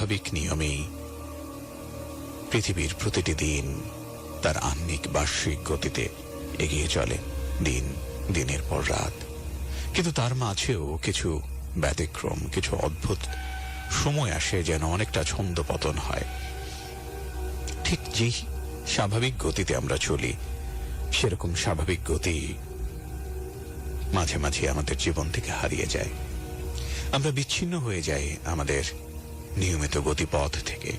স্বাভাবিক নিয়মেই পৃথিবীর প্রতিটি দিন তার আহ্নিক বার্ষিক গতিতে এগিয়ে চলে, দিন দিনের পর রাত। কিন্তু তার মাঝেও কিছু ব্যতিক্রম, কিছু অদ্ভুত সময় আসে যেন অনেকটা ছন্দপতন হয়। ঠিক যেই স্বাভাবিক গতিতে আমরা চলি, সেরকম স্বাভাবিক গতি মাঝে মাঝে আমাদের জীবন থেকে হারিয়ে যায়। আমরা বিচ্ছিন্ন হয়ে যাই আমাদের নিয়মিত গতিপথ থেকে।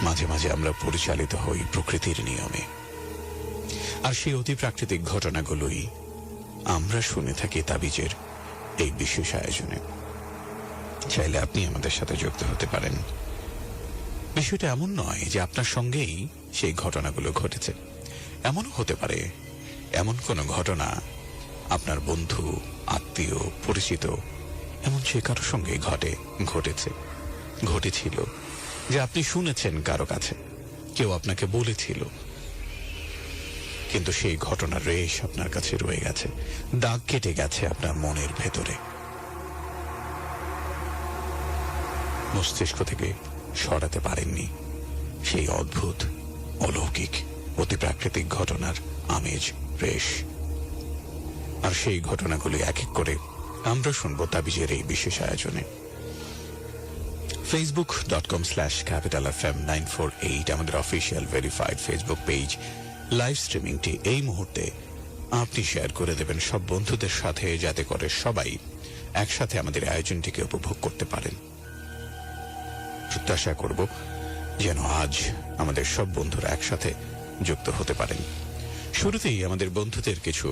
মাঝে মাঝে আমরা পরিচালিত হই প্রকৃতির নিয়মে, আর সেই অতিপ্রাকৃতিক ঘটনাগুলোই আমরা শুনে থাকি তাবিজের এই বিশেষ আয়োজনে। চাইলে আপনি আমাদের সাথে যুক্ত হতে পারেন। বিষয়টা এমন নয় যে আপনার সঙ্গেই সেই ঘটনাগুলো ঘটেছে। এমনও হতে পারে এমন কোনো ঘটনা আপনার বন্ধু, আত্মীয়, পরিচিত এমন সে কারোর সঙ্গে ঘটেছিল, যে আপনি শুনেছেন কারো কাছে, কেউ আপনাকে বলেছিল, কিন্তু সেই ঘটনার রেশ আপনার কাছে রয়ে গেছে, দাগ কেটে গেছে আপনার মনের ভেতরে, মস্তিষ্ক থেকে সরাতে পারেননি সেই অদ্ভুত, অলৌকিক, অতিপ্রাকৃতিক ঘটনার আমেজ, রেশ। আর সেই ঘটনাগুলি এক এক করে আমরা শুনব তাবিজের এই বিশেষ আয়োজনে। facebook.com/capitalfm948 আমাদের official verified Facebook page. Live স্ট্রিমিংটি এই মুহূর্তে আপনি শেয়ার করে দেবেন সব বন্ধুদের সাথে, যাতে করে সবাই একসাথে আমাদের আয়োজনটিকে উপভোগ করতে পারেন। প্রত্যাশা করব যেন আজ আমাদের সব বন্ধুরা একসাথে যুক্ত হতে পারেন। শুরুতেই আমাদের বন্ধুদের কিছু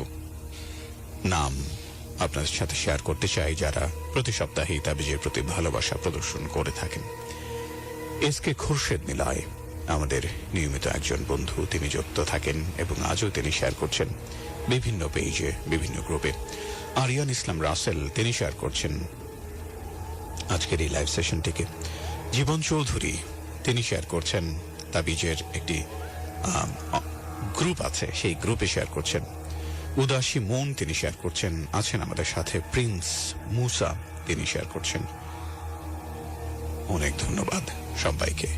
নাম আপনাদের সাথে শেয়ার করতে চাই, যারা প্রতি সপ্তাহে তাবিজের প্রতি ভালোবাসা প্রদর্শন করে থাকেন। এসকে খুরশেদ নিলয় আমাদের নিয়মিত একজন বন্ধু, তিনি যুক্ত থাকেন এবং আজও তিনি শেয়ার করছেন বিভিন্ন পেজে, বিভিন্ন গ্রুপে। আরিয়ান ইসলাম রাসেল তিনি শেয়ার করছেন আজকের এই লাইভ সেশনটিকে। জীবন চৌধুরী তিনি শেয়ার করছেন তাবিজের একটি গ্রুপ আছে, সেই গ্রুপে শেয়ার করছেন। উদাসী মন তিনি শেয়ার করছেন, আছেন আমাদের সাথে প্রিন্স মুসা তিনি শেয়ার করছেন। অনেক ধন্যবাদ সবাইকে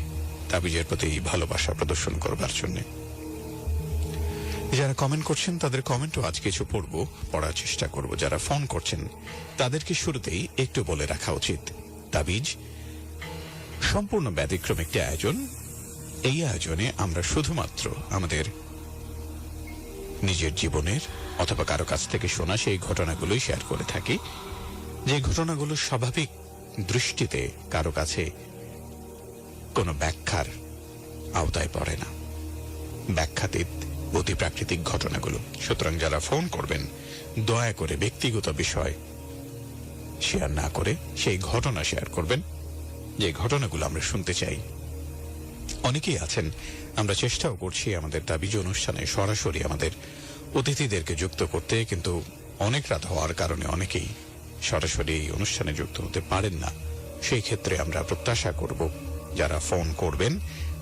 তাবিজের প্রতি ভালোবাসা প্রদর্শন করবার জন্য। যারা কমেন্ট করছেন তাদের কমেন্টও আজ কিছু পড়ার চেষ্টা করব। যারা ফোন করছেন তাদেরকে শুরুতেই একটু বলে রাখা উচিত, তাবিজ সম্পূর্ণ ব্যতিক্রম একটি আয়োজন। এই আয়োজনে আমরা শুধুমাত্র আমাদের নিজের জীবনের অথবা কারো কাছ থেকে শোনা সেই ঘটনাগুলোই শেয়ার করে থাকি, যে ঘটনাগুলো স্বাভাবিক দৃষ্টিতে কারো কাছে কোনো ব্যাখ্যার আওতায় পড়ে না, ব্যাখ্যাতীত অতিপ্রাকৃতিক ঘটনাগুলো। সুতরাং যারা ফোন করবেন দয়া করে ব্যক্তিগত বিষয় শেয়ার না করে সেই ঘটনা শেয়ার করবেন, যে ঘটনাগুলো আমরা শুনতে চাই। অনেকেই আছেন, আমরা চেষ্টাও করছি আমাদের তাবিজ অনুষ্ঠানে সরাসরি আমাদের অতিথিদেরকে যুক্ত করতে, কিন্তু অনেক রাত হওয়ার কারণে অনেকেই সরাসরি এই অনুষ্ঠানে যুক্ত হতে পারেন না। সেই ক্ষেত্রে আমরা প্রত্যাশা করব যারা ফোন করবেন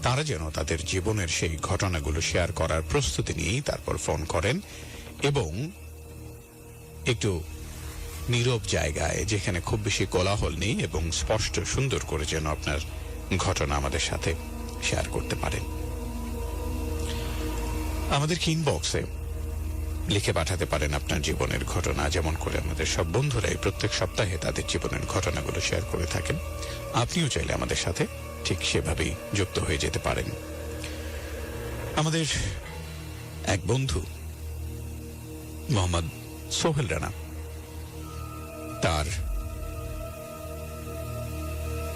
তারা যেন তাদের জীবনের সেই ঘটনাগুলো শেয়ার করার প্রস্তুতি নিয়েই তারপর ফোন করেন, এবং একটু নীরব জায়গায়, যেখানে খুব বেশি কোলাহল নেই, এবং স্পষ্ট সুন্দর করে যেন আপনার ঘটনা আমাদের সাথে শেয়ার করতে পারেন। আমাদের ইনবক্সে লিখে পাঠাতে পারেন আপনার জীবনের ঘটনা, যেমন করে আমাদের সব বন্ধুরাই প্রত্যেক সপ্তাহে তাদের জীবনের ঘটনাগুলো শেয়ার করে থাকেন। আপনিও চাইলে আমাদের সাথে ঠিক সেভাবেই যুক্ত হয়ে যেতে পারেন। আমাদের এক বন্ধু মোহাম্মদ সোহেল রানা, তার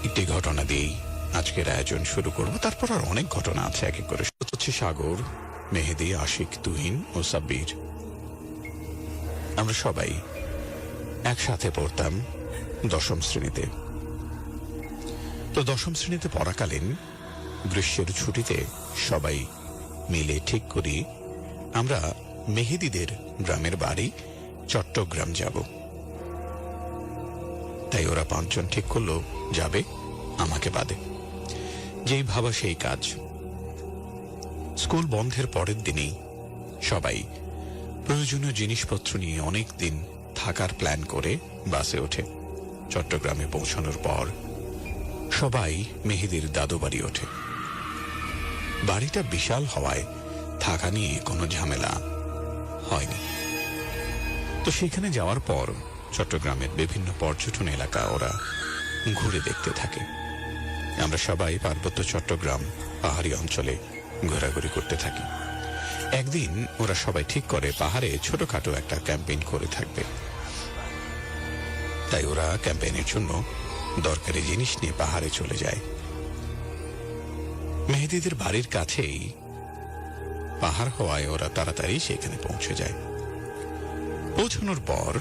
একটি ঘটনা দিয়েই আজকের আয়োজন শুরু করব। তারপর আর অনেক ঘটনা আছে এক এক করে। হচ্ছে সাগর, মেহেদি, আশিক, তুহিন ও সাব্বির। আমরা সবাই একসাথে পড়তাম দশম শ্রেণীতে। তো দশম শ্রেণীতে পড়াকালীন গ্রীষ্মের ছুটিতে সবাই মিলে ঠিক করি আমরা মেহেদিদের গ্রামের বাড়ি চট্টগ্রাম যাব। তাই ওরা 5 জন ঠিক করলো যাবে আমাকে বাদে। যেই ভাবা সেই কাজ। স্কুল বন্ধের পরের দিনেই সবাই প্রয়োজনীয় জিনিসপত্র নিয়ে অনেক দিন থাকার প্ল্যান করে বাসে ওঠে চট্টগ্রামে পৌঁছানোর পর সবাই মেহেদীর দাদু বাড়ি ওঠে। বাড়িটা বিশাল হওয়ায় থাকা নিয়ে কোনো ঝামেলা হয়নি। তো সেখানে যাওয়ার পর চট্টগ্রামের বিভিন্ন পর্যটন এলাকা ওরা ঘুরে দেখতে থাকে। আমরা সবাই পার্বত্য চট্টগ্রাম পাহাড়ি অঞ্চলে ঘোরাঘুরি করতে থাকি। একদিন ওরা সবাই ঠিক করে পাহাড়ে ছোটখাটো একটা ক্যাম্পেইন করে থাকবে। তাই ওরা ক্যাম্পেইনের জন্য দরকারি জিনিস নিয়ে পাহাড়ে চলে যায়। মেহেদীদের বাড়ির কাছেই পাহাড় হওয়ায় ওরা তাড়াতাড়ি সেখানে পৌঁছে যায়। পৌঁছানোর পর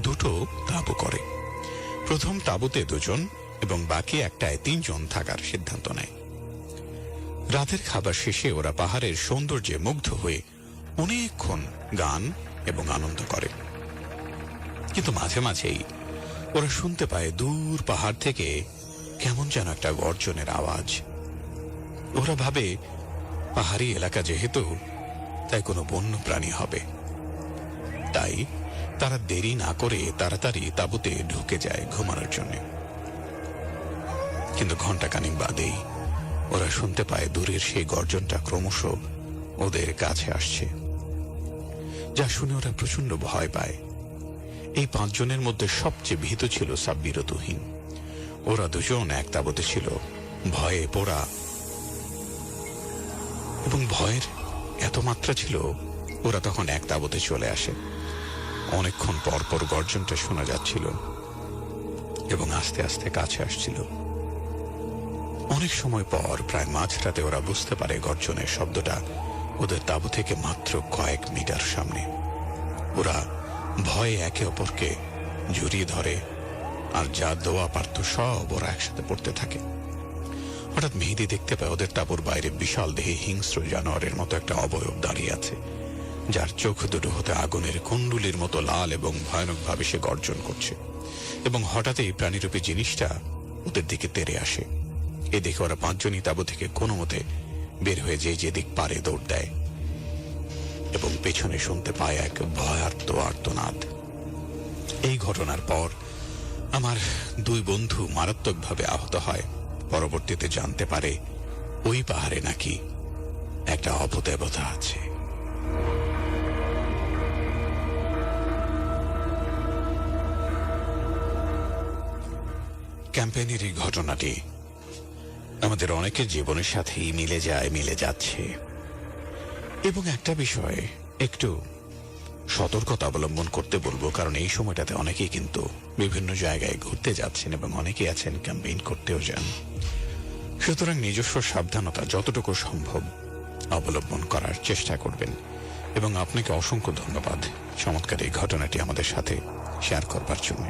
দুটো তাঁবু করে। প্রথম তাঁবুতে 2 জন এবং বাকি একটায় 3 জন থাকার সিদ্ধান্ত নেয়। রাতের খাবার শেষে ওরা পাহাড়ের সৌন্দর্যে মুগ্ধ হয়ে অনেকক্ষণ গান এবং আনন্দ করে। কিন্তু মাঝে মাঝেই ওরা শুনতে পায় দূর পাহাড় থেকে কেমন যেন একটা গর্জনের আওয়াজ। ওরা ভাবে পাহাড়ি এলাকা যেহেতু, তাই কোনো বন্য প্রাণী হবে। তাই তারা দেরি না করে তাড়াতাড়ি তাঁবুতে ঢুকে যায় ঘুমানোর জন্য। কিন্তু ঘণ্টাখানেক বাদেই ওরা শুনতে পায় দূরের সেই গর্জনটা ক্রমশ ওদের কাছে আসছে, যা শুনে ওরা প্রচন্ড ভয় পায়। এই 5 জনের মধ্যে সবচেয়ে ভীত ছিল সাব্বির ও তুহিন। ওরা 2 জন এক তাঁবুতে ছিল, ভয়ে পোড়া, এবং ভয়ের এত মাত্রা ছিল ওরা তখন এক তাঁবুতে চলে আসে। অনেকক্ষণ পর পর গর্জনটা শোনা যাচ্ছিল এবং আস্তে আস্তে কাছে আসছিল। অনেক সময় পর প্রায় মাঝরাতে ওরা বুঝতে পারে গর্জনের শব্দটা ওদের তাঁবু থেকে মাত্র কয়েক মিটার সামনে। ওরা ভয়ে একে অপরকে জড়িয়ে ধরে, আর যা দোয়া পারত সব ওরা একসাথে পড়তে থাকে। হঠাৎ মেহেদী দেখতে পায় ওদের তাঁবুর বাইরে বিশাল দেহে হিংস্র জানোয়ারের মতো একটা অবয়ব দাঁড়িয়ে আছে, যার চোখ দুটো হতে আগুনের কুণ্ডুলির মতো লাল এবং ভয়ানকভাবে সে গর্জন করছে। এবং হঠাৎই প্রাণীরূপী জিনিসটা ওদের দিকে তেড়ে আসে। এ দেখে ওরা 5 জনই তাঁবু থেকে কোনো মতে বের হয়ে যেদিক পারে দৌড় দেয় এবং পেছনে শুনতে পায় এক ভয়ার্ত আর্তনাদ। এই ঘটনার পর আমার 2 বন্ধু মারাত্মকভাবে আহত হয়। পরবর্তীতে জানতে পারে ওই পাহাড়ে নাকি একটা অপদেবতা আছে। ক্যাম্পেইনের এই ঘটনাটি আমাদের অনেকের জীবনের সাথেই মিলে যাচ্ছে। এবং একটা বিষয়ে একটু সতর্কতা অবলম্বন করতে বলবো, কারণ এই সময়টাতে অনেকেই কিন্তু বিভিন্ন জায়গায় ঘুরতে যাচ্ছেন এবং অনেকেই আছেন ক্যাম্পেইন করতেও যান। সুতরাং নিজস্ব সাবধানতা যতটুকু সম্ভব অবলম্বন করার চেষ্টা করবেন। এবং আপনাকে অসংখ্য ধন্যবাদ চমৎকার এই ঘটনাটি আমাদের সাথে শেয়ার করবার জন্য।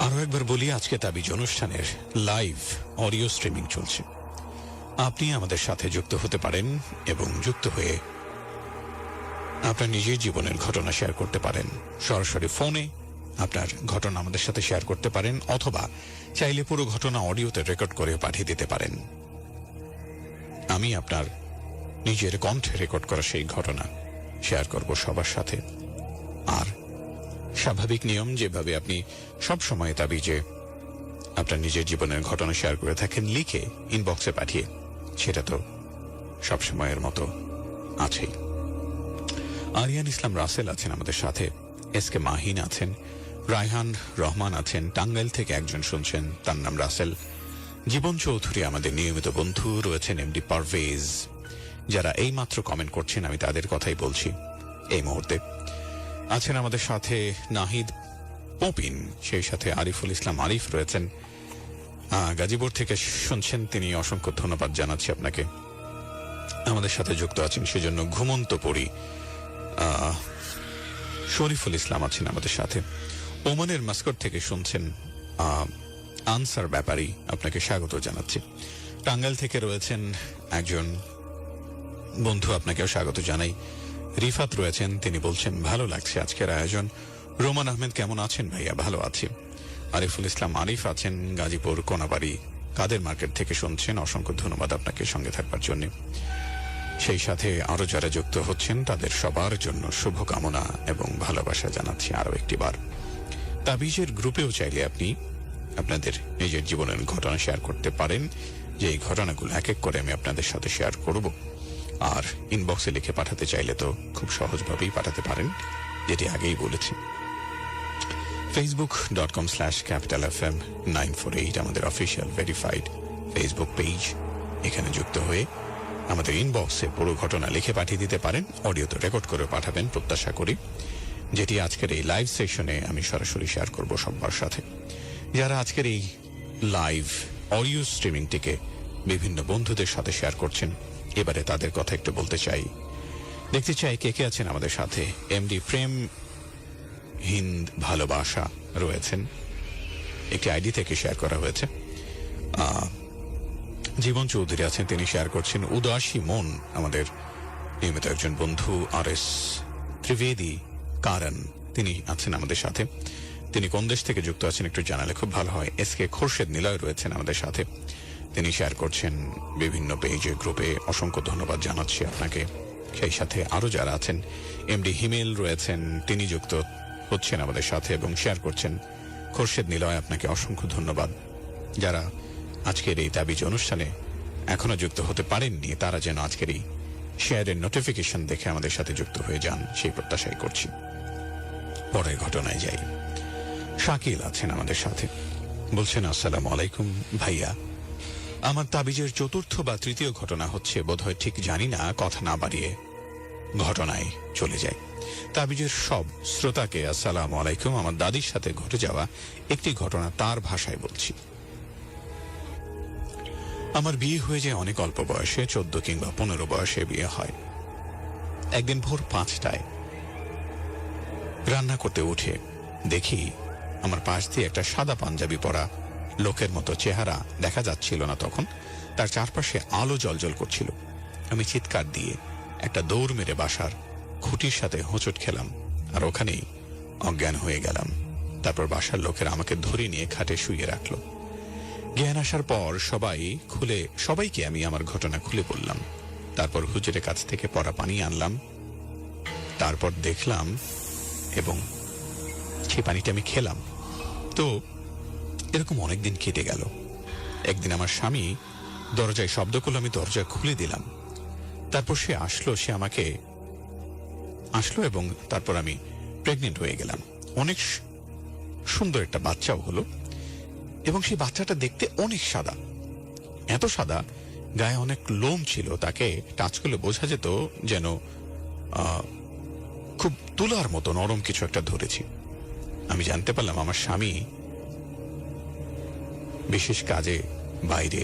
আরো একবার বলি, আজকে তাবিজ অনুষ্ঠানের লাইভ অডিও স্ট্রিমিং চলছে। আপনি আমাদের সাথে যুক্ত হতে পারেন এবং যুক্ত হয়ে আপনার নিজের জীবনের ঘটনা শেয়ার করতে পারেন। সরাসরি ফোনে আপনার ঘটনা আমাদের সাথে শেয়ার করতে পারেন, অথবা চাইলে পুরো ঘটনা অডিওতে রেকর্ড করে পাঠিয়ে দিতে পারেন। আমি আপনার নিজের কণ্ঠে রেকর্ড করা সেই ঘটনা শেয়ার করব সবার সাথে। আর স্বাভাবিক নিয়ম, যেভাবে আপনি সব সময় তাবিজে আপনার নিজের জীবনের ঘটনা শেয়ার করে থাকেন লিখে ইনবক্সে পাঠিয়ে, সেটা তো সব সময়ের মতো আছেই। আরিয়ান ইসলাম রাসেল আছেন আমাদের সাথে, এসকে মাহিন আছেন, রায়হান রহমান আছেন, টাঙ্গাইল থেকে একজন শুনছেন, তার নাম রাসেল। জীবন চৌধুরী আমাদের নিয়মিত বন্ধু রয়েছেন, এমডি পারভেজ, যারা এই মাত্র কমেন্ট করছেন, আমি তাদের কথাই বলছি এই মুহূর্তে। আছেন আমাদের সাথে নাহিদ পপিন, সেই সাথে আরিফুল ইসলাম আরিফ রয়েছেন, গাজীপুর থেকে শুনছেন, তিনি অসংখ্য ধন্যবাদ জানাচ্ছি আপনাকে। আমাদের সাথে যুক্ত আছেন সেজন্য ঘুমন্ত পড়ি শরীফুল ইসলাম আছেন আমাদের সাথে। ওমানের মাস্কট থেকে শুনছেন আনসার ব্যাপারী, আপনাকে স্বাগত জানাচ্ছি। টাঙ্গাইল থেকে রয়েছেন একজন বন্ধু, আপনাকেও স্বাগত জানাই। রিফাত রয়েছেন, তিনি বলছেন ভালো লাগছে আজকের আয়োজন। রোমান আহমেদ কেমন আছেন ভাইয়া? ভালো আছি। আরিফুল ইসলাম আরিফ আছেন গাজীপুর কোনাবাড়ি কাদের মার্কেট থেকে শুনছেন, অসংখ্য ধন্যবাদ আপনাকে সঙ্গে থাকবার জন্য। সেই সাথে আরো যারা যুক্ত হচ্ছেন তাদের সবার জন্য শুভকামনা এবং ভালোবাসা জানাচ্ছি আরো একটিবার। তাবিজের গ্রুপেও চাইলে আপনি আপনাদের নিজের জীবনের ঘটনা শেয়ার করতে পারেন, যে এই ঘটনাগুলো এক এক করে আমি আপনাদের সাথে শেয়ার করব। আর ইনবক্সে লিখে পাঠাতে চাইলে তো খুব সহজভাবেই পাঠাতে পারেন, যেটি আগেই বলেছি। facebook.com/capitalfm 948 আমাদের অফিসিয়াল ভেরিফাইড ফেসবুক পেজ। এখানে যুক্ত হয়ে আমাদের ইনবক্সে পুরো ঘটনা লিখে পাঠিয়ে দিতে পারেন, অডিও তো রেকর্ড করে পাঠাবেন প্রত্যাশা করি, যেটি আজকের এই লাইভ সেশনে আমি সরাসরি শেয়ার করব সবার সাথে। যারা আজকের এই লাইভ অডিও স্ট্রিমিংটিকে বিভিন্ন বন্ধুদের সাথে শেয়ার করছেন, এবারে তাদের কথা একটু বলতে চাই। দেখতে চাই কে কে আছেন আমাদের সাথে। এমডি প্রেম হিন্দ ভালোবাসা রয়েছেন, একটি আইডি থেকে শেয়ার করা হয়েছে। জীবন চৌধুরী আছেন, তিনি শেয়ার করছেন। উদাসী মন আমাদের নিয়মিত একজন বন্ধু। আর এস ত্রিবেদী কারণ তিনি আছেন আমাদের সাথে। তিনি কোন দেশ থেকে যুক্ত আছেন একটু জানালে খুব ভালো হয়। এস কে খোরশেদ নিলয় রয়েছেন আমাদের সাথে, তিনি শেয়ার করছেন বিভিন্ন পেজে গ্রুপে। অসংখ্য ধন্যবাদ জানাচ্ছি আপনাকে। সেই সাথে আরো যারা আছেন, এমডি হিমেল রয়েছেন, তিনি যুক্ত হচ্ছেন আমাদের সাথে এবং শেয়ার করছেন। খোরশেদ নিলয়, আপনাকে অসংখ্য ধন্যবাদ। যারা আজকের এই তাবিজ অনুষ্ঠানে এখনো যুক্ত হতে পারেননি, তারা যেন আজকের এই শেয়ারের নোটিফিকেশন দেখে আমাদের সাথে যুক্ত হয়ে যান, সেই প্রত্যাশাই করছি। পরের ঘটনায় যাই। শাকিল আছেন আমাদের সাথে, বলছেন আসসালামু আলাইকুম ভাইয়া, আমার তাবিজের চতুর্থ বা তৃতীয় ঘটনা হচ্ছে, বোধহয় ঠিক জানি না, কথা না বাড়িয়ে ঘটনায় চলে যায়। তাবিজের সব শ্রোতাকে আসসালামু আলাইকুম। আমার দাদির সাথে ঘটে যাওয়া একটি ঘটনা তার ভাষায় বলছি। আমার বিয়ে হয়ে যায় অনেক অল্প বয়সে, 14 কিংবা 15 বয়সে বিয়ে হয়। একদিন ভোর 5টায় রান্না করতে উঠে দেখি আমার পাশ দিয়ে একটা সাদা পাঞ্জাবি পরা লোকের মতো চেহারা দেখা যাচ্ছিল না তখন, তার চারপাশে আলো জ্বলজ্বল করছিল। আমি চিৎকার দিয়ে একটা দৌড় মেরে বাসার খুঁটির সাথে হোঁচট খেলাম, আর ওখানেই অজ্ঞান হয়ে গেলাম। তারপর বাসার লোকেরা আমাকে ধরে নিয়ে খাটে শুইয়ে রাখলো। জ্ঞান আসার পর সবাইকে আমি আমার ঘটনা খুলে বললাম। তারপর হুজুরের কাছ থেকে পড়া পানি আনলাম, তারপর দেখলাম এবং সেই পানিটা আমি খেলাম। তো এরকম অনেকদিন কেটে গেল। একদিন আমার স্বামী দরজায় শব্দ করলো, আমি দরজা খুলে দিলাম। তারপর সে আসলো এবং তারপর আমি প্রেগনেন্ট হয়ে গেলাম। অনেক সুন্দর একটা বাচ্চাও হলো এবং সেই বাচ্চাটা দেখতে অনেক সাদা, এত সাদা, গায়ে অনেক লোম ছিল, তাকে টাচ করলে বোঝা যেত যেন খুব তুলার মতো নরম কিছু একটা ধরেছি। আমি জানতে পারলাম আমার স্বামী বিশেষ কাজে বাইরে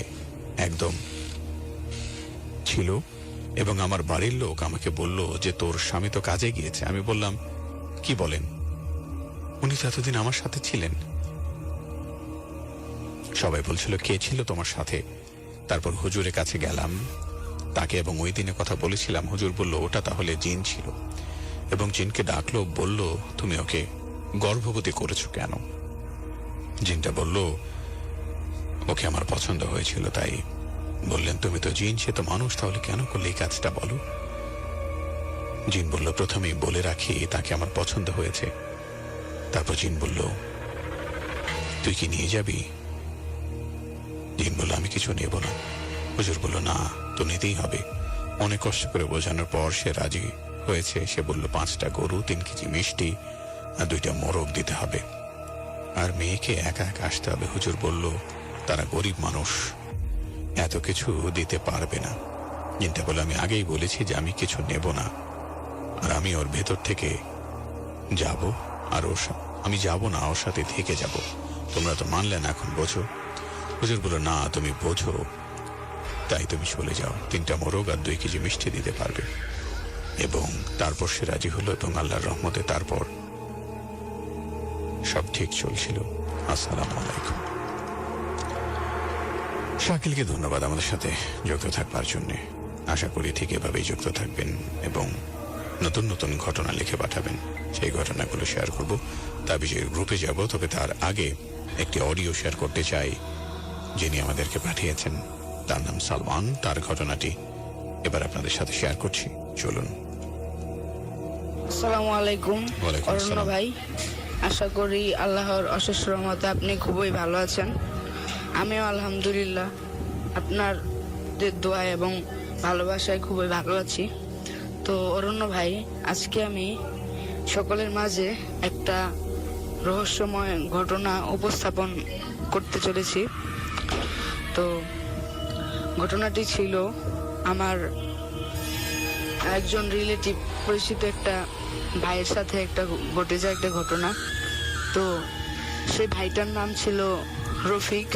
একদম ছিল এবং আমার বাড়ির লোক আমাকে বলল যে তোর স্বামী তো কাজে গিয়েছে। আমি বললাম, কি বলেন? উনি তো এতদিন আমার সাথে ছিলেন। সবাই বলছিল, কে ছিল তোমার সাথে? তারপর হুজুরের কাছে গেলাম তাকে এবং ওই দিনে কথা বলেছিলাম। হুজুর বলল, ওটা তাহলে জিন ছিল, এবং জিনকে ডাকলো, বলল, তুমি ওকে গর্ভবতী করেছো কেন? জিনটা বলল, ওকে আমার পছন্দ হয়েছিল তাই। বললেন, তুমি তো জিন, সে তো মানুষ, তাহলে কেন করলে এই কাজটা বলো? জিন বলল, প্রথমেই বলে রাখি তাকে আমার পছন্দ হয়েছে। তারপর জিন বলল, তুই কি নিয়ে যাবি? জিন বলল, আমি কিছু নেব না। হুজুর বলল, না, তো নিতেই হবে। অনেক কষ্ট করে বোঝানোর পর সে রাজি হয়েছে। সে বলল, 5টা গরু, 3 কেজি মিষ্টি আর 2টা মোরগ দিতে হবে, আর মেয়েকে একা একা আসতে হবে। হুজুর বলল, তারা গরিব মানুষ, এত কিছু দিতে পারবে না। জিনটা বলে, আমি আগেই বলেছি যে আমি কিছু নেব না, আর আমি ওর ভেতর থেকে যাব, আর আমি যাব না, ওর সাথে থেকে যাব। তোমরা তো মানলে না, এখন বোঝো। হুজুর বলল, না, তুমি বোঝো, তাই তুমি চলে যাও। 3টা মোরগ আর 2 কেজি মিষ্টি দিতে পারবে। এবং তারপর সে রাজি হলো এবং আল্লাহর রহমতে তারপর সব ঠিক চলছিল। আসসালামু আলাইকুম। শাকিলকে ধন্যবাদ আমাদের সাথে যুক্ত থাকবার জন্য। আশা করি ঠিক এভাবেই যুক্ত থাকবেন এবং নতুন নতুন ঘটনা লিখে পাঠাবেন, সেই ঘটনাগুলো শেয়ার করব। তাবিজের গ্রুপে যাব, তবে তার আগে একটি অডিও শেয়ার করতে চাই। যিনি আমাদেরকে পাঠিয়েছেন তার নাম সালমান। তার ঘটনাটি এবার আপনাদের সাথে শেয়ার করছি, চলুন। আসসালামু আলাইকুম ওয়ালাইকুম অরণ্য আসসালাম। ভাই, আশা করি আল্লাহর অশেষ রহমতে আপনি খুবই ভালো আছেন। আমিও আলহামদুলিল্লাহ আপনাদের দোয়া এবং ভালোবাসায় খুবই ভালো আছি। তো অরণ্য ভাই, আজকে আমি সকলের মাঝে একটা রহস্যময় ঘটনা উপস্থাপন করতে চলেছি। তো ঘটনাটি ছিল আমার একজন রিলেটিভ পরিচিত একটা ভাইয়ের সাথে ঘটে যায় একটা ঘটনা। তো সেই ভাইটার নাম ছিল রফিক।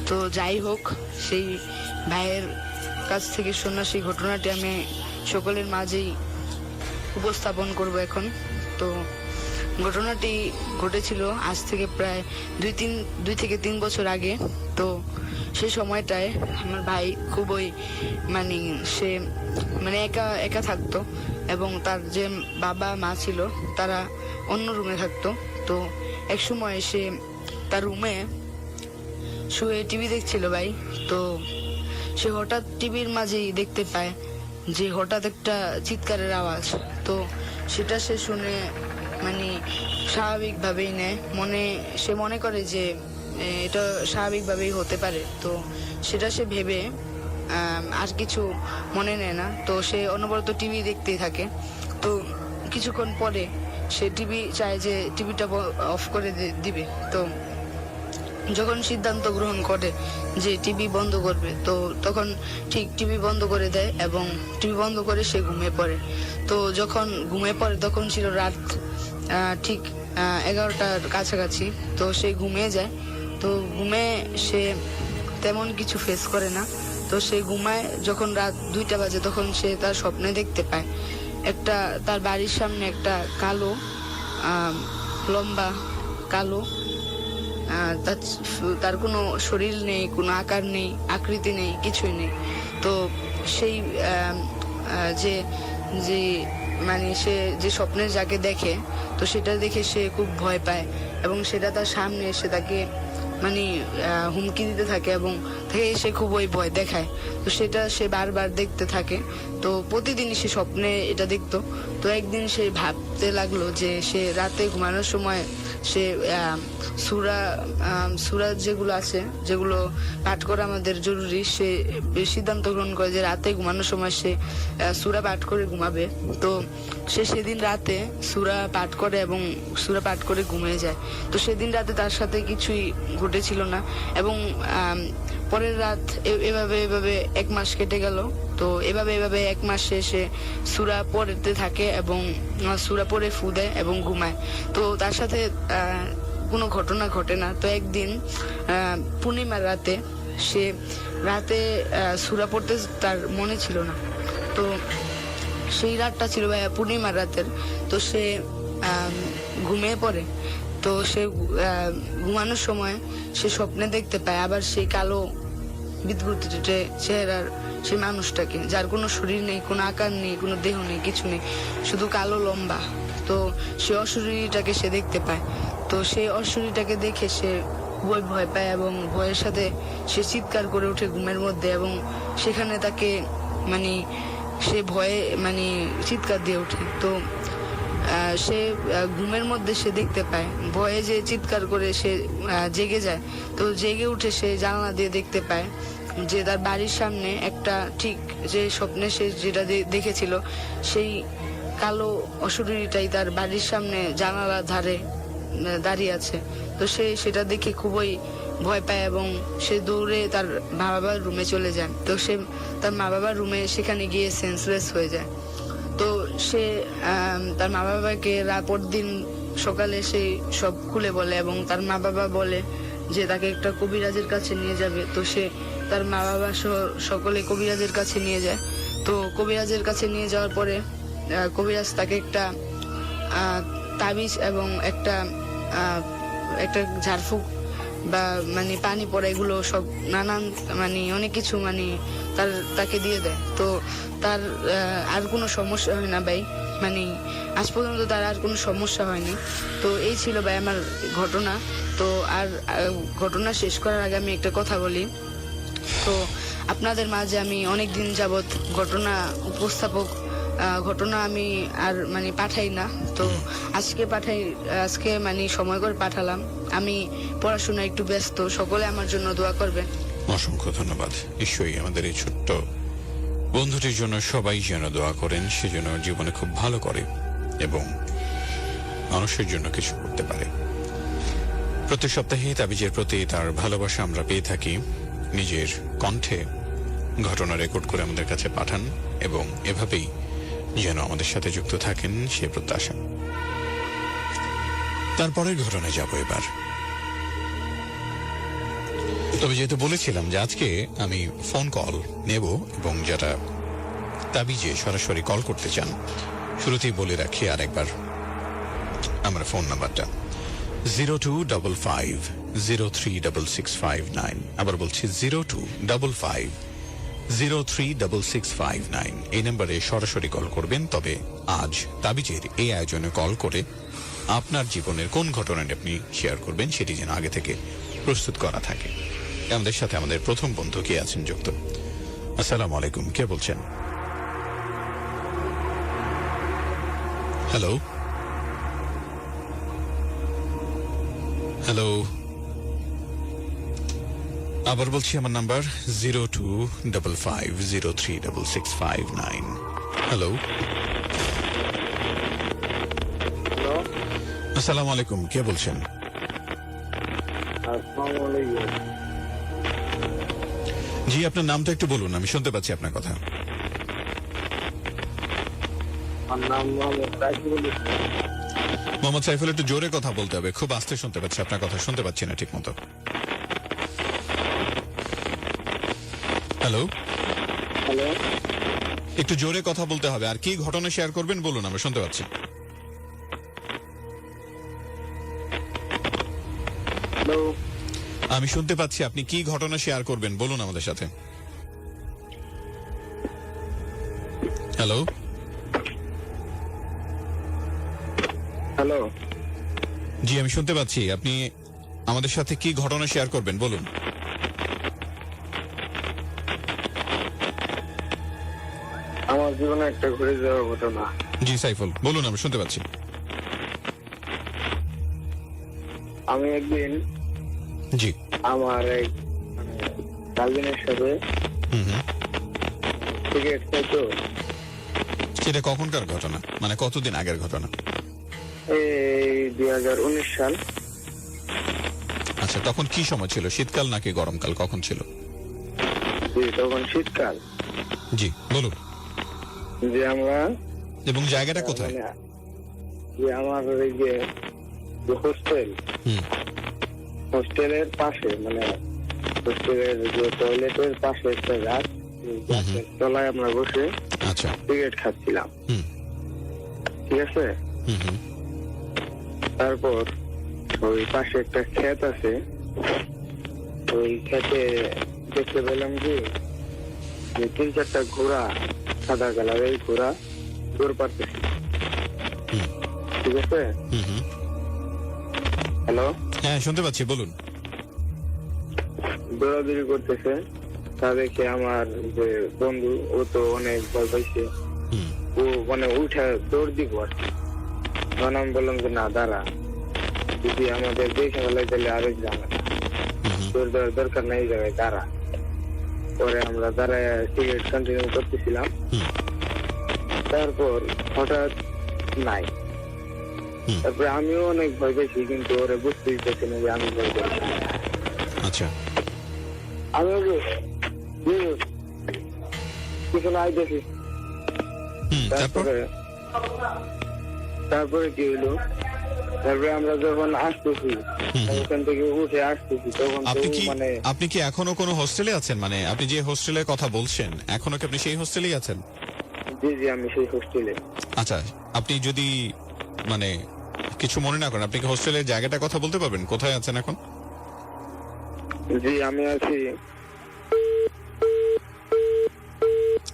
তো যাই হোক, সেই ভাইয়ের কাছ থেকে শোনা সেই ঘটনাটি আমি সকলের মাঝেই উপস্থাপন করব এখন। তো ঘটনাটি ঘটেছিল আজ থেকে প্রায় 2 থেকে 3 বছর আগে। তো সেই সময়টায় আমার ভাই খুবই সে একা একা থাকতো এবং তার যে বাবা মা ছিল তারা অন্য রুমে থাকতো। তো এক সময় সে তার রুমে শুয়ে টিভি দেখছিল ভাই। তো সে হঠাৎ টিভির মাঝেই দেখতে পায় যে হঠাৎ একটা চিৎকারের আওয়াজ। তো সেটা সে শুনে স্বাভাবিকভাবেই নেয়, সে মনে করে যে এটা স্বাভাবিকভাবেই হতে পারে। তো সেটা সে ভেবে আর কিছু মনে নেয় না। তো সে অনবরত টিভি দেখতেই থাকে। তো কিছুক্ষণ পরে সে টিভি চায় যে টিভিটা অফ করে দিবে। তো যখন সিদ্ধান্ত গ্রহণ করে যে টিভি বন্ধ করবে, তো তখন ঠিক টিভি বন্ধ করে দেয় এবং টিভি বন্ধ করে সে ঘুমিয়ে পড়ে। তো যখন ঘুমিয়ে পড়ে তখন ছিল রাত ঠিক 11টার কাছাকাছি। তো সে ঘুমিয়ে যায়। তো ঘুমিয়ে সে তেমন কিছু ফেস করে না। তো সে ঘুমায়, যখন রাত 2টা বাজে তখন সে তার স্বপ্নে দেখতে পায় তার বাড়ির সামনে একটা কালো লম্বা কালো, তার কোনো শরীর নেই, কোনো আকার নেই, আকৃতি নেই, কিছুই নেই। তো সেই যে যে সে যে স্বপ্নের যাকে দেখে, তো সেটা দেখে সে খুব ভয় পায় এবং সেটা তার সামনে এসে তাকে হুমকি দিতে থাকে এবং তাকে সে খুবই ভয় দেখায়। তো সেটা সে বারবার দেখতে থাকে। তো প্রতিদিনই সে স্বপ্নে এটা দেখতো। তো একদিন সে ভাবতে লাগলো যে সে রাতে ঘুমানোর সময় সে সূরা যেগুলো আছে, যেগুলো পাঠ করা আমাদের জরুরি, সে সিদ্ধান্ত গ্রহণ করে যে রাতে ঘুমানোর সময় সে সূরা পাঠ করে ঘুমাবে। তো সে সেদিন রাতে সূরা পাঠ করে এবং সূরা পাঠ করে ঘুমিয়ে যায়। তো সেদিন রাতে তার সাথে কিছুই ঘটেছিল না এবং পরের রাত এভাবে 1 মাস কেটে গেল। তো এভাবে 1 মাস সে সূরা পড়তে থাকে এবং সূরা পড়ে ফু দেয় এবং ঘুমায়। তো তার সাথে কোনো ঘটনা ঘটে না। তো একদিন পূর্ণিমার রাতে সে সূরা পড়তে তার মনে ছিল না। তো সেই রাতটা ছিল পূর্ণিমার রাতের। তো সে ঘুমিয়ে পড়ে। তো সে ঘুমানোর সময় সে স্বপ্নে দেখতে পায় আবার সেই কালো বিদ্যুৎ চেহারার সেই মানুষটাকে, যার কোনো শরীর নেই, কোনো আকার নেই, কোনো দেহ নেই, কিছু নেই, শুধু কালো লম্বা। তো সে অশরীরটাকে সে দেখতে পায়। তো সেই অশরীরটাকে দেখে সে খুবই ভয় পায় এবং ভয়ের সাথে সে চিৎকার করে ওঠে ঘুমের মধ্যে এবং সেখানে তাকে সে ভয়ে চিৎকার দিয়ে ওঠে। তো সে ঘুমের মধ্যে সে দেখতে পায়, ভয়ে যে চিৎকার করে সে জেগে যায়। তো জেগে উঠে সে জানালা দিয়ে দেখতে পায় যে তার বাড়ির সামনে একটা, ঠিক যে স্বপ্নে সে যেটা দেখেছিল সেই কালো অশরীরটাই তার বাড়ির সামনে জানালার ধারে দাঁড়িয়ে আছে। তো সে সেটা দেখে খুবই ভয় পায় এবং সে দৌড়ে তার মা বাবার রুমে চলে যায়। তো সে তার মা বাবার রুমে সেখানে গিয়ে সেন্সলেস হয়ে যায়। তো সে তার মা বাবাকে পরদিন সকালে সে সব খুলে বলে এবং তার মা বাবা বলে যে তাকে একটা কবিরাজের কাছে নিয়ে যাবে। তো সে তার মা বাবা সকলে কবিরাজের কাছে নিয়ে যায়। তো কবিরাজের কাছে নিয়ে যাওয়ার পরে কবিরাজ তাকে একটা তাবিজ এবং একটা ঝাড়ফুঁক বা পানি পড়া, এগুলো সব নানান অনেক কিছু তাকে দিয়ে দেয়। তো তার আর কোনো সমস্যা হয় না ভাই, আজ পর্যন্ত তার আর কোনো সমস্যা হয়নি। তো এই ছিল ভাই আমার ঘটনা। তো আর ঘটনা শেষ করার আগে আমি একটা কথা বলি। তো আপনাদের মাঝে আমি অনেক দিন যাবত ঘটনা উপস্থাপক ঘটনা আমি আর মানে পাঠাই না, তো আজকে মানে সময় করে পাঠালাম। আমি পড়াশোনা একটু ব্যস্ত, সকলে আমার জন্য দোয়া করবেন। অসংখ্য ধন্যবাদ। ঈশ্বরই আমাদের এই ছোট্ট বন্ধুটির জন্য সবাই যেন দোয়া করেন, সে যেন জীবনে খুব ভালো করে এবং মানুষের জন্য কিছু করতে পারে। প্রতি সপ্তাহে তাবিজের প্রতি তার ভালোবাসা আমরা পেয়ে থাকি। নিজের কণ্ঠে ঘটনা রেকর্ড করে আমাদের কাছে পাঠান এবং এভাবেই যেন আমাদের সাথে যুক্ত থাকেন সে প্রত্যাশা। তারপরের ঘটনায় যাব এবার। তবে যেহেতু বলেছিলাম যে আজকে আমি ফোন কল নেব এবং যারা তাবিজে সরাসরি কল করতে চান, শুরুতেই বলে রাখি আর একবার আমার ফোন নাম্বারটা 0255036659। আবার বলছি 0255036659। এই নম্বরে সরাসরি কল করবেন। তবে আজ তাবিজের এই আয়োজনে কল করে আপনার জীবনের কোন ঘটনাটি আপনি শেয়ার করবেন সেটি যেন আগে থেকে প্রস্তুত করা থাকে। আমাদের সাথে আমাদের প্রথম বন্ধু কে আছেন যুক্ত। আসসালামু আলাইকুম, কে বলছেন? হ্যালো হ্যালো, আবার বলছি আমার নাম্বার 0255036659। হ্যালো, আসসালামু আলাইকুম, কে বলছেন? জি, আপনার নামটা একটু বলুন, আমি শুনতে পাচ্ছি আপনার কথা। মোহাম্মদ সাইফুল, একটু জোরে কথা বলতে হবে, খুব আস্তে শুনতে পাচ্ছি, আপনার কথা শুনতে পাচ্ছি না ঠিক মতো। হ্যালো হ্যালো, একটু জোরে কথা বলতে হবে। আর কি ঘটনা শেয়ার করবেন বলুন, আমরা শুনতে পাচ্ছি। হ্যালো, আমি শুনতে পাচ্ছি, আপনি কি ঘটনা শেয়ার করবেন বলুন আমাদের সাথে। হ্যালো হ্যালো, জি, আমি শুনতে পাচ্ছি, আপনি আমাদের সাথে কি ঘটনা শেয়ার করবেন বলুন। আমার জীবনে একটা ঘুরে যাওয়া ঘটনা। জি সাইফুল, বলুন, আমরা শুনতে পাচ্ছি। আমি একদিন জি। আমার এক কাজিনের সাথে হুম হুম। সিগারেট খাইতো। সেটা কখনকার ঘটনা, মানে কতদিন আগের ঘটনা? এই 2019 সাল। আচ্ছা, তখন কি সময় ছিল, শীতকাল নাকি গরমকাল, কখন ছিল? জি, তখন শীতকাল। জি বলুন। যে আমরা এবং জায়গাটা কোথায়? মানে যে আমার এই যে হোস্টেল, হুম হোস্টেলের পাশে, মানে হোস্টেলের যে টয়লেটের পাশে একটা গাছ, গাছের তলায় আমরা বসে আচ্ছা। সিগারেট খাচ্ছিলাম। হুম ঠিক আছে। হুম হুম। তারপর ওই পাশে একটা ক্ষেত আছে, ওই ক্ষেতে দেখতে পেলাম যে 3-4টা ঘোড়া, সাদা কালারের ঘোড়া দৌড় পারতেছে। হুম। ঠিক আছে। হুম হুম। হ্যালো, হ্যাঁ শুনতে পাচ্ছি, বলুন। দৌড়াদৌড়ি করতেছে। তা দেখে আমার যে বন্ধু, ও তো অনেক ভয় পাইছে, হুম ও মানে উঠে দৌড় দিব আর কি। তখন আমি বললাম যে না, দাঁড়া, যদি আমাদের দেখে ফেলাই তাহলে আরেক জানা, দৌড় দেওয়ার দরকার নেই, এই জায়গায় দাঁড়া। পরে আমরা দাঁড়ায় সিগারেট কন্টিনিউ করতেছিলাম। তারপর হঠাৎ নাই। তারপরে আমিও অনেক ভয় পেয়েছি, কিন্তু ওরা বুঝতেই পারছি না যে আমি ভয় পেয়েছি। আচ্ছা। আমি পিছনে আইতেছি। তারপরে কি হইলো, তারপরে আমরা যখন আসতেছি, ওখান থেকে উঠে আসতেছি, তখন আপনি কি এখনো কোনো হোস্টেলে আছেন? মানে আপনি যে হোস্টেলের কথা বলছেন, এখনো কি আপনি সেই হোস্টেলেই আছেন? জি জি, আমি সেই হোস্টেলে। আচ্ছা, আপনি যদি মানে কিছু মনে না করেন, আপনি কি হোস্টেলের জায়গাটা কথা বলতে পারবেন, কোথায় আছেন এখন? জি, আমি আছি,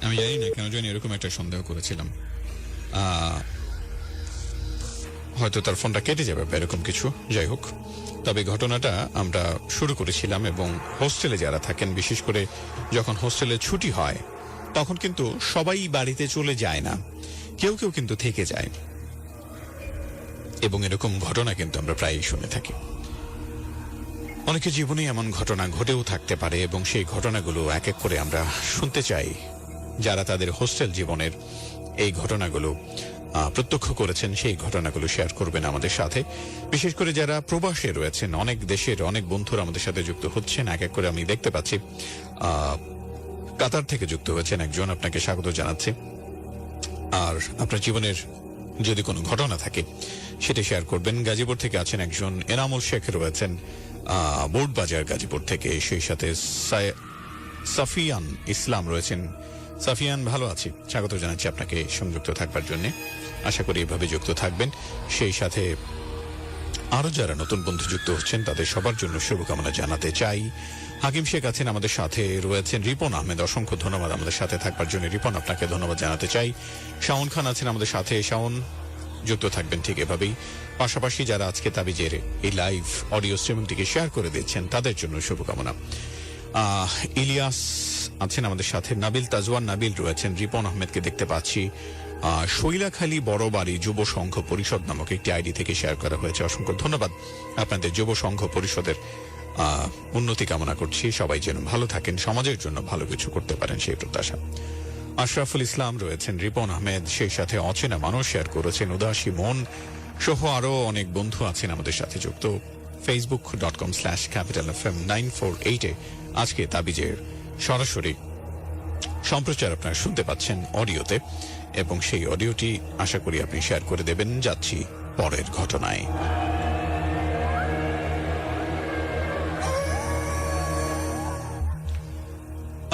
আমি জানি না কেন জানি এরকম একটা সন্দেহ করেছিলাম, হয়তো তার ফোনটা কেটে যাবে এরকম কিছু। যাই হোক, তবে ঘটনাটা আমরা শুরু করেছিলাম, এবং হোস্টেলে যারা থাকেন, বিশেষ করে যখন হোস্টেলে ছুটি হয় তখন কিন্তু সবাই বাড়িতে চলে যায় না, কেউ কেউ কিন্তু থেকে যায়, এবং এরকম ঘটনা কিন্তু আমরা প্রায়ই শুনে থাকি। অনেকের জীবনে এমন ঘটনা ঘটেও থাকতে পারে, এবং সেই ঘটনাগুলো এক এক করে আমরা শুনতে চাই। যারা তাদের হোস্টেল জীবনের এই ঘটনাগুলো প্রত্যক্ষ করেছেন সেই ঘটনাগুলো শেয়ার করবেন আমাদের সাথে। বিশেষ করে যারা প্রবাসে রয়েছেন, অনেক দেশের অনেক বন্ধুরা আমাদের সাথে যুক্ত হচ্ছেন এক এক করে। আমি দেখতে পাচ্ছি কাতার থেকে যুক্ত হয়েছেন একজন, আপনাকে স্বাগত জানাচ্ছি। আর আপনার জীবনের যদি কোনো ঘটনা থাকে সেটা শেয়ার করবেন। গাজীপুর থেকে আছেন একজন এনামুল শেখ রয়েছেন, বোর্ড বাজার গাজীপুর থেকে। সেই সাথে সাফিয়ান ইসলাম রয়েছেন। সাফিয়ান, ভালো আছি, স্বাগত জানাচ্ছি আপনাকে সংযুক্ত থাকবার জন্য। আশা করি এভাবে যুক্ত থাকবেন। সেই সাথে আরো যারা নতুন বন্ধু যুক্ত হচ্ছেন তাদের সবার জন্য শুভকামনা জানাতে চাই। হাকিম শেখ আছেন আমাদের সাথে, রয়েছেন রিপন আহমেদ, অসংখ্য ধন্যবাদ আমাদের সাথে থাকবার জন্য। রিপন, আপনাকে ধন্যবাদ জানাতে চাই। শাওন খান আছেন আমাদের সাথে। শাওন, যুক্ত থাকবেন ঠিক এভাবেই। পাশাপাশি যারা আজকে তাবিজের এই লাইভ অডিও স্ট্রিমিংটিকে শেয়ার করে দিচ্ছেন তাদের জন্য শুভকামনা। ইলিয়াস আছেন আমাদের সাথে। নাবিল তাজওয়ান নাবিল রয়েছেন। রিপন আহমেদকে দেখতে পাচ্ছি। শৈলাখালী বড় বাড়ি যুব সংঘ পরিষদ নামক একটি আইডি থেকে শেয়ার করা হয়েছে। অসংখ্য ধন্যবাদ আপনাদের যুব সংঘ পরিষদের। উন্নতি কামনা করছি, সবাই যেন ভালো থাকেন, সমাজের জন্য ভালো কিছু করতে পারেন সেই প্রত্যাশা। আশরাফুল ইসলাম রয়েছেন। রিপন আহমেদ, সেই সাথে অচেনা মানুষ শেয়ার করেছেন। উদাসী মন সহ আরো অনেক বন্ধু আছেন আমাদের সাথে যুক্ত। facebook.com/capitalfm 948 আজকে তাবিজের সরাসরি সম্প্রচার আপনারা শুনতে পাচ্ছেন অডিওতে, এবং সেই অডিওটি আশা করি আপনি শেয়ার করে দেবেন। যাচ্ছি পরের ঘটনায়।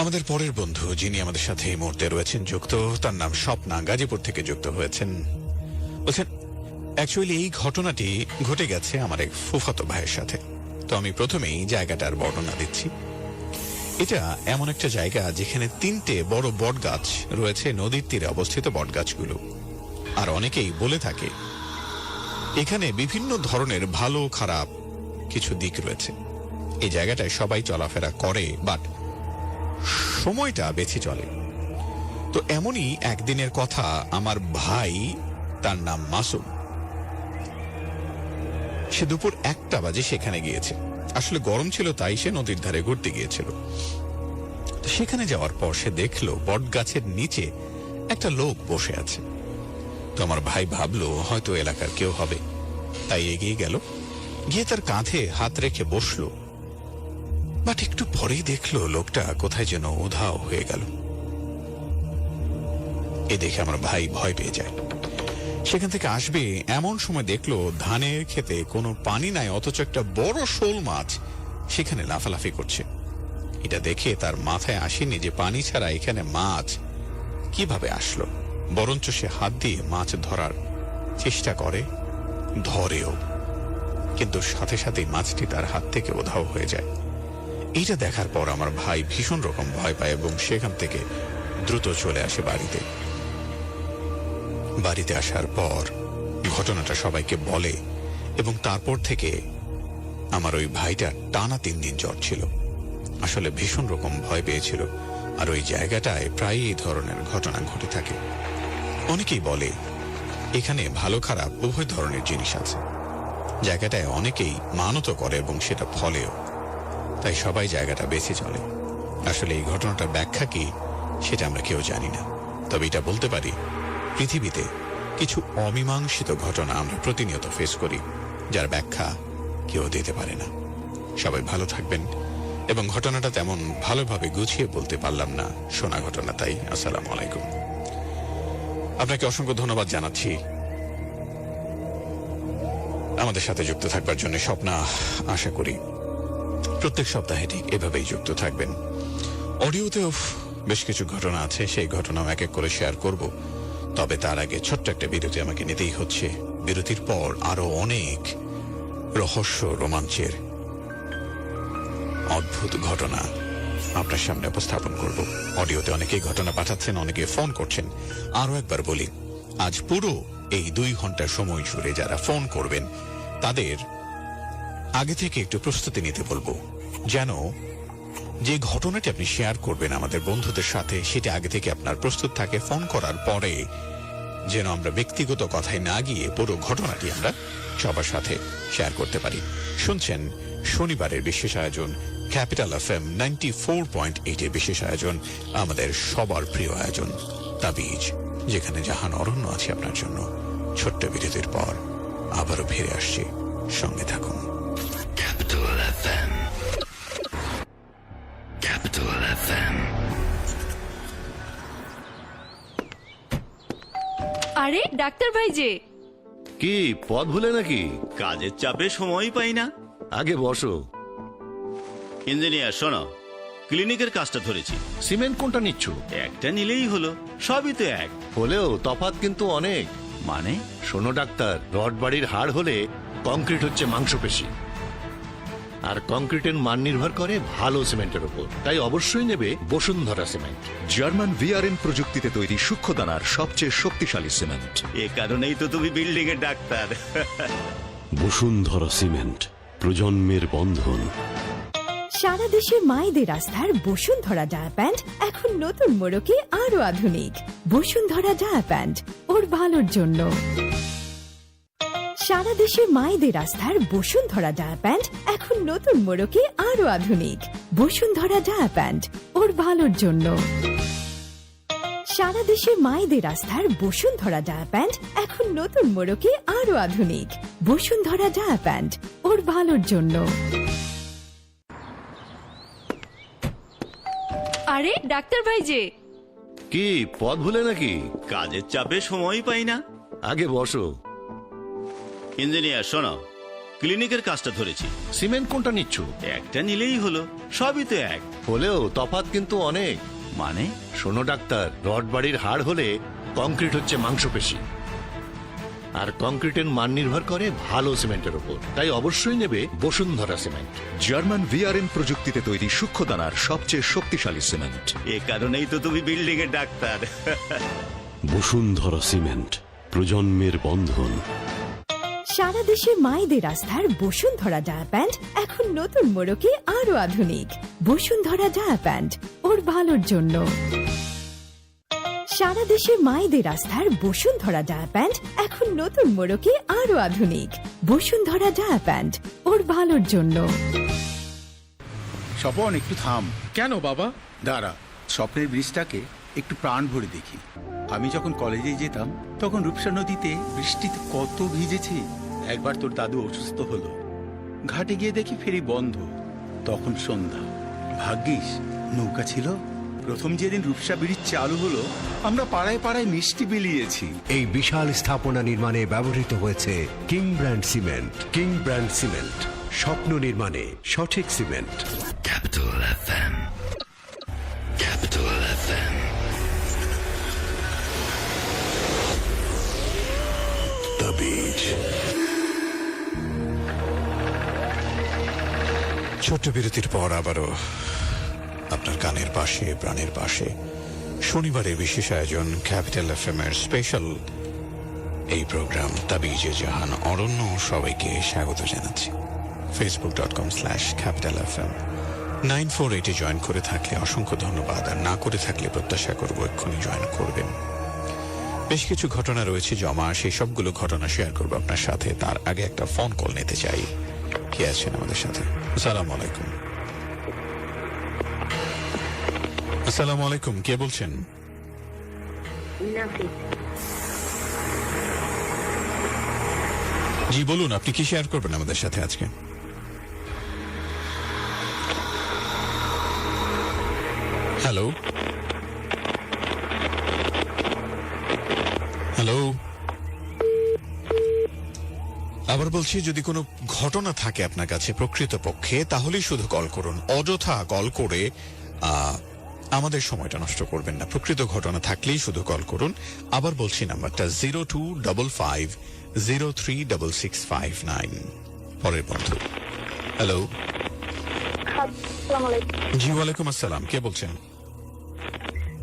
আমাদের পরের বন্ধু যিনি আমাদের সাথে এই মুহূর্তে রয়েছেন যুক্ত, তার নাম স্বপ্না, গাজীপুর থেকে যুক্ত হয়েছেন। বলছেন, অ্যাকচুয়ালি এই ঘটনাটি ঘটে গেছে আমার এক ফুফাতো ভাইয়ের সাথে। তো আমি প্রথমেই জায়গাটার বর্ণনা দিচ্ছি। এটা এমন একটা জায়গা যেখানে 3টে বড় বট গাছ রয়েছে, নদীর তীরে অবস্থিত বট গাছগুলো। আর অনেকেই বলে থাকে এখানে বিভিন্ন ধরনের ভালো খারাপ কিছু দিক রয়েছে। এই জায়গাটায় সবাই চলাফেরা করে, বাট সময়টা বেছে চলে। তো এমনই একদিনের কথা, আমার ভাই, তার নাম মাসুম, সে দুপুর 1টা বাজে সেখানে গিয়েছে। আসলে গরম ছিল তাই সে নদীর ধারে ঘুরতে গিয়েছিল। সেখানে যাওয়ার পর সে দেখলো বট গাছের নিচে একটা লোক বসে আছে। তো আমার ভাই ভাবলো হয়তো এলাকার কেউ হবে, তাই এগিয়ে গেল, গিয়ে তার কাঁধে হাত রেখে বসলো। বাট একটু পরেই দেখলো লোকটা কোথায় যেন উধাও হয়ে গেল। এ দেখে আমার ভাই ভয় পেয়ে যায়। সেখান থেকে আসবে এমন সময় দেখলো ধানের খেতে কোনো পানি নাই, অথচ একটা বড় শোল মাছ সেখানে লাফালাফি করছে। এটা দেখে তার মাথায় আসেনি যে পানি ছাড়া এখানে মাছ কিভাবে আসলো। বরঞ্চ সে হাত দিয়ে মাছ ধরার চেষ্টা করে, ধরেও, কিন্তু সাথে সাথে মাছটি তার হাত থেকে উধাও হয়ে যায়। এইটা দেখার পর আমার ভাই ভীষণ রকম ভয় পায় এবং সেখান থেকে দ্রুত চলে আসে বাড়িতে। বাড়িতে আসার পর ঘটনাটা সবাইকে বলে, এবং তারপর থেকে আমার ওই ভাইটা টানা 3 দিন জ্বর ছিল। আসলে ভীষণ রকম ভয় পেয়েছিল। আর ওই জায়গাটায় প্রায় এই ধরনের ঘটনা ঘটে থাকে। অনেকেই বলে এখানে ভালো খারাপ উভয় ধরনের জিনিস আছে। জায়গাটায় অনেকেই মানত করে এবং সেটা ফলেও, তাই সবাই জায়গাটা বেছে চলে। আসলে এই ঘটনাটার ব্যাখ্যা কি সেটা আমরা কেউ জানি না। তবে এটা বলতে পারি, পৃথিবীতে কিছু অমীমাংসিত ঘটনা আমরা প্রতিনিয়ত ফেস করি, যার ব্যাখ্যা কেউ দিতে পারে না। সবাই ভালো থাকবেন। এবং ঘটনাটা তেমন ভালোভাবে গুছিয়ে বলতে পারলাম না, শোনা ঘটনা, তাই আসসালামু আলাইকুম। আপনাকে অসংখ্য ধন্যবাদ জানাচ্ছি আমাদের সাথে যুক্ত থাকবার জন্য। স্বপ্না, আশা করি প্রত্যেক সপ্তাহে ঠিক এভাবেই যুক্ত থাকবেন। অডিওতেও বেশ কিছু ঘটনা আছে, সেই ঘটনাও এক এক করে শেয়ার করব। তবে তার আগে ছোট্ট একটা বিরতি আমাকে নিতেই হচ্ছে। বিরতির পর আরো অনেক রহস্য, রোমাঞ্চের অদ্ভুত ঘটনা আপনার সামনে উপস্থাপন করব। অডিওতে অনেকেই ঘটনা পাঠাচ্ছেন, অনেকে ফোন করছেন। আরো একবার বলি, আজ পুরো এই 2 ঘন্টা সময় জুড়ে যারা ফোন করবেন তাদের আগে থেকে একটু প্রস্তুতি নিতে বলবো, যেন যে ঘটনাটি আপনি শেয়ার করবেন আমাদের বন্ধুদের সাথে সেটা আগে থেকে আপনার প্রস্তুত থাকে। ফোন করার পরে যেন আমরা ব্যক্তিগত কথায় না গিয়ে পুরো ঘটনাটি আমরা সবার সাথে শেয়ার করতে পারি। শুনছেন শনিবারের বিশেষ আয়োজন ক্যাপিটাল FM 94.8 এর বিশেষ আয়োজন, আমাদের সবার প্রিয় আয়োজন তাবিজ, যেখানে জাহান অরণ্য আছে আপনার জন্য। ছোট্ট বিরতির পর আবারও ফিরে আসছি, সঙ্গে থাকুন। Capital FM. Capital FM. আরে ডাক্তার ভাই যে, কি পথ ভুলে নাকি? কাজের চাপে সময় পাই না। আগে বসো। ইঞ্জিনিয়ার শোনো, ক্লিনিকের কাজটা ধরেছি। সিমেন্ট কোনটা নিচ্ছ? একটা নিলেই হলো, সবই তো এক। হলেও তফাৎ কিন্তু অনেক। মানে? শোনো ডাক্তার, রড বাড়ির হাড় হলে কংক্রিট হচ্ছে মাংসপেশি, আর কংক্রিটের মান নির্ভর করে ভালো সিমেন্টের উপর। তাই অবশ্যই নেবে বসুন্ধরা সিমেন্ট। জার্মান VRM প্রযুক্তিতে তৈরি সূক্ষ্ম দানার সবচেয়ে শক্তিশালী সিমেন্ট। এ কারণেই তো তুমি বিল্ডিং এর ডাক্তার। বসুন্ধরা সিমেন্ট, প্রজন্মের বন্ধন। সারা দেশে মায়েদের আস্থার বসুন্ধরা ডায়া প্যান্ট এখন নতুন মোড়কে আরো আধুনিক। বসুন্ধরা ডায়া প্যান্ট, ওর ভালোর জন্য। সারা দেশে মায়েদের আস্থার বসুন্ধরা ডায়া প্যান্ট এখন নতুন মোড়কে আরো আধুনিক। বসুন্ধরা ডায়া প্যান্ট, ওর ভালোর জন্য। সারা দেশে মায়েদের আস্থার বসুন্ধরা ডায়া প্যান্ট এখন নতুন মোড়কে আরো আধুনিক। বসুন্ধরা ডায়া প্যান্ট, ওর ভালোর জন্য। আরে ডাক্তার ভাই যে, কি পথ ভুলে নাকি? কাজের চাপে সময় পাই না। আগে বসো। ইঞ্জিনিয়ার শোনো, ক্লিনিকের কাজটা ধরেছি। সিমেন্ট কোনটা নিচ্ছ? একটা নিলেই হলো, সবই তো এক। হলেও তফাৎ কিন্তু অনেক। মানে? শোনো ডাক্তার, রড বাড়ির হাড় হলে কংক্রিট হচ্ছে মাংসপেশি, আর কংক্রিটের মান নির্ভর করে ভালো সিমেন্টের উপর। তাই অবশ্যই নেবে বসুন্ধরা সিমেন্ট। জার্মান VRM প্রযুক্তিতে তৈরি সূক্ষ্ম দানার সবচেয়ে শক্তিশালী সিমেন্ট। এ কারণেই তো তুমি বিল্ডিং এর ডাক্তার। বসুন্ধরা সিমেন্ট, প্রজন্মের বন্ধন। সারা দেশে মায়েদের আস্থার বসুন্ধরা ডায়া প্যান্ট এখন নতুন মোড়কে আরো আধুনিক। বসুন্ধরা ডায়া প্যান্ট, ওর ভালোর জন্য। সারা দেশে মায়েদের আস্থার বসুন্ধরা ডায়া প্যান্ট এখন নতুন মোড়কে আরো আধুনিক। বসুন্ধরা ডায়া প্যান্ট, ওর ভালোর জন্য। স্বপন একটু থাম। কেন বাবা? দাঁড়া, স্বপ্নের ব্রিজটাকে একটু প্রাণ ভরে দেখি। আমি যখন কলেজে যেতাম তখন রূপসা নদীতে বৃষ্টিতে কত ভিজেছি। একবার তোর দাদু অসুস্থ হলো, ঘাটে গিয়ে দেখি ফেরি বন্ধ। তখন সন্ধ্যা, ভাগ্যিস নৌকা ছিল। প্রথম যেদিন রূপসা ব্রিজ চালু হলো, আমরা পাড়ায় পাড়ায় মিষ্টি বিলিয়েছি। এই বিশাল স্থাপনা নির্মাণে ব্যবহৃত হয়েছে king brand cement. King brand cement, স্বপ্ন নির্মাণে সঠিক cement. Capital FM. Capital FM. তাবিজ। ছোট্ট বিরতির পর আবারও আপনার কানের পাশে, প্রাণের পাশে শনিবারের বিশেষ আয়োজন ক্যাপিটাল FM এর স্পেশাল এই প্রোগ্রাম তাবিজে জাহান অরণ্য। সবাইকে স্বাগত জানাচ্ছি। facebook.com/capitalfm 948 জয়েন করে থাকলে অসংখ্য ধন্যবাদ, আর না করে থাকলে প্রত্যাশা করব এক্ষুনি জয়েন করবেন। বেশ কিছু ঘটনা রয়েছে জমা, সেই সবগুলো ঘটনা শেয়ার করবো আপনার সাথে। তার আগে একটা ফোন কল নিতে চাই। কে আছেন আমাদের সাথে? আসসালামু আলাইকুম। আসসালামু আলাইকুম, কে বলছেন? জি বলুন, আপনি কি শেয়ার করবেন আমাদের সাথে আজকে? হ্যালো হ্যালো, আবার বলছি, যদি কোনো ঘটনা থাকে আপনার কাছে প্রকৃতপক্ষে, তাহলেই শুধু কল করুন। অযথা কল করে আমাদের সময়টা নষ্ট করবেন না। প্রকৃত ঘটনা থাকলেই শুধু কল করুন। আবার বলছি, নাম্বারটা 0255036659। পরের বন্ধু। হ্যালো। জি ওয়ালাইকুম আসসালাম, কে বলছেন?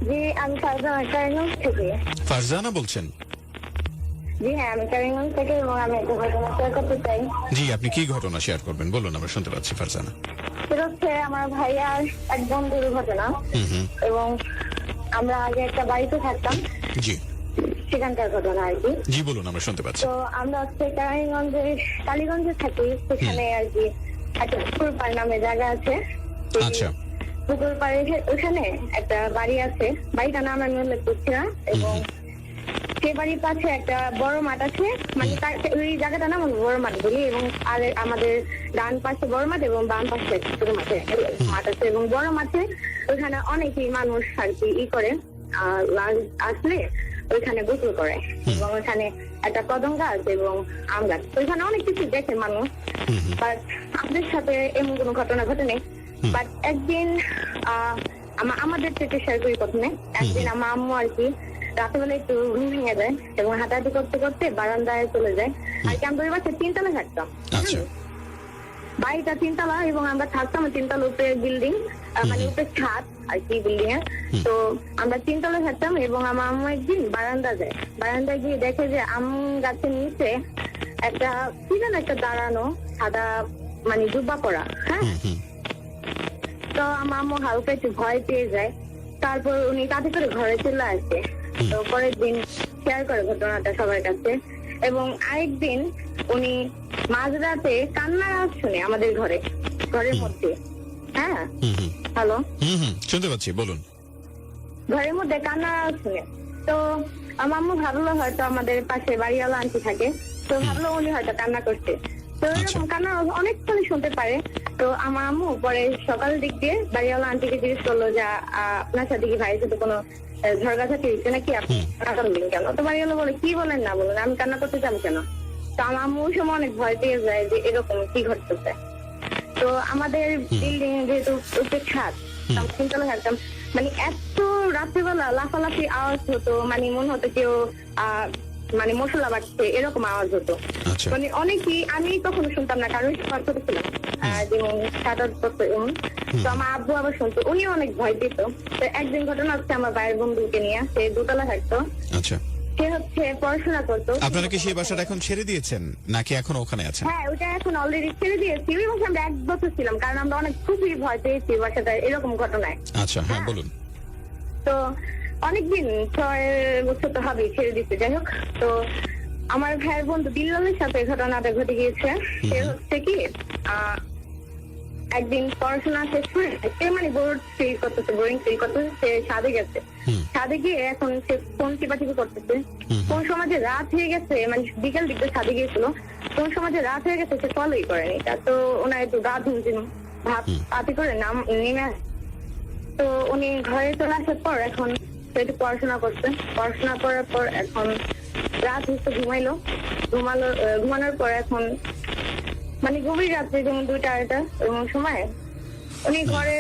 জি আমি ফারজানা থেকে। ফারজানা বলছেন? জি হ্যাঁ, আমি কারিগঞ্জ থেকে এবং আমি একটা ঘটনা শেয়ার করতে চাই। জি, আপনি কি ঘটনা শেয়ার করবেন বলুন, আমরা শুনতে পাচ্ছি ফারজানা। সেটা হচ্ছে আমার ভাইয়ার এক বন্ধুর ঘটনা। এবং আমরা আগে একটা বাড়িতে থাকতাম, জি সেখানকার ঘটনা আর কি। জি বলুন, আমরা শুনতে পাচ্ছি। তো আমরা হচ্ছে কালীগঞ্জে থাকি, সেখানে আর কি একটা পুকুর পাড় নামে জায়গা আছে। আচ্ছা। পুকুর পাড়ে ওখানে একটা বাড়ি আছে, বাড়িটার নাম আমি উল্লেখ করছি না। এবং সে বাড়ির পাশে একটা বড় মাঠ আছে, মানে ওই জায়গাটার নাম বড় মাঠ বলি। এবং আর আমাদের ডান পাশে বড় মাঠ এবং বাম পাশে ছোট মাঠ আছে। এবং বড় মাঠে ওইখানে অনেকেই মানুষ আর কি করে আসলে ওইখানে গোসল করে। এবং ওইখানে একটা কদম গাছ এবং আম গাছ, ওইখানে অনেক কিছু দেখে মানুষ। বাট আমাদের সাথে এমন কোনো ঘটনা ঘটেনি। বাট একদিন আমাদের থেকে শেয়ার করি প্রথমে। একদিন আমার আম্মু আর কি রাতেবেলা একটু ঘুম ভেঙে যায় এবং হাঁটাহাঁটি করতে করতে বারান্দায় চলে যায়। আর কি আমরা ওই বাসায় 3 তলায় থাকতাম, বাড়িটা 3 তলা এবং আমরা থাকতাম 3 তলা উপরে বিল্ডিং, মানে উপরে ছাদ আর কি বিল্ডিং এর। তো আমরা 3 তলায় থাকতাম এবং আমার আম্মু একদিন বারান্দায় গিয়ে দেখে যে আম গাছের নিচে একটা কি যেন একটা দাঁড়ানো সাদা মানে জুব্বা পরা। হ্যাঁ, তো আমার আম্মু হালকা একটু ভয় পেয়ে যায়। তারপর উনি তাতে করে ঘরে চলে আসে। তো পরের দিন শেয়ার করে ঘটনাটা সবার কাছে। এবং আরেকদিন উনি মাঝরাতে কান্নার আওয়াজ শুনে আমাদের ঘরের মধ্যে। হ্যাঁ, হ্যালো, শুনতে পাচ্ছি, বলুন। ঘরের মধ্যে কান্নার আওয়াজ শুনে তো আমার আম্মু ভাবলো হয়তো আমাদের পাশে বাড়িওয়ালা আন্টি থাকে, তো ভাবলো উনি হয়তো কান্না করছে। তো এরকম কান্নার আওয়াজ অনেকক্ষণ শুনতে পারে। তো আমার আম্মু পরে সকাল দিক দিয়ে বাড়িওয়ালা আন্টিকে জিজ্ঞেস করলো যে আপনার সাথে কি ভাইয়ের সাথে কোনো ঝড়গাছা হয়েছে নাকি, আপনি কান্না করলেন কেন? তো বাড়িওয়ালা বলে কি বলেন না বলেন, আমি কান্না করতে চান কেন? তো আমার আম্মু ওই সময় অনেক ভয় পেয়ে যায় যে এরকম কি ঘটতেছে। তো আমাদের বিল্ডিং যেহেতু উপরে ছাদ, তিনতলা থাকতাম, মানে এত রাত্রিবেলা লাফালাফি আওয়াজ হতো, মানে মনে হতো কেউ মানে মশলা বাটছে এরকম আওয়াজ হতো। মানে অনেকই আমি কখনো শুনতাম না, কারণ ছোট ছিলাম, যেমন 7-8 বছর। তো আমার আব্বু আবার শুনতো, উনি অনেক ভয় পেত। তো একদিন ঘটনা হচ্ছে আমার ভাইয়ের বন্ধুকে নিয়ে, সে 2 তলা থাকতো। আচ্ছা। সে হচ্ছে পড়াশোনা করতো। আপনারা কি সেই বাসাটা এখন ছেড়ে দিয়েছেন নাকি এখন ওখানে আছেন? হ্যাঁ, ওটা এখন অলরেডি ছেড়ে দিয়েছি। ওই বাসায় আমরা 1 বছর ছিলাম, কারণ আমরা অনেক খুবই ভয় পেয়েছি বাসাটা এরকম ঘটনায়। আচ্ছা, হ্যাঁ বলুন। তো অনেকদিন 6 বছর তো হবে ছেড়ে দিতে। যাই হোক, তো আমার ভাইয়ের বন্ধু বিল্লালের সাথে ঘটনাটা ঘটে গিয়েছে। সে হচ্ছে কি একদিন পড়াশোনা শেষ করে সে মানে বোরিং ফিল করতেছে, সে ছাদে গেছে। ছাদে গিয়ে এখন সে ফোন টিপাটিপি করতেছে। কোন সময় যে রাত হয়ে গেছে, মানে বিকেল দিকে ছাদে গিয়েছিল, কোন সময় যে রাত হয়ে গেছে সে কলই করেনি। তা তো ওনার একটু গা ঝুমঝুম ভাব পাতি করে নেমে আসে। তো উনি ঘরে চলে আসার পর এখন সে একটু পড়াশোনা করছে। পড়াশোনা করার পর এখন রাত হচ্ছে ঘুমানোর পর এখন মানে গভীর রাত্রে যেমন 2টা-2:30 এমন সময় উনি ঘরে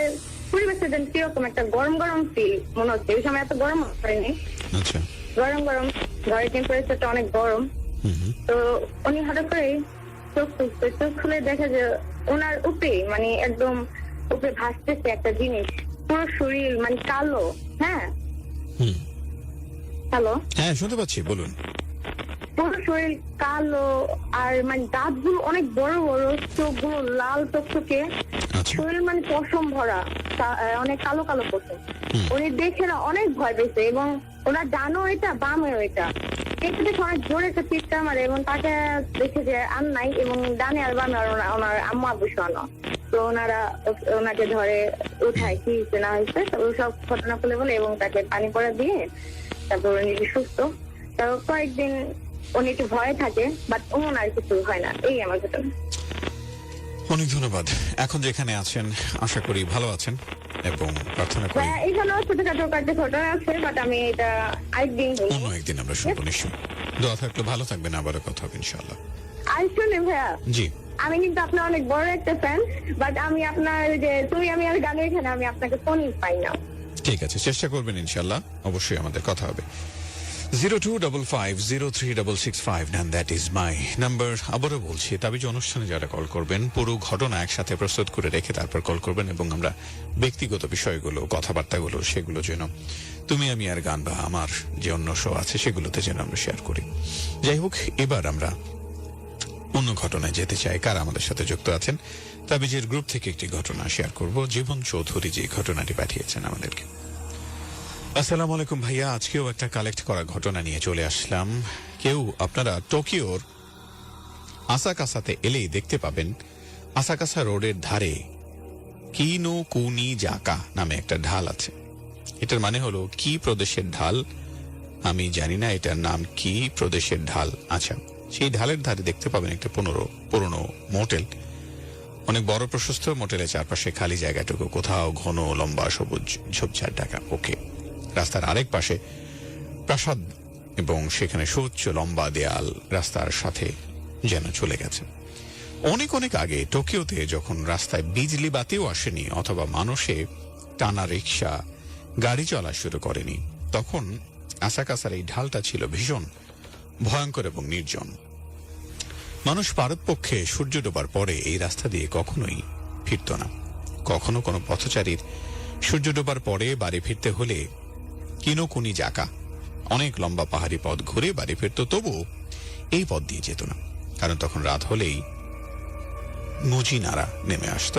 পরিবেশে যেন কিরকম একটা গরম গরম ফিল মনে হচ্ছে। ওই সময় এত গরম হয়নি, গরম গরম, ঘরের টেম্পারেচারটা অনেক গরম। তো উনি হঠাৎ করে চোখ খুলে দেখে যে ওনার উপরে মানে একদম উপরে ভাসতেছে একটা জিনিস, পুরো শরীর মানে কালো। হ্যাঁ, হ্যালো, হ্যাঁ শুনতে পাচ্ছি, বলুন। পুরো শরীর কালো আর মানে দাঁতগুলো অনেক বড় বড়, চোখগুলো লাল টকটকে, শরীর মানে পশম ভরা, অনেক কালো কালো পশম। উনি দেখে না অনেক ভয় পেয়েছে এবং ওনার ডানও এটা বামও এটা। এটা দেখে অনেক জোরে একটা চিৎকার মারে এবং তাকে দেখে যে আর নাই এবং ডানে আর বামে ওনার আম্মু আব্বু শোনো। তো ওনাকে ধরে উঠায় কি না হয়েছে সব ঘটনা বলে এবং তাকে পানি পড়া দিয়ে তারপর উনি সুস্থ। তো কয়েকদিন উনি একটু ভয়ে থাকে, বাট ওনার কিছু হয় না। এই আমার ঘটনা। অনেক ধন্যবাদ। এখন যেখানে আছেন আশা করি ভালো আছেন এবং প্রার্থনা করি এখানেও ছোটখাটো কয়েকটা ঘটনা আছে, বাট আমি এটা আরেকদিন অন্য একদিন আমরা শুনবো নিশ্চয়। দোয়া থাকলে ভালো থাকবেন, আবারও কথা হবে ইনশাআল্লাহ। আর শুনে ভাইয়া, জি আমি কিন্তু আপনার অনেক বড় একটা ফ্যান, বাট আমি আপনার যে তুমি আমি আর গানের এখানে আমি আপনাকে ফোনই পাই না। ঠিক আছে, চেষ্টা করবেন ইনশাআল্লাহ, অবশ্যই আমাদের কথা হবে। 0255036659 and that is my number. আবারও বলছি, তাবিজ অনুষ্ঠানে যারা কল করবেন পুরো ঘটনা একসাথে প্রস্তুত করে রেখে তারপর কল করবেন, এবং আমরা ব্যক্তিগত বিষয়গুলো, কথাবার্তাগুলো, সেগুলো যেন তুমি আমি আর গান বা আমার যে অন্য শো আছে সেগুলোতে যেন আমরা শেয়ার করি। যাই হোক, এবার আমরা অন্য ঘটনায় যেতে চাই। কারা আমাদের সাথে যুক্ত আছেন? তাবিজের গ্রুপ থেকে একটি ঘটনা শেয়ার করব। জীবন চৌধুরী যে ঘটনাটি পাঠিয়েছেন আমাদেরকে। আসসালামু আলাইকুম ভাইয়া, আজকেও একটা কালেক্ট করা ঘটনা নিয়ে চলে আসলাম। আপনারা টোকিওর আসাকাসাতে এলেই দেখতে পাবেন আসাকাসা রোডের ধারে কিনো কুনি জাকা নামে একটা ঢাল আছে। এটার মানে হলো কি প্রদেশের ঢাল আমি জানি না, এটার নাম কি প্রদেশের ঢাল। আচ্ছা, সেই ঢালের ধারে দেখতে পাবেন একটা পুরনো মোটেল, অনেক বড় প্রশস্ত। মোটেলের চারপাশে খালি জায়গাটুকু, কোথাও ঘন লম্বা সবুজ ঝোপঝাড় ঢাকা। ওকে, রাস্তার আরেক পাশে প্রাসাদ এবং সেখানে সুউচ্চ লম্বা দেয়াল রাস্তার সাথে যেন চলে গেছে। অনেক অনেক আগে টোকিওতে যখন রাস্তায় বিজলি বাতিও আসেনি অথবা মানুষে টানা রিক্সা গাড়ি চলা শুরু করেনি, তখন আসাকাসার এই ঢালটা ছিল ভীষণ ভয়ঙ্কর এবং নির্জন। মানুষ পারতপক্ষে সূর্য ডোবার পরে এই রাস্তা দিয়ে কখনোই ফিরত না। কখনো কোনো পথচারীর সূর্য ডোবার পরে বাড়ি ফিরতে হলে কিনোকুনি জাকা অনেক লম্বা পাহাড়ি পথ ঘুরে বাড়ি ফিরত, তবু এই পথ দিয়ে যেত না, কারণ তখন রাত হলেই মুজিনারা নেমে আসত।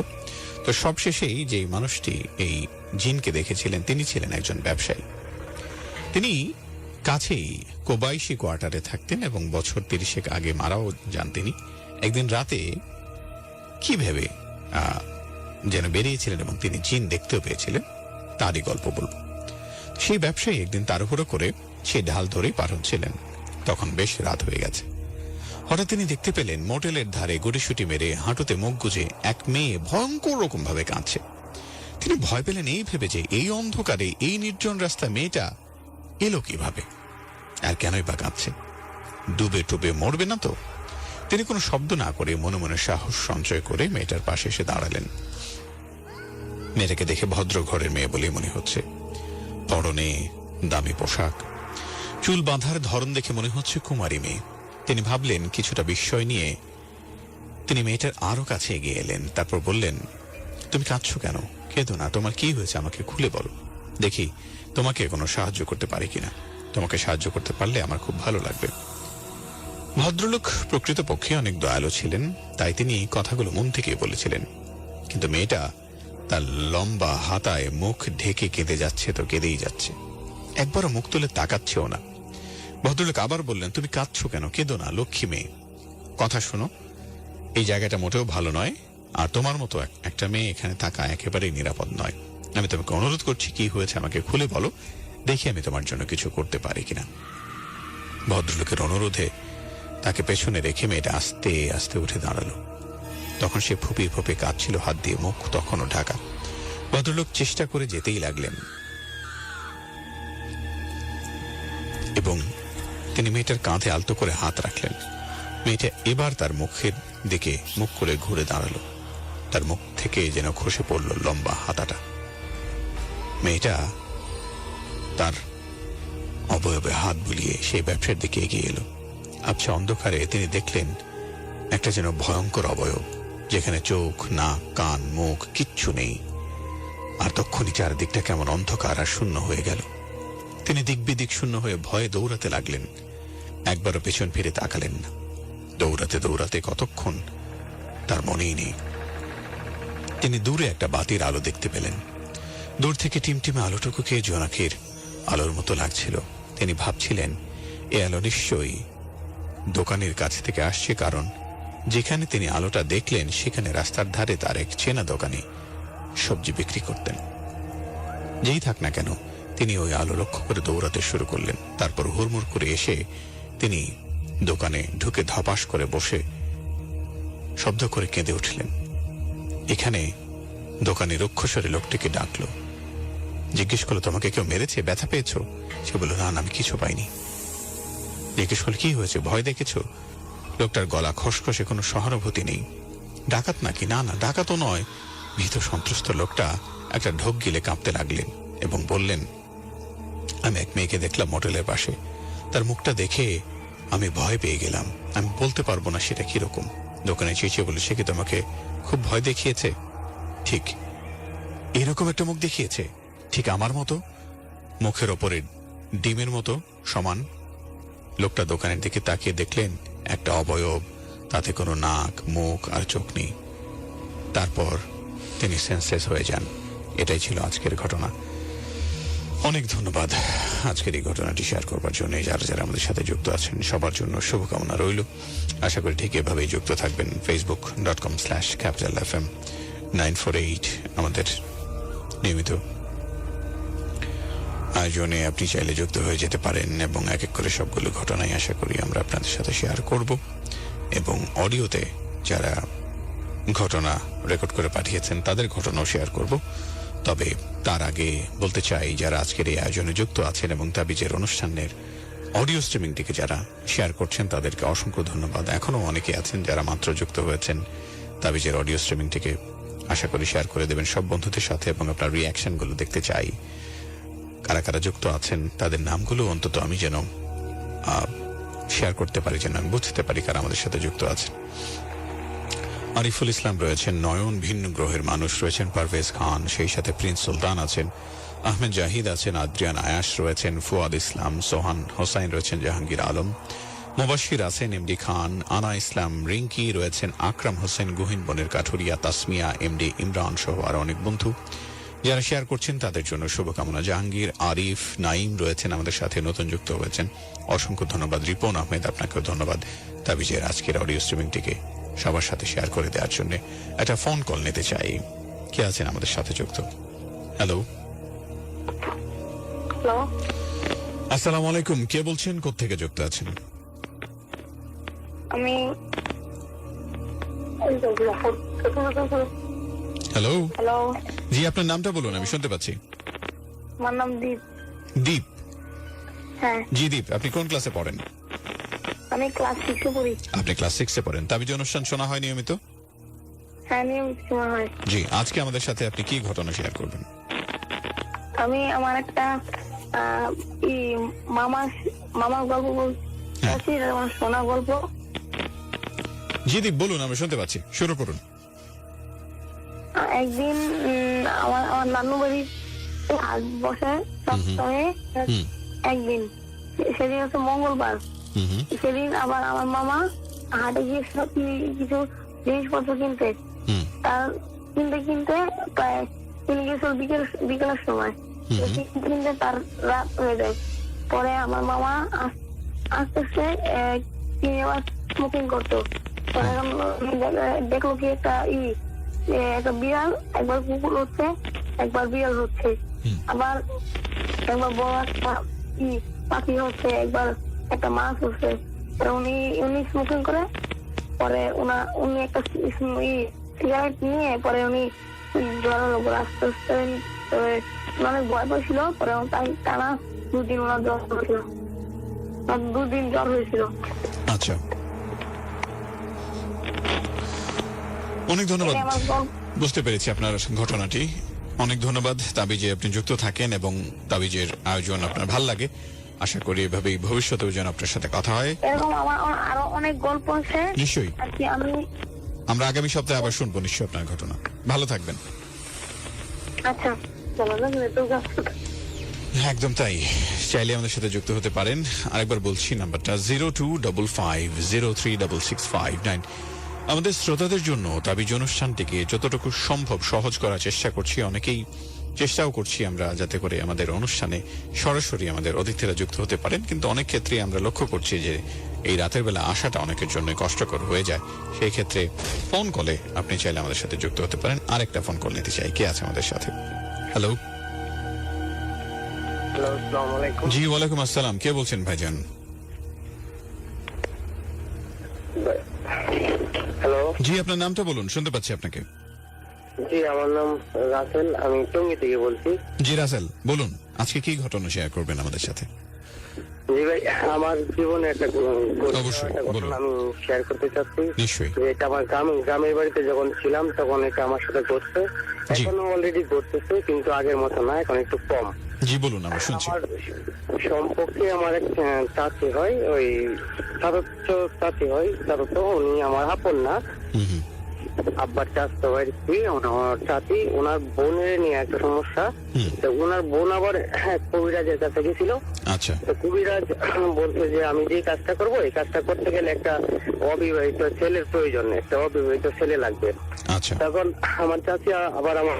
তো সবশেষেই যে মানুষটি এই জিনকে দেখেছিলেন তিনি ছিলেন একজন ব্যবসায়ী। তিনি কাছেই কোবাইশি কোয়ার্টারে থাকতেন এবং বছর 30 আগে মারাও যান তিনি। একদিন রাতে কি ভেবে যেন বেরিয়েছিলেন এবং তিনি জিন দেখতেও পেয়েছিলেন, তারই গল্প বলব। সেই ব্যবসায়ী একদিন তাড়াহুড়ো করে সেই ঢাল ধরেই পার হচ্ছিলেন। তখন বেশ রাত হয়ে গেছে। হঠাৎ তিনি দেখতে পেলেন মোটেলের ধারে গুটিসুটি মেরে হাঁটুতে মুখ গুজে এক মেয়ে ভয়ঙ্কর রকম ভাবে কাঁদছে। তিনি ভয় পেলেন এই ভেবে যে এই অন্ধকারে এই নির্জন রাস্তা মেয়েটা এলো কিভাবে, আর কেনই বা কাঁদছে? ডুবে টুবে মরবে না তো? তিনি কোনো শব্দ না করে মনে মনে সাহস সঞ্চয় করে মেয়েটার পাশে এসে দাঁড়ালেন। মেয়েটাকে দেখে ভদ্র ঘরের মেয়ে বলেই মনে হচ্ছে। পরনে দামি পোশাক, চুল বাঁধার ধরন দেখে মনে হচ্ছে কুমারী মেয়ে। তিনি ভাবলেন, কিছুটা বিস্ময় নিয়ে তিনি মেয়েটার আরো কাছে এগিয়ে এলেন। তারপর বললেন, তুমি কাঁদছো কেন? কেঁদো না, তোমার কি হয়েছে আমাকে খুলে বলো, দেখি তোমাকে কোনো সাহায্য করতে পারি কিনা। তোমাকে সাহায্য করতে পারলে আমার খুব ভালো লাগবে। ভদ্রলোক প্রকৃতপক্ষে অনেক দয়ালু ছিলেন, তাই তিনি কথাগুলো মন থেকে বলেছিলেন। কিন্তু মেয়েটা তার লম্বা হাতায় মুখ ঢেকে কেঁদে যাচ্ছে তো কেঁদেই যাচ্ছে, একবারও মুখ তুলে তাকাচ্ছেও না। ভদ্রলোক আবার বললেন, তুমি কাঁদছো কেন? কেঁদো না, লক্ষ্মী মেয়ে। কথা শোনো, এই জায়গাটা মোটেও ভালো নয়, আর তোমার মতো একটা মেয়ে এখানে থাকা একেবারেই নিরাপদ নয়। আমি তোমাকে অনুরোধ করছি, কি হয়েছে আমাকে খুলে বলো, দেখি আমি তোমার জন্য কিছু করতে পারি কিনা। ভদ্রলোকের অনুরোধে তাকে পেছনে রেখে মেয়েটা আস্তে আস্তে উঠে দাঁড়ালো। তখন সে ফুপিয়ে ফুপিয়ে কাঁদছিল, হাত দিয়ে মুখ তখনও ঢাকা। ভদ্রলোক চেষ্টা করে যেতেই লাগলেন এবং তিনি মেয়েটার কাঁধে আলতো করে হাত রাখলেন। মেয়েটা এবার তার মুখের দিকে মুখ করে ঘুরে দাঁড়ালো। তার মুখ থেকে যেন খসে পড়ল লম্বা হাতাটা। মেয়েটা তার অবয়বে হাত বুলিয়ে সেই ব্যবসার দিকে এগিয়ে এলো। আবছা অন্ধকারে তিনি দেখলেন একটা যেন ভয়ঙ্কর অবয়ব, যেখানে চোখ, নাক, কান, মুখ কিচ্ছু নেই। আর তখনই চারদিকটা কেমন অন্ধকার আর শূন্য হয়ে গেল। তিনি দিকবিদিক শূন্য হয়ে ভয়ে দৌড়াতে লাগলেন। একবারও পেছন ফিরে তাকালেন না। দৌড়াতে দৌড়াতে কতক্ষণ তার মনেই নেই। তিনি দূরে একটা বাতির আলো দেখতে পেলেন। দূর থেকে টিমটিমে আলোটুকুকে জোনাকির আলোর মতো লাগছিল। তিনি ভাবছিলেন, এ আলো নিশ্চয়ই দোকানের কাছ থেকে আসছে, কারণ যেখানে তিনি আলোটা দেখলেন সেখানে রাস্তার ধারে তার এক চেনা দোকানে সবজি বিক্রি করতেন। যেই থাক না কেন, তিনি ওই আলো লক্ষ্য করে দৌড়াতে শুরু করলেন। তারপর হুড়মুড় করে এসে তিনি দোকানে ঢুকে ধপাস করে বসে শব্দ করে কেঁদে উঠলেন। এখানে দোকানে রক্ষস্বরে লোকটিকে ডাকলো, জিজ্ঞেস করলো, তোমাকে কেউ মেরেছে? ব্যথা পেয়েছো? সে বলল, না আমি কিছু পাইনি। জিজ্ঞেস করলো, কি হয়েছে? ভয় দেখেছো? লোকটার গলা খসখসে, কোনো সহানুভূতি নেই। ডাকাত নাকি? না ডাকাতও নয়। ভীত সন্ত্রস্ত লোকটা একটা ঢোক গিলে কাঁপতে লাগলেন এবং বললেন, আমি এক মেয়েকে দেখলাম মোটেলের পাশে, তার মুখটা দেখে আমি ভয় পেয়ে গেলাম। আমি বলতে পারবো না সেটা কিরকম। দোকানে চেঁচিয়ে বলে, সে কি তোমাকে খুব ভয় দেখিয়েছে? ঠিক এরকম একটা মুখ দেখিয়েছে, ঠিক আমার মতো, মুখের ওপরে ডিমের মতো সমান। লোকটা দোকানের দিকে তাকিয়ে দেখলেন একটা অবয়ব, তাতে কোনো নাক, মুখ আর চোখ নেই। তারপর তিনি সেন্সলেস হয়ে যান। এটাই ছিল আজকের ঘটনা। অনেক ধন্যবাদ আজকের এই ঘটনাটি শেয়ার করবার জন্য। যারা যারা আমাদের সাথে যুক্ত আছেন সবার জন্য শুভকামনা রইল। আশা করি ঠিক এভাবেই যুক্ত থাকবেন। facebook.com/capitalfm 948 আমাদের নিয়মিত আয়োজনে আপনি চাইলে যুক্ত হয়ে যেতে পারেন এবং এক এক করে সবগুলো ঘটনাই আশা করি আমরা আপনাদের সাথে শেয়ার করব। এবং অডিওতে যারা ঘটনা রেকর্ড করে পাঠিয়েছেন তাদের ঘটনাও শেয়ার করব। তবে তার আগে বলতে চাই, যারা আজকের এই আয়োজনে যুক্ত আছেন এবং তাবিজের অনুষ্ঠানের অডিও স্ট্রিমিংটিকে যারা শেয়ার করছেন তাদেরকে অসংখ্য ধন্যবাদ। এখনো অনেকে আছেন যারা মাত্র যুক্ত হয়েছেন তাবিজের অডিও স্ট্রিমিংটিকে আশা করি শেয়ার করে দেবেন সব বন্ধুদের সাথে এবং আপনার রিয়াকশনগুলো দেখতে চাই। কারা কারা যুক্ত আছেন তাদের নামগুলো অন্তত আমি যেন শেয়ার করতে পারি, যেন আমি বুঝতে পারি কারা আমাদের সাথে যুক্ত আছেন। আরিফুল ইসলাম রয়েছেন, নয়ন ভিন্ন গ্রহের মানুষ রয়েছেন, পারভেজ খান, সেই সাথে প্রিন্স সুলতান আছেন, আহমেদ জাহিদ আছেন, আদ্রিয়ান আয়াস রয়েছেন, ফুয়াদ ইসলাম, সোহান হোসাইন রয়েছেন, জাহাঙ্গীর আলম, মুবাশির আছেন, এমডি খান, আনা ইসলাম, রিঙ্কি রয়েছেন, আকরাম হোসেন, গুহিন বনের কাঠুরিয়া, তাসমিয়া, এমডি ইমরান সহ আরো অনেক বন্ধু যারা শেয়ার করছেন তাদের জন্য শুভকামনা। জাহাঙ্গীর, আরিফ, নাইম রয়েছেন আমাদের সাথে, নতুন যুক্ত হয়েছেন, অসংখ্য ধন্যবাদ। রিপন আহমেদ, আপনাকেও ধন্যবাদ তাবিজের আজকের অডিও স্ট্রিমিংটিকে সবার সাথে শেয়ার করে দেওয়ার জন্য। একটা ফোন কল নিতে চাই। কে আছেন আমাদের সাথে যুক্ত? হ্যালো, আসসালামু আলাইকুম। কে বলছেন, কোত্থেকে যুক্ত আছেন? আমি হ্যালো। হ্যালো, জি, আপনার নামটা বলুন, আমি শুনতে পাচ্ছি। আমার নাম দীপ। দীপ? হ্যাঁ। জি দীপ, আপনি কোন ক্লাসে পড়েন? আমি ক্লাস 6 পড়ি। আপনি ক্লাস 6 পড়েন। তাবিজ অনুষ্ঠান শোনা হয় নিয়মিত? হ্যাঁ, নিয়মিত শোনা হয়। জি, আজকে আমাদের সাথে আপনি কি ঘটনা শেয়ার করবেন? আমি আমার একটা মামার গল্প বলছি, আমার শোনা গল্প। জি দীপ, বলুন, আমরা শুনতে পাচ্ছি, শুরু করুন। একদিন আমার নানু বাড়ি হাট বসে সপ্তাহে একদিন, সেদিন হচ্ছে মঙ্গলবার। সেদিন আবার আমার মামা হাটে গিয়েছিল কিছু জিনিসপত্র কিনতে। তার কিনতে প্রায় তিনি গেছিল বিকেলের সময়। কিনতে তার রাত হয়ে যায়। পরে আমার মামা আস্তে আস্তে কিনে আবার স্মোকিং করতো। দেখলো কি একটা বিড়াল, একবার কুকুর হচ্ছে, একবার বিড়াল হচ্ছে, আবার একবার বড় একটা পাখি হচ্ছে, একবার একটা মাছ হচ্ছে। উনি স্মোকিং করে, পরে উনি একটা সিগারেট নিয়ে পরে উনি জড়ালো আস্তে আস্তে। অনেক ভয় পেয়েছিল। পরে তাই টানা 2 দিন ওনার জ্বর হয়েছিল, 2 দিন জ্বর হয়েছিল। আচ্ছা, অনেক ধন্যবাদ, বুঝতে পেরেছি আপনার ঘটনাটি। অনেক ধন্যবাদ। তাবিজে আপনি যুক্ত থাকেন এবং তাবিজের আয়োজন আপনার ভাল লাগে। আশা করি এভাবেই ভবিষ্যতেও যেন আপনার সাথে কথা হয়। এরকম আমার আরো অনেক গল্প আছে। নিশ্চয়ই, আমরা আগামী সপ্তাহে আবার শুনবো নিশ্চয়ই আপনার ঘটনা। ভালো থাকবেন। আচ্ছা, একদম তাই। চাইলে আমাদের সাথে যুক্ত হতে পারেন। আরেকবার বলছি নাম্বারটা 0255036659। আমাদের শ্রোতাদের জন্য তাবিজ অনুষ্ঠানটিকে যতটুকু সম্ভব সহজ করার চেষ্টা করছি। অনেকেই চেষ্টাও করছি আমরা যাতে করে আমাদের অনুষ্ঠানে সরাসরি আমাদের অতিথিরা যুক্ত হতে পারেন, কিন্তু অনেক ক্ষেত্রে আমরা লক্ষ্য করছি যে এই রাতের বেলা আসাটা অনেকের জন্য কষ্টকর হয়ে যায়। সেই ক্ষেত্রে ফোন কলে আপনি চাইলে আমাদের সাথে যুক্ত হতে পারেন। আরেকটা ফোন কল নিতে চাই। কে আছে আমাদের সাথে? হ্যালো। জি, ওয়ালাইকুম আসসালাম। কে বলছেন ভাইজান? হ্যালো। জি, আপনার নামটা বলুন, শুনতে পাচ্ছি আপনাকে। জি, আমার নাম রাসেল, আমি টঙ্গী থেকে বলছি। জি রাসেল, বলুন আজকে কি ঘটনা শেয়ার করবেন আমাদের সাথে? জি ভাই, আমার জীবনে একটা ঘটনা আমি শেয়ার করতে চাচ্ছি। নিশ্চয়ই। এটা আমার গ্রামের বাড়িতে যখন ছিলাম তখন এটা আমার সাথে ঘটছে। এখনো অলরেডি ঘটতেছে, কিন্তু আগের মতো না, এখন একটু কম। জি বলুন, আমরা শুনছি। আমার সম্পর্কে আমার এক চাচি হয়, ওই চাচি হয়, তো উনি আমার আপন না, আব্বার চাচতো ভাইয়ের স্ত্রী, আমার চাচি। ওনার বোনের নিয়ে একটা সমস্যা। তো ওনার বোন আবার কবিরাজের কাছে গেছিল। আচ্ছা। তো কবিরাজ বলছে যে আমি যে কাজটা করবো, এই কাজটা করতে গেলে একটা অবিবাহিত ছেলের প্রয়োজন, একটা অবিবাহিত ছেলে লাগবে। আচ্ছা। তখন আমার চাচি আবার আমার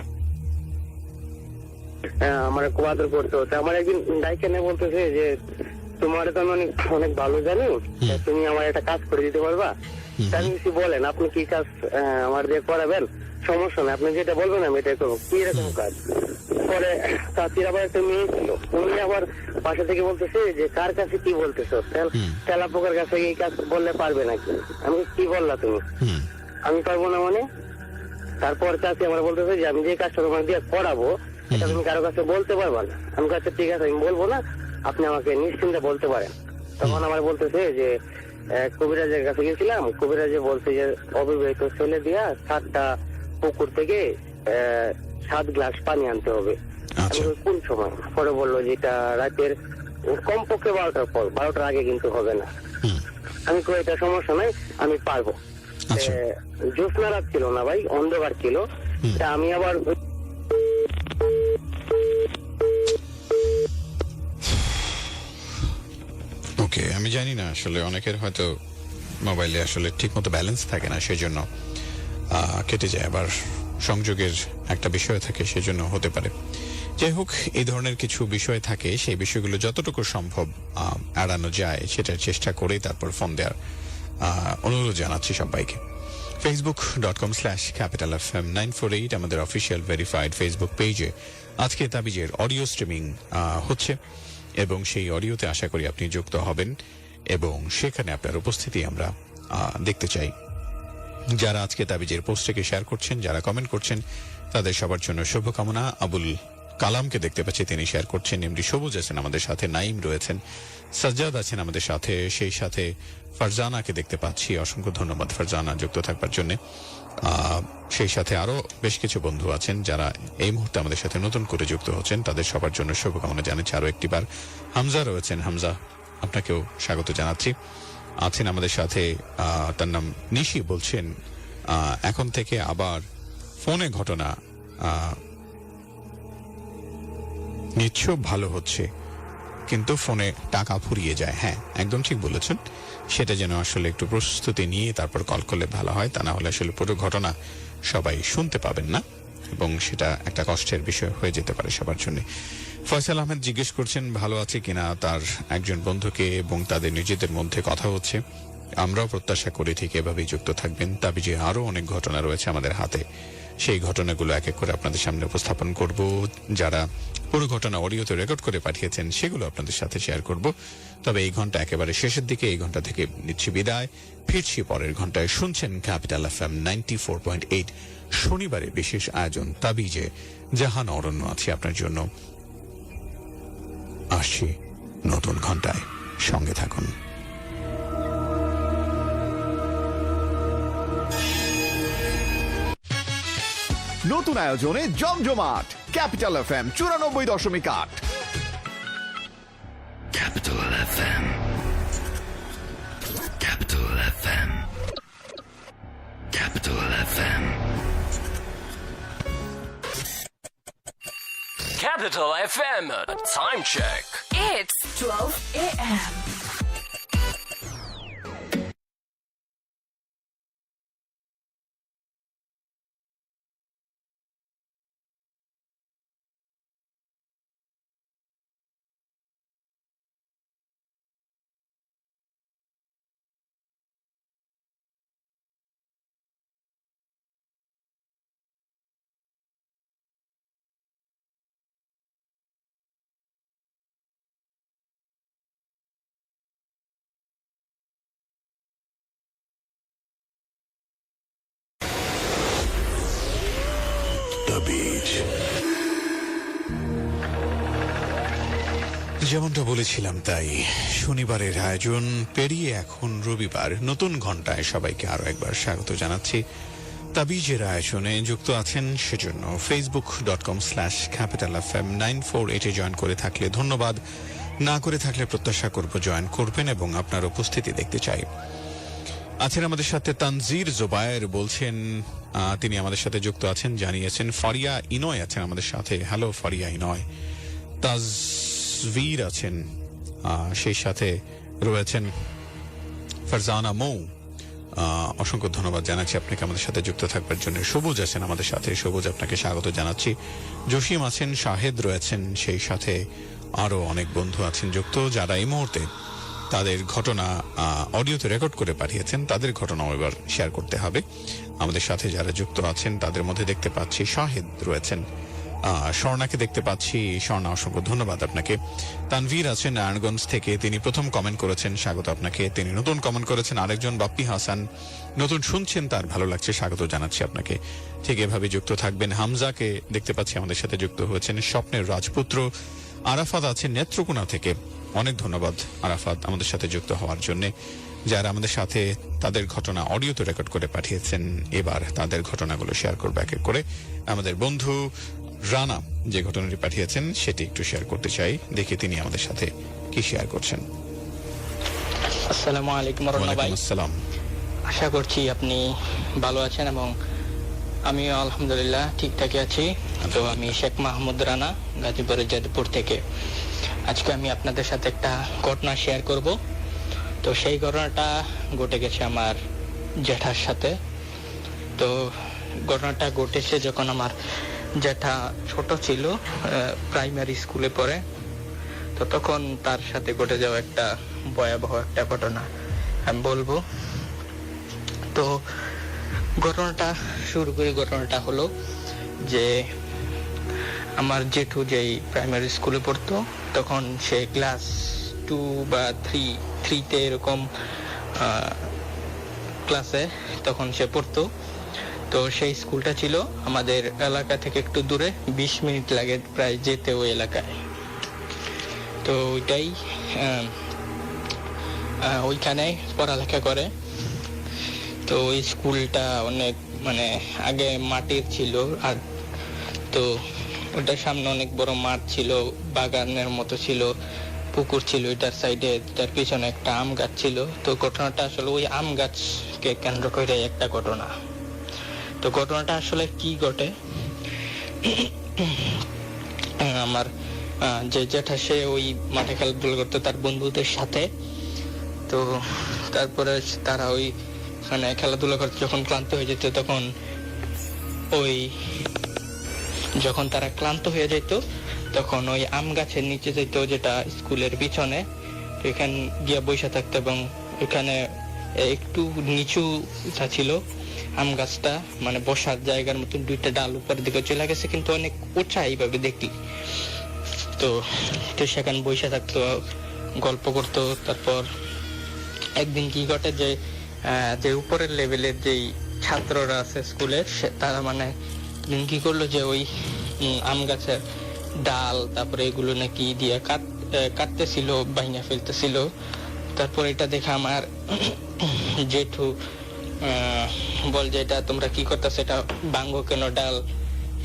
খুব আদর করতে হতো। আমার একদিন ডাইকে নিয়ে বলতেছে যে তোমার তো আমি অনেক ভালো জানি, তুমি আমার একটা কাজ করে দিতে পারবা? আমি কিছু বলেন, আপনি কি কাজ আমার দিয়ে করাবেন? সমস্যা নেই, আপনি যেটা বলবেন আমি এটাই করবো। কি এরকম কাজ? পরে চাচির আবার একটা মেয়ে ছিল, উনি আবার বাসা থেকে বলতেছে যে কার কাছে কি বলতেছো, তেলা পোকার কাছে এই কাজ বললে পারবে নাকি? আমি কি বললা তুমি? আমি পারবো না মানে? তারপর চাচি আমার বলতেছে যে আমি যে কাজটা তোমার দিয়ে করাবো এটা তুমি কারো কাছে বলতে পারবা না। আমি কাছে ঠিক আছে, আমি বলবো না, আপনি আমাকে নিশ্চিন্তে বলতে পারেন। তখন আমার বলতেছে যে কবিরাজের কাছে গেছিলাম, কবিরাজে বলছে যে অবিবাহিত ছেলে দিয়া 7টা পুকুর থেকে 7 গ্লাস পানি আনতে হবে। কোন সময়? পরে বললো যে এটা রাতের কমপক্ষে 12টার পর, 12টার আগে কিন্তু হবে না। আমি কই এটা সমস্যা নাই, আমি পারবো। জ্যোৎস্না রাত ছিল না ভাই, অন্ধকার ছিল। আমি আবার ওকে, আমি জানি না আসলে অনেকের হয়তো মোবাইলে আসলে ঠিক মতো ব্যালেন্স থাকে না, সেই জন্য কেটে যায়, আবার সংযোগের একটা বিষয় থাকে, সেজন্য হতে পারে। যাই হোক, এই ধরনের কিছু বিষয় থাকে, সেই বিষয়গুলো যতটুকু সম্ভব এড়ানো যায় সেটার চেষ্টা করে তারপর ফোন দেওয়ার অনুরোধ জানাচ্ছি সবাইকে। facebook.com/capitalfm 948 আমাদের অফিসিয়াল ভেরিফাইড ফেসবুক পেজে আজকে তাবিজের অডিও স্ট্রিমিং হচ্ছে, এবং সেই অডিওতে আশা করি আপনি যুক্ত হবেন এবং সেখানে আপনার উপস্থিতি আমরা দেখতে চাই। যারা আজকে তাবিজের পোস্টটিকে শেয়ার করছেন, যারা কমেন্ট করছেন, তাদের সবার জন্য শুভকামনা। আবুল কালামকে দেখতে পাচ্ছি, তিনি শেয়ার করছেন। এমডি সবুজ আছেন আমাদের সাথে, নাইম রয়েছেন, সাজ্জাদ আছেন আমাদের সাথে, সেই সাথে ফারজানাকে দেখতে পাচ্ছি। অসংখ্য ধন্যবাদ ফারজানা যুক্ত থাকবার জন্য। সেই সাথে আরো বেশ কিছু বন্ধু আছেন যারা এই মুহূর্তে আমাদের সাথে নতুন করে যুক্ত হচ্ছেন, তাদের সবার জন্য শুভকামনা জানাচ্ছি। আরো একটিবার হামজা রয়েছেন, হামজা আপনাকেও স্বাগত জানাচ্ছি। আছেন আমাদের সাথে তার নাম নিশি, বলছেন এখন থেকে আবার ফোনে ঘটনা নিশ্চয় ভালো হচ্ছে, কিন্তু ফোনে টাকা ফুরিয়ে যায়। হ্যাঁ, একদম ঠিক বলেছেন, সেটা যেন আসলে একটু প্রস্তুতি নিয়ে তারপর কল করলে ভালো হয়, তা না হলে আসলে পুরো ঘটনা সবাই শুনতে পাবেন না এবং সেটা একটা কষ্টের বিষয় হয়ে যেতে পারে সবার জন্য। ফয়সাল আহমেদ জিজ্ঞেস করছেন ভালো আছে কিনা তার একজন বন্ধুকে, এবং তাদের নিজেদের মধ্যে কথা হচ্ছে। আমরাও প্রত্যাশা করি ঠিক এভাবেই যুক্ত থাকবেন। তাবিজে আরো অনেক ঘটনা রয়েছে আমাদের হাতে, সেই ঘটনাগুলো এক এক করে আপনাদের সামনে উপস্থাপন করব। যারা পুরো ঘটনা অডিওতে রেকর্ড করে পাঠিয়েছেন সেগুলো আপনাদের সাথে শেয়ার করব। তবে এই ঘন্টা একেবারে শেষের দিকে, এই ঘন্টা থেকে নিচ্ছি বিদায়, ফিরছি পরের ঘন্টায়। শুনছেন ক্যাপিটাল FM 94.8 শনিবারের বিশেষ আয়োজন তাবিজে। জাহান অরণ্য আছে আপনার জন্য। আসছি নতুন ঘন্টায়, সঙ্গে থাকুন। নতুন আয়োজনে জমজমাট capital FM 94.8। Capital FM. Capital FM. Capital FM. Capital FM. Time check. It's 12 a.m. যেমনটা বলেছিলাম তাই, শনিবারের আয়োজন পেরিয়ে এখন রবিবার, নতুন ঘন্টায় সবাইকে আরো একবার স্বাগত জানাচ্ছি। তাবিজের আয়োজনে যুক্ত আছেন সেজন্য facebook.com/capitalfm 948 জয়েন করে থাকলে ধন্যবাদ, না করে থাকলে প্রত্যাশা করব জয়েন করবেন এবং আপনার উপস্থিতি দেখতে চাই। আছেন আমাদের সাথে তানজির জোবায়ের, বলছেন তিনি আমাদের সাথে যুক্ত আছেন, জানিয়েছেন। ফারিয়া ইনয় আছেন আমাদের সাথে, হ্যালো ফারিয়া ইনয়। তাজভীর আছেন, সেই সাথে রয়েছেন ফারজানা মৌ, অসংখ্য ধন্যবাদ জানাচ্ছি আপনাকে আমাদের সাথে যুক্ত থাকবার জন্য। সবুজ আছেন আমাদের সাথে, সবুজ আপনাকে স্বাগত জানাচ্ছি। জসিম আছেন, শাহেদ রয়েছেন, সেই সাথে আরো অনেক বন্ধু আছেন যুক্ত, যারা এই মুহূর্তে তাদের ঘটনা অডিওতে রেকর্ড করে পাঠিয়েছেন, তাদের ঘটনাও এবার শেয়ার করতে হবে। আমাদের সাথে যারা যুক্ত আছেন তাদের মধ্যে দেখতে পাচ্ছি শাহেদ রয়েছেন, স্বর্ণাকে দেখতে পাচ্ছি, স্বর্ণা অসংখ্য ধন্যবাদ আপনাকে। তানভীর আছেন নারায়ণগঞ্জ থেকে, তিনি প্রথম কমেন্ট করেছেন, স্বাগত আপনাকে। তিনি নতুন কমেন্ট করেছেন আরেকজন বাপ্পি হাসান, নতুন শুনছেন, তার ভালো লাগছে, স্বাগত জানাচ্ছি আপনাকে। ঠিক এভাবে যুক্ত থাকবেন। হামজাকে দেখতে পাচ্ছি আমাদের সাথে যুক্ত হয়েছেন, স্বপ্নের রাজপুত্র। আরাফাত আছেন নেত্রকোনা থেকে, অনেক ধন্যবাদ আরাফাত আমাদের সাথে যুক্ত হওয়ার জন্য। যারা আমাদের সাথে তাদের ঘটনা অডিওতে রেকর্ড করে পাঠিয়েছেন, এবার তাদের ঘটনাগুলো শেয়ার করবো এক এক করে। আমাদের বন্ধু রানা যে ঘটনাটি পাঠিয়েছেন সেটি একটু শেয়ার করতে চাই, দেখি তিনি আমাদের সাথে কি শেয়ার করছেন। আসসালামু আলাইকুম রহমতুল্লাহ ভাই। আসসালাম। আশা করছি আপনি ভালো আছেন এবং আমিও আলহামদুলিল্লাহ ঠিকঠাকই আছি। তো আমি শেখ মাহমুদ রানা, গাজীপুরের যাদবপুর থেকে। আজকে আমি আপনাদের সাথে একটা ঘটনা শেয়ার করব। তো সেই ঘটনাটা ঘটে গেছে আমার জ্যাঠার সাথে। তো ঘটনাটা ঘটেছে যখন আমার জ্যাঠা ছোট ছিল, প্রাইমারি স্কুলে পড়ে। তো তখন তার সাথে ঘটে যাওয়া একটা ভয়াবহ একটা ঘটনা আমি বলবো। তো ঘটনাটা শুরু করে, ঘটনাটা হলো যে আমার জেঠু যেই প্রাইমারি স্কুলে পড়তো, তখন সে ক্লাস 2 বা 3তে এরকম ক্লাসে তখন সে পড়তো। তো সেই স্কুলটা ছিল আমাদের এলাকা থেকে একটু দূরে, 20 মিনিট লাগে প্রায় যেতে ওই এলাকায়। তো ওইটাই ওইখানে পড়ালেখা করে। তো ওই স্কুলটা অনেক মানে আগে মাটির ছিল, আর তো ওটার সামনে অনেক বড় মাঠ ছিল, বাগানের মতো ছিল, পুকুর ছিল এটার সাইডে, তার পিছনে একটা আম গাছ ছিল। তো ঘটনাটা আসলে ওই আম গাছকে কেন্দ্র করে একটা ঘটনা। তো ঘটনাটা আসলে কি ঘটে, আমার যে জ্যাঠা সে ওই মাঠে খেলাধুলা করতো তার বন্ধুদের সাথে। তো তারপরে তারা ওই মানে খেলাধুলা করতে যখন ক্লান্ত হয়ে যেত, তখন ওই যখন তারা ক্লান্ত হয়ে যেত তখন ওই আম গাছের নিচে যেত, যেটা স্কুলের পিছনে, এখানে গিয়ে বসে থাকতো। এবং এখানে একটু নিচু ছিল আম গাছটা, মানে বসার জায়গার মতন দুইটা ডাল উপরের দিকে চলে গেছে, কিন্তু অনেক উঁচা এইভাবে দেখলি। তো সেখানে বসে থাকতো, গল্প করতো। তারপর একদিন কি ঘটে যে উপরের লেভেলের যেই ছাত্ররা আছে স্কুলের, তারা মানে কি করলো যে ওই আম গাছের ডাল তারপরে এগুলো নাকি দিয়ে কাটতেছিল, ভাঙা ফেলতেছিল। তারপর এটা দেখে আমার জেঠু বল যে এটা তোমরা কি করতেছো, এটা ভাঙো কেন ডাল,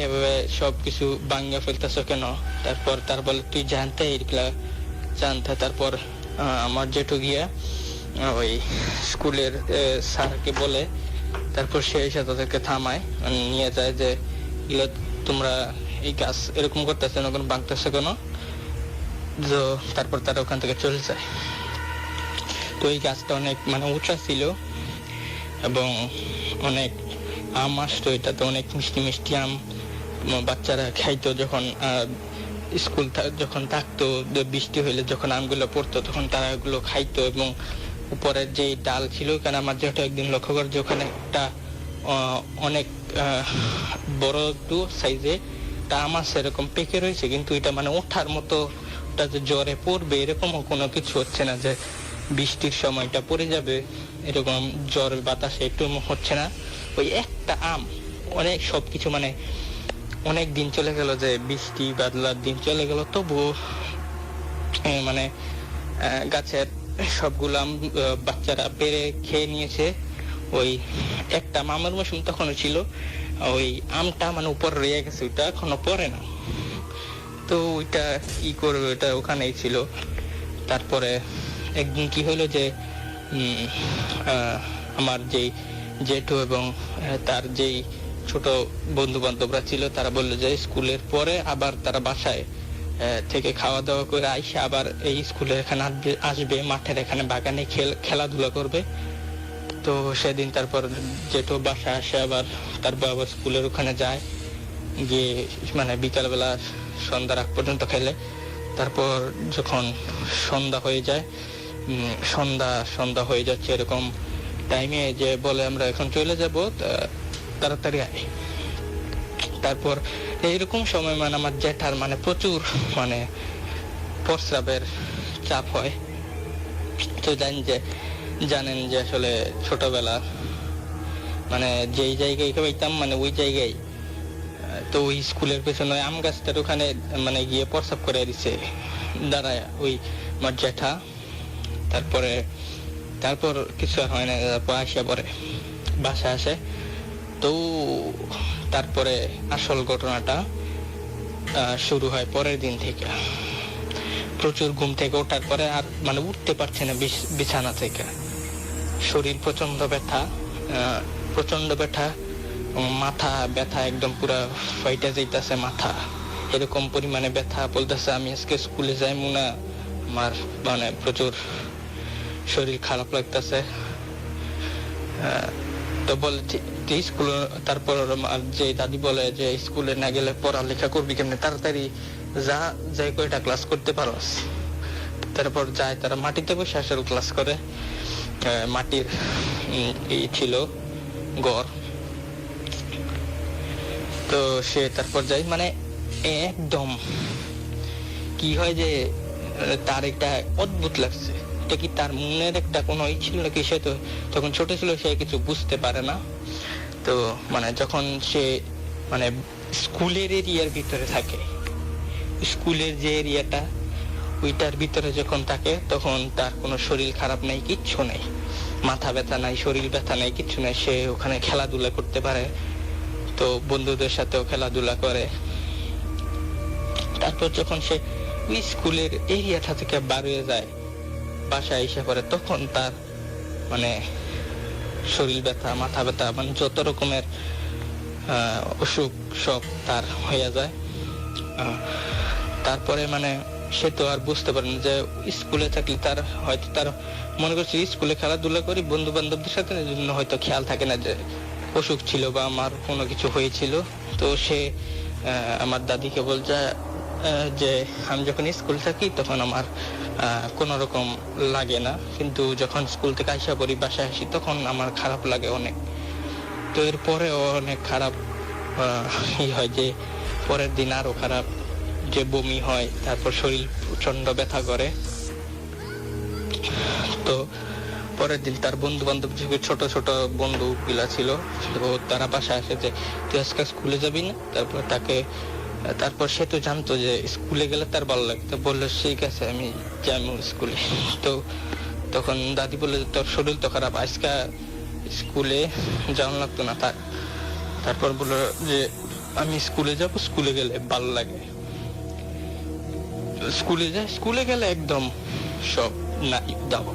এভাবে সবকিছু ভাঙা ফেলতেছো কেন? তারপর তার বলে তুই জানতে এগুলা জানতে। তারপর আমার জেঠু গিয়া ওই স্কুলের স্যারকে বলে, তারপর সে এসে তাদেরকে থামায়, নিয়ে যায় যে এগুলো তোমরা এই গাছ এরকম করতেছে না, কোনো ভাঙতেছে কেন? তো তারপর তারা ওখান থেকে চলে যায়। তো এই গাছটা অনেক মানে উঁচা ছিল এবং অনেক আম আসতো, এটাতে অনেক মিষ্টি মিষ্টি আম বাচ্চারা খাইতো। যখন স্কুল যখন থাকতো, বৃষ্টি হইলে যখন আমগুলো পড়তো তখন তারা এগুলো খাইতো। এবং উপরের যে ডাল ছিল, ওখানে আমার যেটা একদিন লক্ষ্য করে যে ওখানে একটা অনেক বড় একটু সাইজে একটা আম আছে, এরকম পেকে রয়েছে, কিন্তু এটা মানে ওঠার মতো, ওটা যে জ্বরে পড়বে এরকমও কোনো কিছু হচ্ছে না, যে বৃষ্টির সময়টা পড়ে যাবে এরকম জ্বর বাতাসে একটু হচ্ছে না। ওই একটা আম অনেক সবকিছু মানে অনেক দিন চলে গেল, যে বৃষ্টি বাদলার দিন চলে গেল, তবুও মানে গাছের সবগুলো আম বাচ্চারা পেরে খেয়ে নিয়েছে। ওই একটা মামার মৌসুম তখনও ছিল, ওই আমটা মানে উপরে রয়ে গেছে, ওইটা এখনো পরে না। তো ওইটা কি করবে, ওইটা ওখানেই ছিল। তারপরে একদিন কি হলো যে আমার যেই জেঠু এবং তার যেই ছোট বন্ধু বান্ধবরা ছিল তারা বললো যে স্কুলের পরে আবার তারা বাসায় থেকে খাওয়া দাওয়া করে আইসে আবার এই স্কুলের এখানে আসবে, মাঠের এখানে বাগানে খেলাধুলা করবে। তো সেদিন তারপর জেঠু বাসায় আসে, আবার তার বাবা স্কুলের ওখানে যায়, গিয়ে মানে বিকালবেলা সন্ধ্যার আগ পর্যন্ত খেলে। তারপর যখন সন্ধ্যা হয়ে যায়, সন্ধ্যা হয়ে যাচ্ছে এরকম টাইমে যে বলে আমরা এখন চলে যাব, তাড়াতাড়ি আয়। তারপর এইরকম সময় মানে আমার জেঠার মানে প্রচুর মানে প্রস্রাবের চাপ হয়। তো জানেন যে আসলে ছোটবেলা মানে যেই জায়গায় খাইতাম মানে ওই জায়গায়, তো ওই স্কুলের পেছনে আম গাছটার ওখানে মানে গিয়ে প্রস্রাব করে দিছে দাঁড়ায় ওই আমার জেঠা। তারপর কিছু আর হয় না, তারপর আসিয়া পরে বাসা আসে। তো তারপরে আসল ঘটনাটা শুরু হয় পরের দিন থেকে। প্রচুর ঘুম থেকে ওঠার পরে আর মানে উঠতে পারছে না বিছানা থেকে, শরীর প্রচন্ড ব্যথা, মাথা ব্যথা একদম পুরা ফাইটা যাইতেছে মাথা, এরকম পরিমাণে ব্যথা। বলতেছে আমি আজকে স্কুলে যাইমু না, আমার মানে প্রচুর শরীর খারাপ লাগতেছে। তো বলে স্কুল, তারপর যে দাদি বলে যে স্কুলে না গেলে পড়ালেখা করবি কেমনে, তাড়াতাড়ি যাই কয়টা ক্লাস করতে পারোস। তারপর যায়, তারা মাটিতে বসে আসলে ক্লাস করে। মাটির ছিল ঘর, তো সে তারপর যায় মানে একদম কি হয় যে তার একটা অদ্ভুত লাগছে, এটা কি তার মনের একটা কোনো ছিল নাকি, সে তো তখন ছোট ছিল, সে কিছু বুঝতে পারে না। তো মানে যখন সে মানে স্কুলের এরিয়ার ভিতরে থাকে, স্কুলের যে এরিয়াটা ওইটার ভিতরে যখন থাকে, তখন তার কোনো শরীর খারাপ নাই, কিচ্ছু নেই, মাথা ব্যথা নাই, শরীর ব্যথা নাই, কিচ্ছু নাই। সে ওখানে খেলাধুলা করতে পারে, তো বন্ধুদের সাথেও খেলাধুলা করে। তারপর যখন সে ওই স্কুলের এরিয়াটা থেকে বার হয়ে যায়, বাসায় এসে পড়ে, তখন তার মানে শরীর ব্যথা, মাথা ব্যথা, মানে যত রকমের অসুখ সব তার হয়ে যায়। তারপরে মানে সে তো আর বুঝতে পারে না যে স্কুলে থাকলে তার হয়তো তার মনে করছে স্কুলে খেলাধুলা করি বন্ধু বান্ধবদের সাথে, জন্য হয়তো খেয়াল থাকে না যে অসুখ ছিল বা আমার কোনো কিছু হয়েছিল। তো সে আমার দাদিকে বলছে যে আমি যখন স্কুল থাকি তখন আমার কোনো রকম লাগে না, কিন্তু যখন স্কুল থেকে আসা পড়ি বাসায় আসি তখন আমার খারাপ লাগে অনেক। তো এরপরে অনেক খারাপ হয়, যে পরের দিন আরো খারাপ, যে বমি হয়, তারপর শরীর প্রচন্ড ব্যথা করে। তো পরের দিন তার বন্ধু বান্ধব ছোট ছোট বন্ধু গুলা ছিল, তো তারা বাসায় আসে যে তুই আজকে স্কুলে যাবি না। তারপর সে তো জানতো যে স্কুলে গেলে তার ভালো লাগে, তো বললো ঠিক আছে আমি যাবো স্কুলে। তো তখন দাদি বললো তোর শরীর তো খারাপ, আজকে স্কুলে যাওয়া লাগতো না। তারপর বললো যে আমি স্কুলে যাবো, স্কুলে গেলে ভালো লাগে। স্কুলে গেলে একদম সব নাই দাও,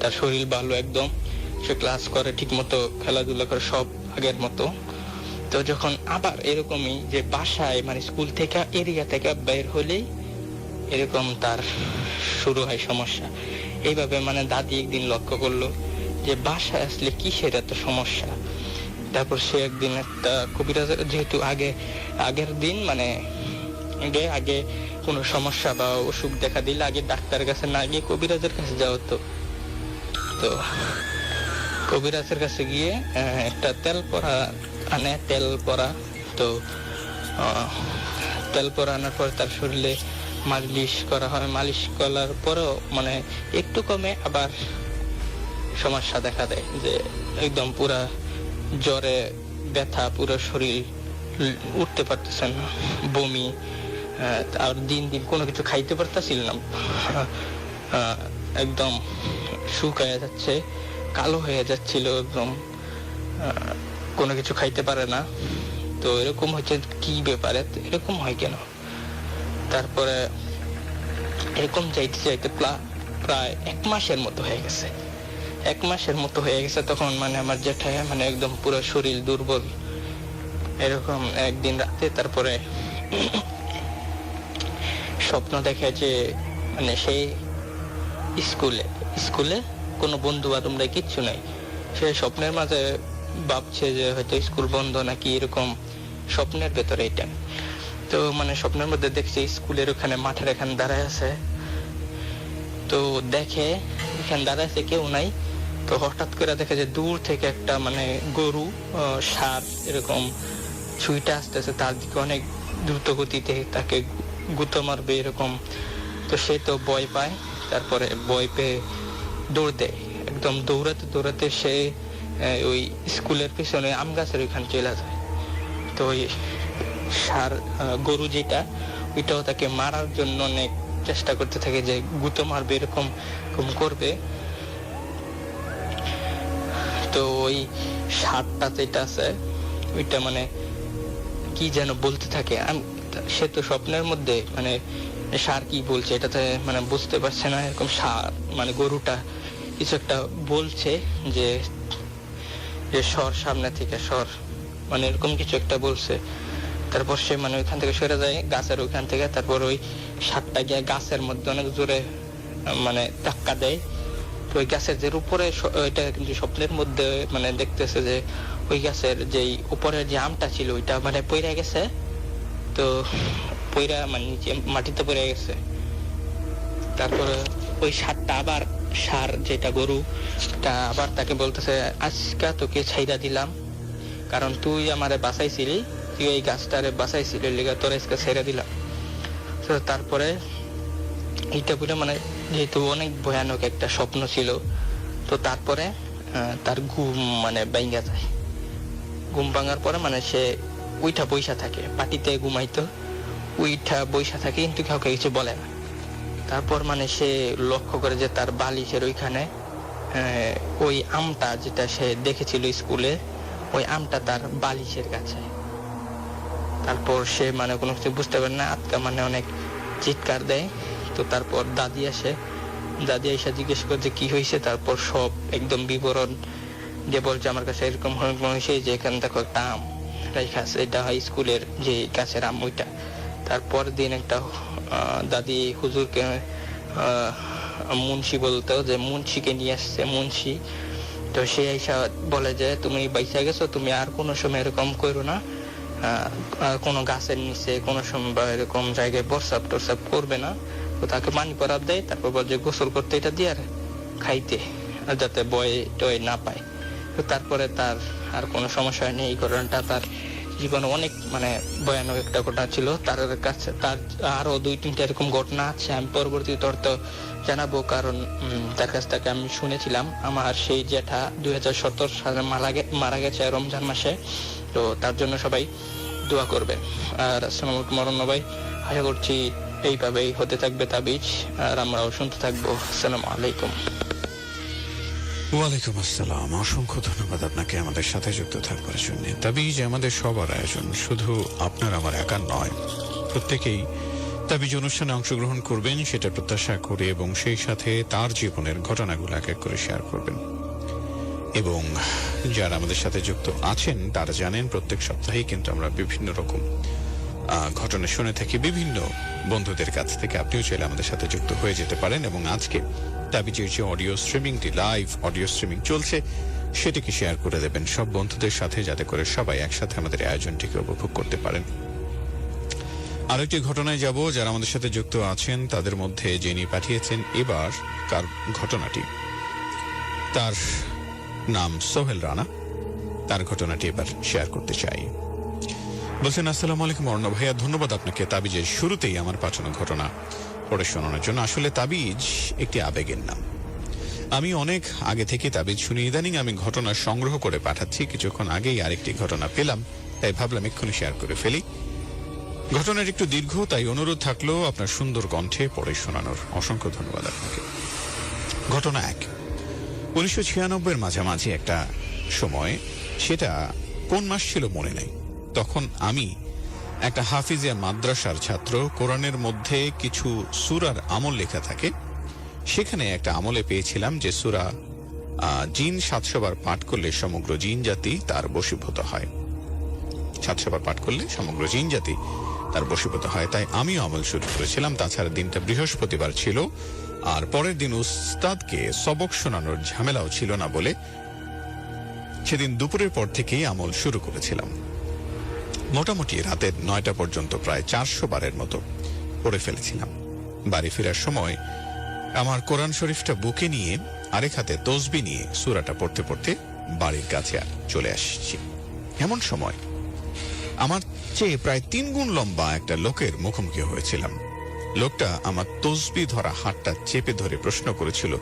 তার শরীর ভালো একদম, সে ক্লাস করে ঠিক মতো, খেলাধুলা করে সব আগের মতো। তো যখন আবার এরকমই যে বাসায় মানে স্কুল থেকে এরিয়া থেকে বের হলেই এরকম তার শুরু হয় সমস্যা। এইভাবে মানে দাদি একদিন লক্ষ্য করলো যে বাসায় আসলে কিসের এত সমস্যা। তারপর সে একদিন একটা কবিরাজ, যেহেতু আগের দিন মানে আগে কোনো সমস্যা বা অসুখ দেখা দিলে আগে ডাক্তারের কাছে না গিয়ে কবিরাজের কাছে যাওয়া হতো। তো কবিরাজের কাছে গিয়ে একটা তেল পরা তো তেল পরা আনার পর তার শরীরে মালিশ করা হয়। মালিশ করার পরেও মানে একটু কমে, আবার সমস্যা দেখা দেয় যে একদম পুরা জ্বরে ব্যথা, পুরো শরীর উঠতে পারতেছে না, বমি, আর দিন দিন কোনো কিছু খাইতে পারতেছিল না, একদম শুকায় যাচ্ছে, কালো হয়ে যাচ্ছিল একদম। কোনো কিছু খাইতে পারে না। তো এরকম হচ্ছে কি ব্যাপারে, এরকম হয় কেন? তারপরে এরকম যাইতে যাইতে প্রায় 1 মাসের মতো হয়ে গেছে। 1 মাসের মতো হয়ে গেছে তখন মানে আমার জ্যাঠা মানে একদম পুরো শরীর দুর্বল। এরকম একদিন রাতে তারপরে স্বপ্ন দেখে যে মানে সেই স্কুলে কোনো বন্ধু বান্ধব কিচ্ছু নাই। সে স্বপ্নের মাঝে ভাবছে যে হয়তো স্কুল বন্ধ নাকি, এরকম স্বপ্নের ভেতরে এটা। তো মানে স্বপ্নের মধ্যে দেখছে স্কুলের ওখানে মাঠের এখানে দাঁড়ায় আছে। তো দেখে এখানে দাঁড়ায় আছে কেউ নাই। তো হঠাৎ করে দেখে যে দূর থেকে একটা মানে গরু ষাঁড় এরকম ছুঁইটা আসতেছে তার দিকে অনেক দ্রুত গতিতে, তাকে গুঁতো মারবে এরকম। তো সে তো ভয় পায়, তারপরে ভয় পেয়ে দৌড় দেয়। একদম দৌড়াতে দৌড়াতে সে ওই স্কুলের পিছনে আম গাছের ওইখানে চলে যায়। তো ওই ষাঁড় গরু যেটা ওইটাও তাকে মারার জন্য অনেক চেষ্টা করতে থাকে, যে গুঁতো মারবে এরকম করবে। তো ওই ষাঁড়টা যেটা আছে ওইটা মানে কি যেন বলতে থাকে। সে তো স্বপ্নের মধ্যে মানে ষাঁড় কি বলছে এটাতে মানে বুঝতে পারছে না। এরকম ষাঁড় মানে গরুটা কিছু একটা বলছে যে সর সামনে থেকে সর, মানে এরকম কিছু একটা বলছে। তারপর সে মানে ওইখান থেকে সরে যায় গাছের ওইখান থেকে। তারপর ওই ষাঁড়টা গিয়ে গাছের মধ্যে অনেক জোরে মানে ধাক্কা দেয়। তো ওই গাছের যে উপরে, ওইটা কিন্তু স্বপ্নের মধ্যে মানে দেখতেছে যে ওই গাছের যে উপরের যে আমটা ছিল ওইটা মানে পইরা গেছে। তো পইরা মানে নিচে মাটিতে পড়ে গেছে। তারপরে ওই ষাঁড়টা আবার ষাঁড় যেটা গরুটা আবার তাকে বলতেছে, আজকে তোকে ছাইরা দিলাম, কারণ তুই আমারে বাঁচাইছিলি, তুই এই গাছটারে বাঁচাইছিলি, লিগা তোর আজকে ছেড়ে দিলাম। তো তারপরে এইটা বলে মানে যেহেতু অনেক ভয়ানক একটা স্বপ্ন ছিল, তো তারপরে তার ঘুম মানে ভাঙা যায়। ঘুম ভাঙার পরে মানে সে উইঠা বইসা থাকে, পাটিতে ঘুমাইতো, উইঠা বইসা থাকে, কিন্তু কাউকে কিছু বলে না। তারপর মানে সে লক্ষ্য করে যে তার বালিশের ওইখানে ওই আমটা যেটা সে দেখেছিল স্কুলে, ওই আমটা তার বালিশের কাছে। তারপর সে মানে কোনো কিছু বুঝতে পারে না, আটকা মানে অনেক চিৎকার দেয়। তো তারপর দাদি আসে, দাদি এসে জিজ্ঞেস করে যে কি হয়েছে। তারপর সব একদম বিবরণ যে বলছে আমার কাছে এরকম হয়েছে যে এখানে দেখো একটা আম রেখা আছে, এটা হয় স্কুলের যে গাছের আম ওইটা। তারপর দিন একটা দাদি হুজুরকে মুন্সি বলতো, যে মুন্সিকে নিয়ে আসছে মুন্সি। তো সে এসে বলে যে তুমি বাইসা গেছো, তুমি আর কোনো সময় এরকম করো না, কোনো গাছের নিচে কোনো সময় বা এরকম জায়গায় প্রস্রাব টরসাব করবে না। তো তাকে পানি পরাব দেয়, তারপর বলে যে গোসল করতে এটা দিয়ে আর খাইতে, যাতে ভয় টয় না পায়। তো তারপরে তার আর কোনো সমস্যা হয়নি। এই ঘটনাটা তার জীবনে অনেক মানে ভয়ানক একটা ঘটনা ছিল। তার কাছে তার আরো 2-3টা এরকম ঘটনা আছে, আমি পরবর্তীতে তোর তো জানাবো, কারণ তার কাছ থেকে আমি শুনেছিলাম। আমার সেই জ্যাঠা 2017 সালে মারা গেছে রমজান মাসে। তো তার জন্য সবাই দোয়া করবেন। আর আসসালামু আলাইকুম মরণ ভাই, আশা করছি এইভাবেই হতে থাকবে তাবিজ, আর আমরাও শুনতে থাকবো। আসসালামু আলাইকুম। ওয়ালাইকুম আসসালাম। অসংখ্য ধন্যবাদ আপনাকে আমাদের সাথে যুক্ত থাকবার জন্য। তাবিজ আমাদের সবার আয়োজন, শুধু আপনার আমার একার নয়। প্রত্যেকেই তাবিজ অনুষ্ঠানে অংশগ্রহণ করবেন সেটা প্রত্যাশা করে, এবং সেই সাথে তার জীবনের ঘটনাগুলো এক এক করে শেয়ার করবেন। এবং যারা আমাদের সাথে যুক্ত আছেন তারা জানেন প্রত্যেক সপ্তাহে কিন্তু আমরা বিভিন্ন রকম ঘটনা শুনে থাকি বিভিন্ন বন্ধুদের কাছ থেকে। আপনিও চাইলে আমাদের সাথে যুক্ত হয়ে যেতে পারেন, এবং আজকে তাবিজের যে অডিও স্ট্রিমিংটি, লাইভ অডিও স্ট্রিমিং চলছে, সেটিকে শেয়ার করে দেবেন সব বন্ধুদের সাথে, যাতে করে সবাই একসাথে আমাদের আয়োজনটিকে উপভোগ করতে পারেন। আরেকটি ঘটনায় যাব। যারা আমাদের সাথে যুক্ত আছেন তাদের মধ্যে যিনি পাঠিয়েছেন এবার কার ঘটনাটি, তার নাম সোহেল রানা। তার ঘটনাটি এবার শেয়ার করতে চাই। বলছেন, আসসালামু আলাইকুম অর্ণব ভাইয়া, ধন্যবাদ আপনাকে তাবিজের শুরুতেই আমার পাঠানো ঘটনা পড়ে শোনানোর জন্য। আসলে তাবিজ একটি আবেগের নাম। আমি অনেক আগে থেকে তাবিজ শুনি, ইদানিং আমি ঘটনা সংগ্রহ করে পাঠাচ্ছি। কিছুক্ষণ আগেই আরেকটি ঘটনা পেলাম, তাই ভাবলাম এক্ষুনি শেয়ার করে ফেলি। ঘটনার একটু দীর্ঘ, তাই অনুরোধ থাকলো আপনার সুন্দর কণ্ঠে পড়ে শোনানোর। অসংখ্য ধন্যবাদ আপনাকে। ঘটনা 1। 1996 মাঝামাঝি একটা সময় সেটা কোন মাস ছিল মনে নেই। তখন আমি একটা হাফিজিয়া মাদ্রাসার ছাত্র। কোরআনের মধ্যে কিছু সূরার আমল লেখা থাকে, সেখানে একটা আমলে পেয়েছিলাম যে সূরা জিন 700 বার পাঠ করলে সমগ্র জিন জাতি তার বশীভূত হয়। 700 বার পাঠ করলে সমগ্র জিন জাতি তার বশীভূত হয়। তাই আমিও আমল শুরু করেছিলাম। তাছাড়া দিনটা বৃহস্পতিবার ছিল, আর পরের দিন উস্তাদকে সবক শোনানোর ঝামেলাও ছিল না বলে সেদিন দুপুরের পর থেকেই আমল শুরু করেছিলাম। মোটামুটি রাতের 9টা পর্যন্ত প্রায় 400 বারের মতো পড়ে ফেলেছিলাম। বাড়ি ফেরার সময় আমার কোরআন শরীফটা বুকে নিয়ে আরেক হাতে তসবি নিয়ে সূরাটা পড়তে পড়তে বাড়ির কাছে চলে আসছি। এমন সময় আমার চেয়ে প্রায় 3 গুণ লম্বা একটা লোকের মুখোমুখি হয়েছিলাম। লোকটা আমার তসবি ধরা হাতটা চেপে ধরে প্রশ্ন করেছিল,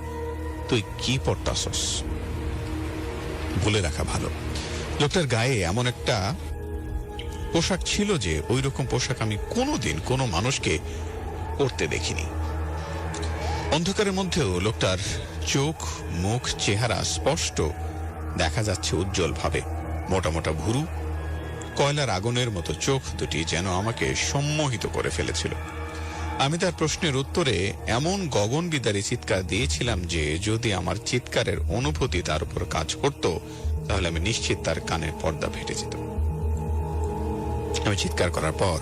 তুই কি পড়তাছস? বলে রাখা ভালো, লোকটার গায়ে এমন একটা পোশাক ছিল যে ওই রকম পোশাক আমি কোনোদিন কোনো মানুষকে পরতে দেখিনি। অন্ধকারের মধ্যেও লোকটার চোখ, মুখ, চেহারা স্পষ্ট দেখা যাচ্ছে উজ্জ্বল ভাবে। মোটা মোটা ভুরু, কয়লার আগুনের মতো চোখ দুটি যেন আমাকে সম্মোহিত করে ফেলেছিল। আমি তার প্রশ্নের উত্তরে এমন গগনবিদারী চিৎকার দিয়েছিলাম যে যদি আমার চিৎকারের অনুভূতি তার উপর কাজ করত তাহলে আমি নিশ্চিত তার কানের পর্দা ফেটে যেত। আমি চিৎকার করার পর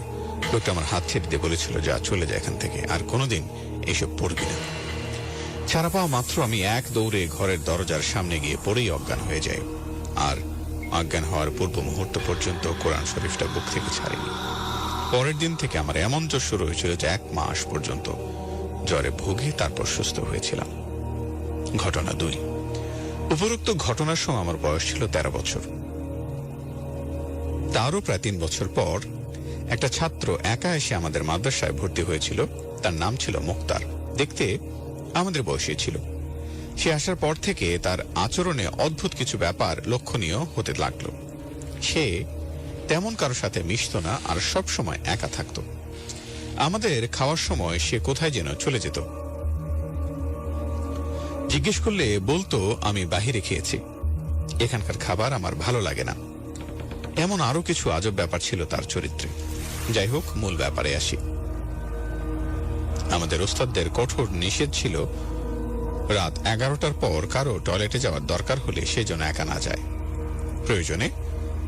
লোকটা আমার হাত ছেড়ে দিয়ে বলেছিল, যা চলে যায় এখান থেকে, আর কোনোদিন এইসব পড়বি না। ছাড়া পাওয়া মাত্র আমি এক দৌড়ে ঘরের দরজার সামনে গিয়ে পড়েই অজ্ঞান হয়ে যাই। আর অজ্ঞান হওয়ার পূর্ব মুহূর্ত পর্যন্ত কোরআন শরীফটা বুক থেকে ছাড়িনি। পরের দিন থেকে আমার এমন জ্বর শুরু হয়েছিল যে 1 মাস পর্যন্ত জ্বরে ভুগে তারপর সুস্থ হয়েছিলাম। ঘটনা 2। উপরোক্ত ঘটনার সময় আমার বয়স ছিল 13 বছর। তারও প্রায় 3 বছর পর একটা ছাত্র একা এসে আমাদের মাদ্রাসায় ভর্তি হয়েছিল। তার নাম ছিল মুক্তার। দেখতে আমাদের বয়সী ছিল। সে আসার পর থেকে তার আচরণে অদ্ভুত কিছু ব্যাপার লক্ষণীয় হতে লাগলো। সে তেমন কারোর সাথে মিশত না, আর সব সময় একা থাকত। আমাদের খাওয়ার সময় সে কোথায় যেন চলে যেত। জিজ্ঞেস করলে বলতো, আমি বাহিরে খেয়েছি, এখানকার খাবার আমার ভালো লাগে না। এমন আরো কিছু আজব ব্যাপার ছিল তার চরিত্রে। যাই হোক, মূল ব্যাপারে আসি। আমাদের ওস্তাদদের কঠোর নিষেধ ছিল রাত 11টার পর কারো টয়লেটে যাওয়ার দরকার হলে সে যেন একা না যায়। প্রয়োজনে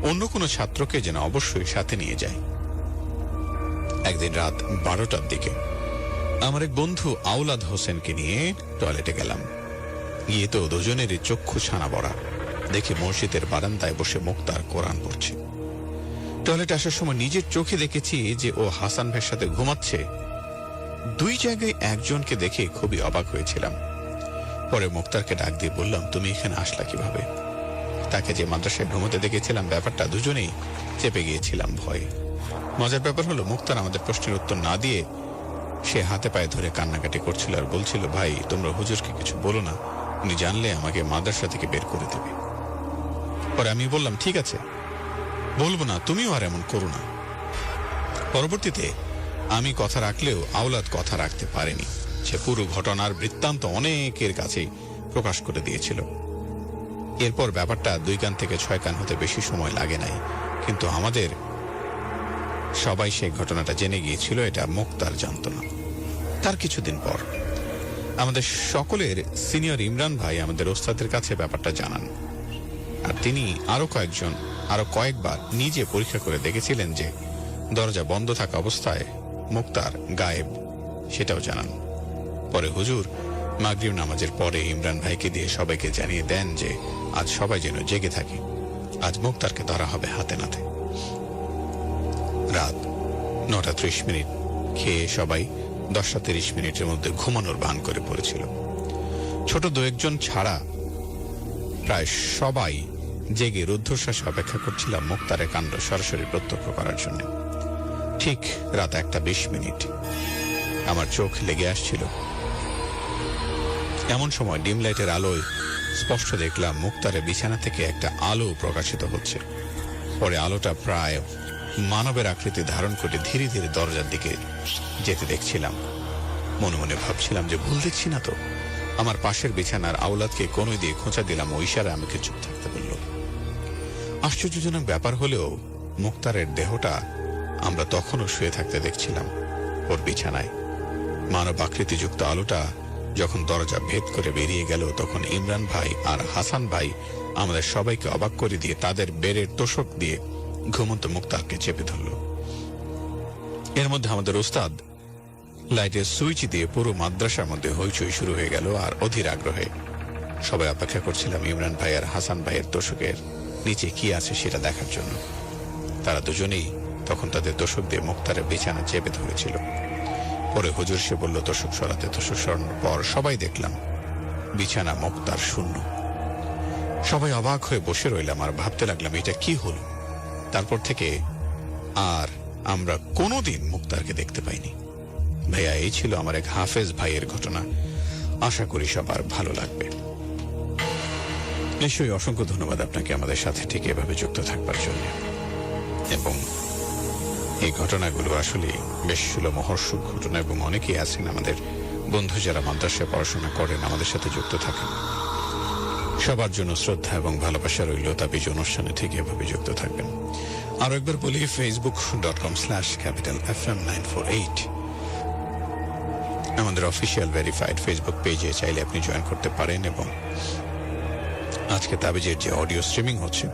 অন্য কোনো ছাত্রকে যেন অবশ্যই সাথে নিয়ে যায়। একদিন রাত 12টার দিকে আমার এক বন্ধু আওলাদ হোসেনকে নিয়ে টয়লেটে গেলাম। গিয়ে তো দুজনেরই চক্ষু ছানা বড়া। দেখে মসজিদের বারান্দায় বসে মুক্তার কোরআন পড়ছে। টয়লেটে আসার সময় নিজের চোখে দেখেছি যে ও হাসান ভাইয়ের সাথে ঘুমাচ্ছে। 2 জায়গায় একজনকে দেখে খুবই অবাক হয়েছিলাম। পরে মুক্তারকে ডাক দিয়ে বললাম, তুমি এখানে আসলা কিভাবে? তাকে যে মাদ্রাসায় ঘুমোতে দেখেছিলাম, ব্যাপারটা দুজনেই চেপে গিয়েছিলাম ভয়ে। মজার ব্যাপার হলো, মুক্তার আমাদের প্রশ্নের উত্তর না দিয়ে সে হাতে পায়ে ধরে কান্নাকাটি করছিল আর বলছিল, ভাই তোমরা হুজুরকে কিছু বলো না, উনি জানলে আমাকে মাদ্রাসা থেকে বের করে দেবে। পরে আমি বললাম, ঠিক আছে বলবো না, তুমিও আর এমন করো না। পরবর্তীতে আমি কথা রাখলেও আওলাদ কথা রাখতে পারেনি। সে পুরো ঘটনার বৃত্তান্ত অনেকের কাছেই প্রকাশ করে দিয়েছিল। এরপর ব্যাপারটা 2 কান থেকে 6 কান হতে বেশি সময় লাগে নাই, কিন্তু আমাদের সবাই সেই ঘটনাটা জেনে গিয়েছিল, এটা মুক্তার জানত না। তার কিছুদিন পর আমাদের সকলের সিনিয়র ইমরান ভাই আমাদের ওস্তাদের কাছে ব্যাপারটা জানান, আর তিনি আরো কয়েকবার নিজে পরীক্ষা করে দেখেছিলেন যে দরজা বন্ধ থাকা অবস্থায় মুক্তার গায়েব, সেটাও জানান। পরে হুজুর মাগরিব নামাজের পরে ইমরান ভাইকে দিয়ে সবাইকে জানিয়ে দেন যে আজ সবাই যেন জেগে থাকে, আজ মুক্তারকে ধরা হবে হাতে নাতে। রাত 9:30 খেয়ে সবাই 10:30 মধ্যে ঘুমানোর ভান করে পড়েছিল। ছোট 2-1 জন ছাড়া প্রায় সবাই জেগে রুদ্ধশ্বাসে অপেক্ষা করছিলাম মুক্তারের কাণ্ড সরাসরি প্রত্যক্ষ করার জন্য। ঠিক রাত 1:20 আমার চোখ লেগে আসছিল। এমন সময় ডিম লাইটের আলোয় স্পষ্ট দেখলাম মুক্তারের বিছানা থেকে একটা আলো প্রকাশিত হচ্ছে। পরে আলোটা প্রায় মানবের আকৃতি ধারণ করে ধীরে ধীরে দরজার দিকে যেতে দেখছিলাম। মনে মনে ভাবছিলাম যে ভুল দেখছি না তো। আমার পাশের বিছানার আওলাদকে কোণে দিয়ে খোঁচা দিলাম, ও ইশারায় আমাকে চুপ থাকতে বলল। আশ্চর্যজনক ব্যাপার হলেও মুক্তারের দেহটা আমরা তখনও শুয়ে থাকতে দেখছিলাম ওর বিছানায়। মানব আকৃতিযুক্ত আলোটা যখন দরজা ভেদ করে বেরিয়ে গেল, তখন ইমরান ভাই আর হাসান ভাই আমাদের সবাইকে অবাক করে দিয়ে তাদের বেড়ের তোষক দিয়ে ঘুমন্ত মুক্তারকে চেপে ধরল। এর মধ্যে আমাদের ওস্তাদ লাইটের সুইচ দিয়ে পুরো মাদ্রাসার মধ্যে হইচই শুরু হয়ে গেল। আর অধীর আগ্রহে সবাই অপেক্ষা করছিলাম ইমরান ভাই আর হাসান ভাইয়ের তোষকের নিচে কি আছে সেটা দেখার জন্য। তারা দুজনেই তখন তাদের তোষক দিয়ে মুক্তারের বিছানা চেপে ধরেছিল। পরে হুজুর সে বলল তোষক সরাতে। তোষক সরানোর পর সবাই দেখলাম বিছানা মুক্তার শূন্য। সবাই অবাক হয়ে বসে রইলাম আর ভাবতে লাগলাম এটা কি হলো। তারপর থেকে আর আমরা কোনোদিন মুক্তারকে দেখতে পাইনি। ভাইয়া, এই ছিল আমার এক হাফেজ ভাইয়ের ঘটনা। আশা করি সবার ভালো লাগবে। নিশ্চয়ই অসংখ্য ধন্যবাদ আপনাকে আমাদের সাথে ঠিক এভাবে যুক্ত থাকবার জন্য। এবং এই ঘটনাগুলো আসলে বেশ সুলমহর্ষক ঘটনা, এবং অনেকেই আছেন আমাদের বন্ধু যারা মাদ্রাসায় পড়াশোনা করেন, আমাদের সাথে যুক্ত থাকেন। সবার জন্য শ্রদ্ধা এবং ভালোবাসা রইল। তাবিজ অনুষ্ঠানে ঠিক এভাবে যুক্ত থাকবেন। আরো একবার বলি, facebook.com/capitalfm948 আমাদের অফিসিয়াল ভেরিফাইড ফেসবুক পেজে চাইলে আপনি জয়েন করতে পারেন। এবং আজকে তাবিজের যে অডিও স্ট্রিমিং হচ্ছে,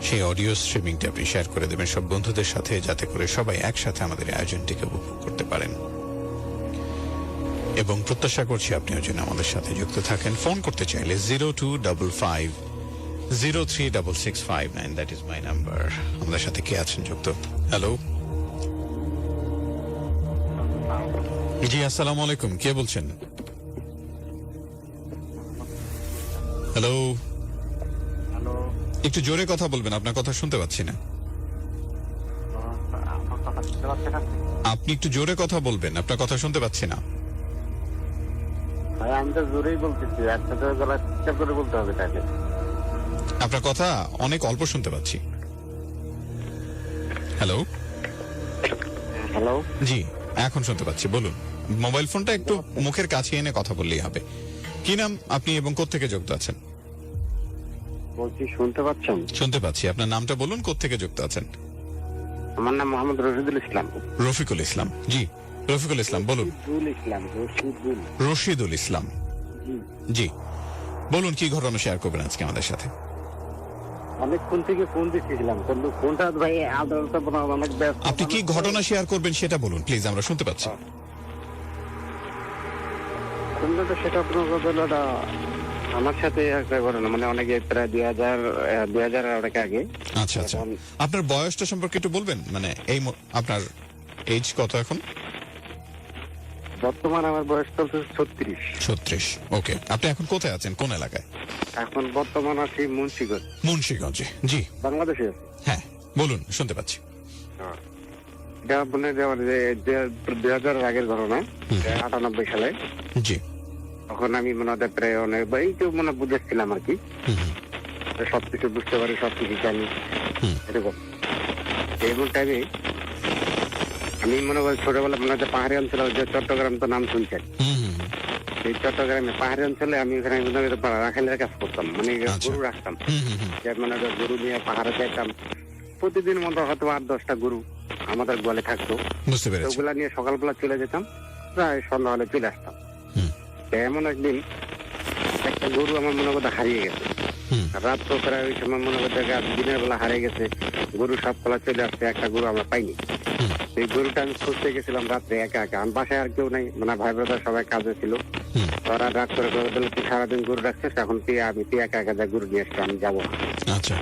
সেই অডিও স্ট্রিমিংটা আপনি শেয়ার করে দেবেন সব বন্ধুদের সাথে, যাতে করে সবাই একসাথে আমাদের আয়োজনটিকে উপভোগ করতে পারেন। এবং প্রত্যাশা করছি আপনিও যেন আমাদের সাথে যুক্ত থাকেন। ফোন করতে চাইলে 0255036659, দ্যাট ইজ মাই নাম্বার। আমাদের সাথে কে আছেন যুক্ত? হ্যালো, জি আসসালামু আলাইকুম, কে বলছেন? হ্যালো, একটু জোরে কথা বলবেন, আপনার কথা শুনতে পাচ্ছি না। আপনি একটু জোরে কথা বলবেন, আপনার কথা শুনতে পাচ্ছি না। আমি তো জোরেই বলতেছি, একসাথে গলা চিৎকার করে বলতে হবে তাকে। আপনার কথা অনেক অল্প শুনতে পাচ্ছি। হ্যালো, হ্যালো, জি এখন শুনতে পাচ্ছি, বলুন। মোবাইল ফোনটা একটু মুখের কাছে এনে কথা বললেই হবে। কি নাম আপনি এবং কোত্থেকে যুক্ত আছেন? বলছি শুনতে পাচ্ছেন? শুনতে পাচ্ছি। আপনার নামটা বলুন, কোত্থেকে যুক্ত আছেন? আমার নাম মোহাম্মদ রশিদুল ইসলাম। রফিকুল ইসলাম, জি রফিকুল ইসলাম বলুন। রশিদুল ইসলাম, জি বলুন, কি ঘটনা শেয়ার করবেন আজকে আমাদের সাথে? অনেকক্ষণ থেকে ফোন দিচ্ছিলাম, কিন্তু ফোনটা ভাই আদালতে অনেক ব্যস্ত। আপনি কি ঘটনা শেয়ার করবেন সেটা বলুন প্লিজ, আমরা শুনতে পাচ্ছি। সেটা আপনার আমার সাথে একটা ঘটনা, মানে অনেক প্রায় 2000 অনেক আগে। আচ্ছা আচ্ছা, আপনার বয়সটা সম্পর্কে একটু বলবেন, মানে এই আপনার এজ কত এখন? বর্তমান আমার বয়স চলছে 36। 36, ওকে। আপনি এখন কোথায় আছেন, কোন এলাকায়? এখন বর্তমান আছি মুন্সিগঞ্জ। মুন্সিগঞ্জে, জি বাংলাদেশে। হ্যাঁ বলুন, শুনতে পাচ্ছি। এটা বলে যে 2000 আগের ঘটনা, 98 সালে। জি, তখন আমি মনে হয় প্রায় অনেক এই তো মনে বুঝেছিলাম আর কি, সবকিছু বুঝতে পারি, সবকিছু জানি এরকম। এমন টাইমে আমি মনে করি ছোটবেলা মনে হচ্ছে পাহাড়ি অঞ্চলে, চট্টগ্রাম তো নাম শুনছেন, এই চট্টগ্রামে পাহাড়ি অঞ্চলে আমি ওখানে রাখালের কাজ করতাম, মানে গরু রাখতাম। মানে গরু নিয়ে পাহাড়ে যাইতাম প্রতিদিন, মতো হয়তো 8-10টা গরু আমাদের গোয়ালে থাকতো। ওগুলা নিয়ে সকালবেলা চলে যেতাম, প্রায় সন্ধ্যা হলে চলে আসতাম। এমন একদিন একটা গরু আমার মনে করতে হারিয়ে গেছে। রাত তো প্রায় ওই সময় মনে করতে দিনের বেলা হারিয়ে গেছে, গরু সবকলা চলে আসছে, একটা গরু আমরা পাইনি। এই গরুটা আমি খুঁজতে গেছিলাম রাত্রে একা একা, আমার বাসায় আর কেউ নেই, মানে ভাই ব্রাদার সবাই কাজে ছিল। তারা রাত করে বলে তুই সারাদিন গরু রাখছিস, এখন তুই একা একা যা গরু নিয়ে আসছো, আমি যাবো। আচ্ছা,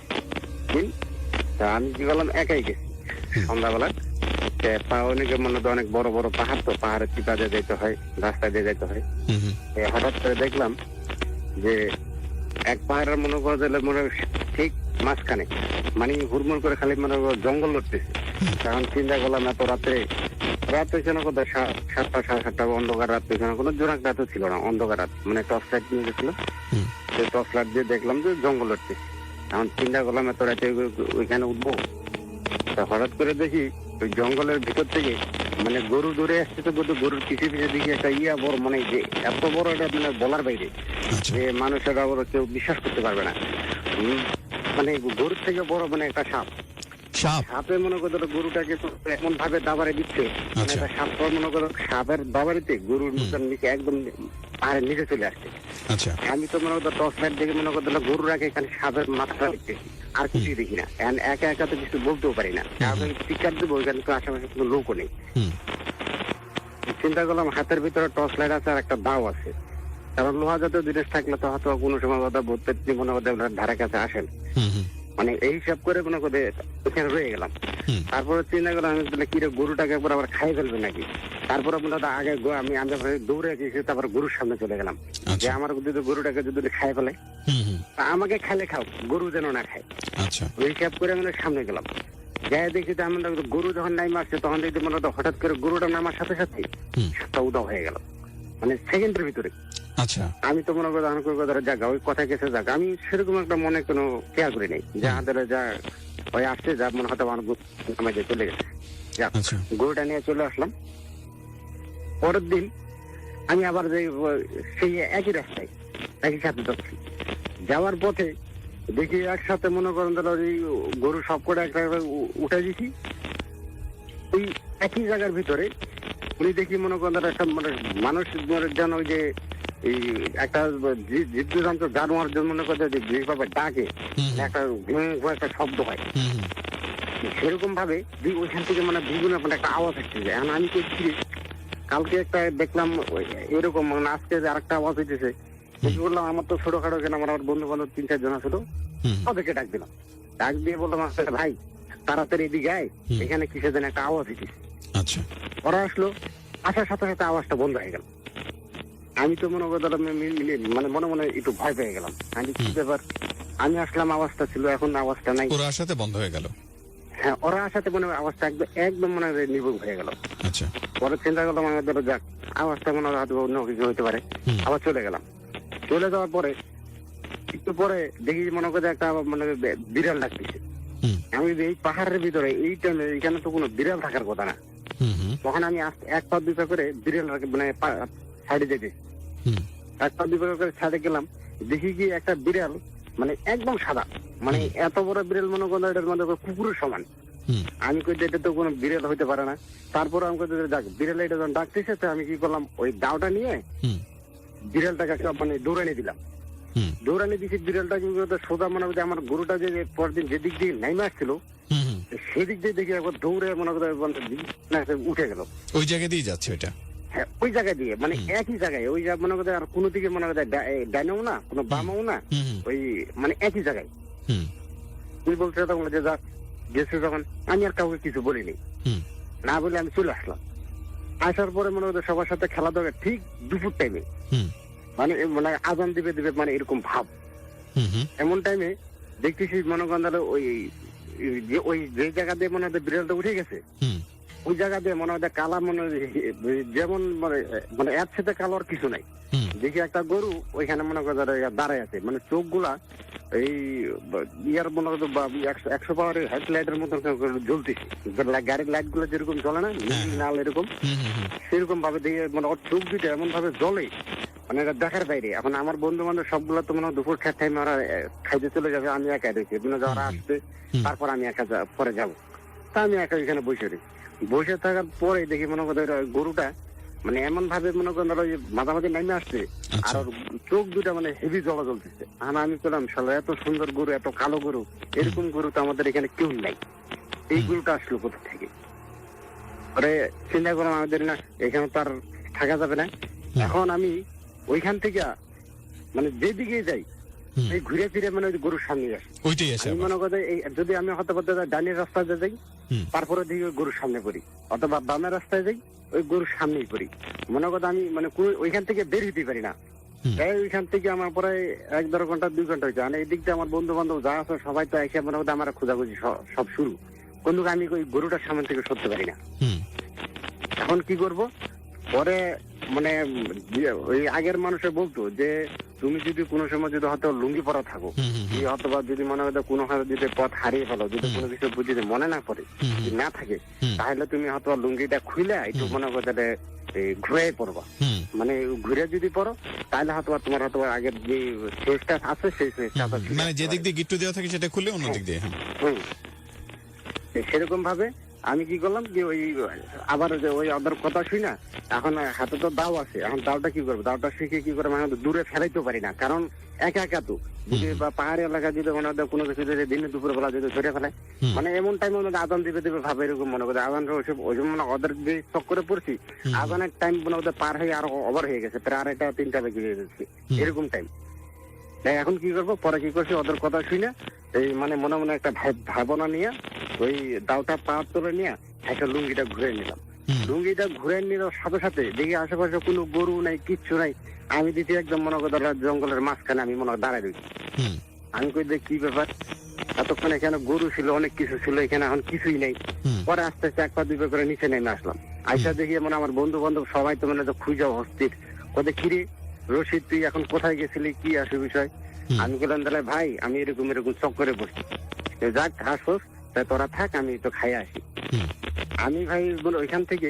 আমি কি করলাম, একাই গেছি। সন্ধ্যাবেলা অনেকে মনে হয় অনেক বড় বড় পাহাড়, তো পাহাড়ের চিপা দিয়ে যেতে হয়, রাস্তা দিয়ে যেতে হয়। হঠাৎ করে দেখলাম যে এক পাহাড়ের মনে করলে মনে ঠিক মাঝখানে, মানে হুড়মুড় করে খালি মনে জঙ্গল লড়তেছে। তখন চিন্তা করলাম এত রাত্রে, রাত হয়েছে না কোথায় 7টা 7:30 অন্ধকার রাত হয়েছে না, কোনো জোনাক রাতও ছিল না, অন্ধকার রাত, মানে টর্চ লাইট নিয়ে গেছিল। সেই টর্চ লাইট দিয়ে দেখলাম যে জঙ্গল লড়তেছে। এখন চিন্তা করলাম এত রাতে ওইখানে উঠবো। হঠাৎ করে দেখি ওই জঙ্গলের ভিতর থেকে মানে গরু দৌড়ে আসছে, তো গরুর পিছিয়ে পিছিয়ে দিকে একটা বড়, মানে যে এত বড়, এটা মানে বলার বাইরে, যে মানুষের আবার কেউ বিশ্বাস করতে পারবে না। মানে গরুর থেকে বড় মানে একটা সাপ। সাপে মনে করো গরুটাকে এমন ভাবে দাবারে দিচ্ছে, মানে একটা সাপ মনে করো সাপের দাবারিতে গরুর নিচে একদম পাহাড়ের নিচে চলে আসছে। আচ্ছা, আমি তো মনে করতো টর্চ লাইট দেখে মনে করতো গরুর আগে এখানে সাপের মাথাটা দেখতেছি, আর কিছুই দেখি না। একা একা তো কিছু বলতেও পারি না, টিকার দেবো ওইখানে তো আশেপাশে কোনো লোকও নেই। চিন্তা করলাম হাতের ভিতরে টর্চ লাইট আছে আর একটা দাও আছে, কারণ লোহা জাতীয় জিনিস থাকলে তো হয়তো কোনো সময় কথা বলতে মনে করতে ধারে কাছে আসেন, মানে এই সব করে মনে করে ওখানে রয়ে গেলাম। তারপরে চিন্তা করলাম আমি কি রে গরুটাকে একবার আবার খাই ফেলবে নাকি। তারপরে মনে হয় আগে আমি দৌড়ে গেছি, তারপর গরুর সামনে চলে গেলাম যে আমার যদি গরুটাকে যদি খাই ফেলে আমাকে খাইলে খাও, গরু যেন না খায়। ওই সব করে আমি সামনে গেলাম, যাই দেখি তো আমরা গরু যখন নাইমে আসছে তখন দেখি মনে হয় হঠাৎ করে গরুটা নামার সাথে সাথে সাপটা উদাও হয়ে গেল, মানে সেকেন্ডের ভিতরে। আচ্ছা, আমি তো মনে করি জায়গা ওই কথা গেছে যাক, আমি সেরকম একটা মনে কোনো কেয়ার করি নাই, যা আমাদের যা ওই আসছে যা মনে হয়তো আমার চলে গেছে। গরুটা নিয়ে চলে আসলাম। পরের দিন আমি আবার সেই একই রাস্তায় একই সাথে যাচ্ছি, যাওয়ার পথে দেখি একসাথে মনে করেন ওই গরু সব করে একটা উঠে দিছি ওই একই জায়গার ভিতরে। উনি দেখি মনে করেন একটা মানে মানুষ যেন ওই যে এই একটা জীবজন্তু জানোয়ার জন্য মনে করতে যেভাবে ডাকে একটা একটা শব্দ হয়, সেরকম ভাবে ওইখান থেকে মানে বিভিন্ন একটা আওয়াজ আসছে যায়। এখন আমি কি কালকে একটা দেখলাম এরকম, মানে আজকে আর একটা আওয়াজ হইতেছে, বললাম আমার তো ছোটখাটো কেন আমার বন্ধু বান্ধব 3-4 জন ছিল, ওদেরকে ডাক দিলাম। ডাক দিয়ে বললাম ভাই তাড়াতাড়ি এদিকে আয়, এখানে কিসের যেন একটা আওয়াজ হইতেছে। ওরা আসলো, আসার সাথে সাথে আওয়াজটা বন্ধ হয়ে গেল। আমি তো মনে করতাম মানে মনে মনে একটু ভয় পেয়ে গেলাম, আমি কি ব্যাপার, আমি আসলাম আওয়াজটা ছিল, এখন আওয়াজটা নাই, ওরা আসাতে বন্ধ হয়ে গেল। হ্যাঁ, ওরা আসাতে মনে আওয়াজটা একদম মনে হয় নির্ভুল হয়ে গেল। পরে চিন্তা করলাম আমাদের যাক আওয়াজটা মনে হয় হয়তো অন্য কিছু হইতে পারে, আবার চলে গেলাম। চলে যাওয়ার পরে একটু পরে দেখি মনে করে একটা মানে বিড়াল ডাকতেছে। আমি এই পাহাড়ের ভিতরে এই টাইমে এখানে তো কোনো বিড়াল থাকার কথা না, তখন আমি 1 পা 2 পা করে বিড়াল মানে সাইডে যেতে 1 পা 2 পা করে সাইডে গেলাম, দেখি কি একটা বিড়াল মানে একদম সাদা, মানে এত বড় বিড়াল মনে করলো এটার মধ্যে কুকুরের সমান। আমি কই এটা তো কোনো বিড়াল হইতে পারে না। তারপর আমি কই যাক বিড়াল এটা যখন ডাকতেছে তো আমি কি করলাম ওই দাওটা নিয়ে বিড়ালটাকে মানে দৌড়ানি দিলাম। দৌড়ানি দিছি বিড়ালটা কিন্তু সোজা মনে করছে আমার গরুটা যে পরদিন যেদিক দিয়ে নাইমে আসছিল সেদিক দিয়ে দেখি একবার দৌড়ে মনে করে উঠে গেল। ওই জায়গা দিয়ে যাচ্ছে ওইটা? হ্যাঁ, ওই জায়গা দিয়ে, মানে একই জায়গায় ওই মনে করে আর কোনো দিকে মনে করে ডাইনেও না কোনো বামেও না, ওই মানে একই জায়গায়। তুই বলছে তখন যে যাক গেছে যখন আমি আর কাউকে কিছু বলিনি, না বলে আমি চলে আসলাম। আসার পরে মনে করতে সবার সাথে খেলাধুলা ঠিক দুপুর টাইমে মানে মানে আজান দিবে মানে এরকম ভাব। এমন টাইমে দেখতেছি মনে করেন ওই যে জায়গা দিয়ে মনে হয় বিড়ালটা উঠে গেছে ওই জায়গা দিয়ে মনে হয় কালা মনে যেমন মানে এর সাথে কালো আর কিছু নাই। দেখি একটা গরু ওইখানে মনে করে দাঁড়ায় আছে, মানে চোখ গুলা এই ইয়ার মনে করতো 100 পাওয়ারের হেডলাইটের মতন জ্বলতেছে, গাড়ির লাইট গুলো যেরকম জ্বলে না লাল এরকম, সেরকম ভাবে দেখে মানে ওর চোখ দুটো এমন ভাবে জ্বলে মানে এটা দেখার বাইরে। এখন আমার বন্ধু বান্ধব সবগুলো তো মনে হয় দুপুর খেয়ে টাইমে ওরা খাইতে চলে যাবে, আমি একা রয়েছি, ওরা আসবে তারপর আমি একা পরে যাবো। তা আমি একা এখানে বসে রয়েছি। বসে থাকার পরে দেখি মনে করতে গরুটা মানে এমন ভাবে মনে করেন মাঝামাঝি নামে আসছে আর চোখ দুটা মানে হেভি জ্বলা জ্বলতেছে। আমি বললাম শালা এত সুন্দর গরু, এত কালো গরু, এরকম গরু তো আমাদের এখানে কেউ নাই, এই গরুটা আসলো কোথা থেকে? পরে চিন্তা করলাম আমাদের না এখানে তো আর থাকা যাবে না। এখন আমি ওইখান থেকে মানে যেদিকে যাই এই ঘুরে ফিরে মানে ওই গরুর সামনে আসি। আমি মনে করি যদি আমি হতে পারতে ডানের রাস্তায় যাই তারপরে দিকে ওই গরুর সামনে পড়ি, অথবা বামের রাস্তায় যাই ওই গরুর সামনেই পড়ি। মনে কথা আমি মানে ওইখান থেকে বের হইতে পারি না। ওইখান থেকে আমার প্রায় 1-1.5 ঘন্টা 2 ঘন্টা হয়েছে। মানে এই দিক দিয়ে আমার বন্ধু বান্ধব যা আছে সবাই তো এসে মনে কথা আমার খোঁজাখুঁজি সব শুরু, কিন্তু আমি ওই গরুটার সামনে থেকে সরতে পারি না। এখন কি করব? পরে মানে ওই আগের মানুষে বলতো যে তুমি যদি কোনো সময় যদি হয়তো লুঙ্গি পরা থাকো, অথবা যদি মনে হয় কোনো যদি পথ হারিয়ে ফেলো, যদি কোনো কিছু যদি মনে না পড়ে না থাকে, তাহলে তুমি হয়তো লুঙ্গিটা খুলে একটু মনে করতে ঘুরে পড়বা, মানে ঘুরে যদি পড়ো তাহলে হয়তো তোমার হয়তো আগের যে শেষটা আছে সেই শেষটা মানে যে দিক দিয়ে গিট্টু দেওয়া থাকে সেটা খুলে অন্য দিক দিয়ে। সেরকম ভাবে আমি কি করলাম যে ওই আবার যে ওই ওদের কথা শুই না, এখন হাতে তো দাও আছে, এখন দাওটা কি করবো, দাওটা শিখে কি করে মানে দূরে ফেলাইতে পারি না, কারণ একা একা তো যদি বা পাহাড়ি এলাকা যদি মানে ওদের কোনো কিছু যদি দিনে দুপুরে বেলা যদি ধরে ফেলায়, মানে এমন টাইমে ওদের আদান দিবে দিবে ভাবে এরকম মনে করে আদান ওই মানে ওদের যে চক্করে পড়ছি আদানের টাইম মানে ওদের পার হয়ে আরো ওভার হয়ে গেছে, প্রায় 2:30 বেজে গেছে এরকম টাইম। তাই এখন কি করবো, পরে কি করছি ওদের কথা শুনে এই মানে মনে মনে একটা ভাবনা নিয়ে ওই দাওটা পাহাড় তুলে নিয়ে একটা লুঙ্গিটা ঘুরে নিলাম। লুঙ্গিটা ঘুরে নেওয়ার সাথে সাথে দেখি আশেপাশে কোনো গরু নাই, কিচ্ছু নাই। আমি দিতে একদম মনে করি জঙ্গলের মাঝখানে আমি মনে হয় দাঁড়ায় রয়েছি। আমি কই দেখ কি ব্যাপার, এতক্ষণ এখানে গরু ছিল, অনেক কিছু ছিল, এখানে এখন কিছুই নেই। পরে আস্তে আস্তে 1 পা 2 পা করে নিচে নেমে আসলাম। আইসা দেখি মানে আমার বন্ধু বান্ধব সবাই তো মানে খুঁজে অস্থির, কোথায় কিরে রশিদ তুই এখন কোথায় গেছিলি, কি আসে বিষয়? আমি বললাম তাহলে ভাই আমি এরকম এরকম চক্করে বসছি, যাক হাসোস তাই তোরা থাক, আমি তো খাইয়ে আসি। আমি ভাই বলে ওইখান থেকে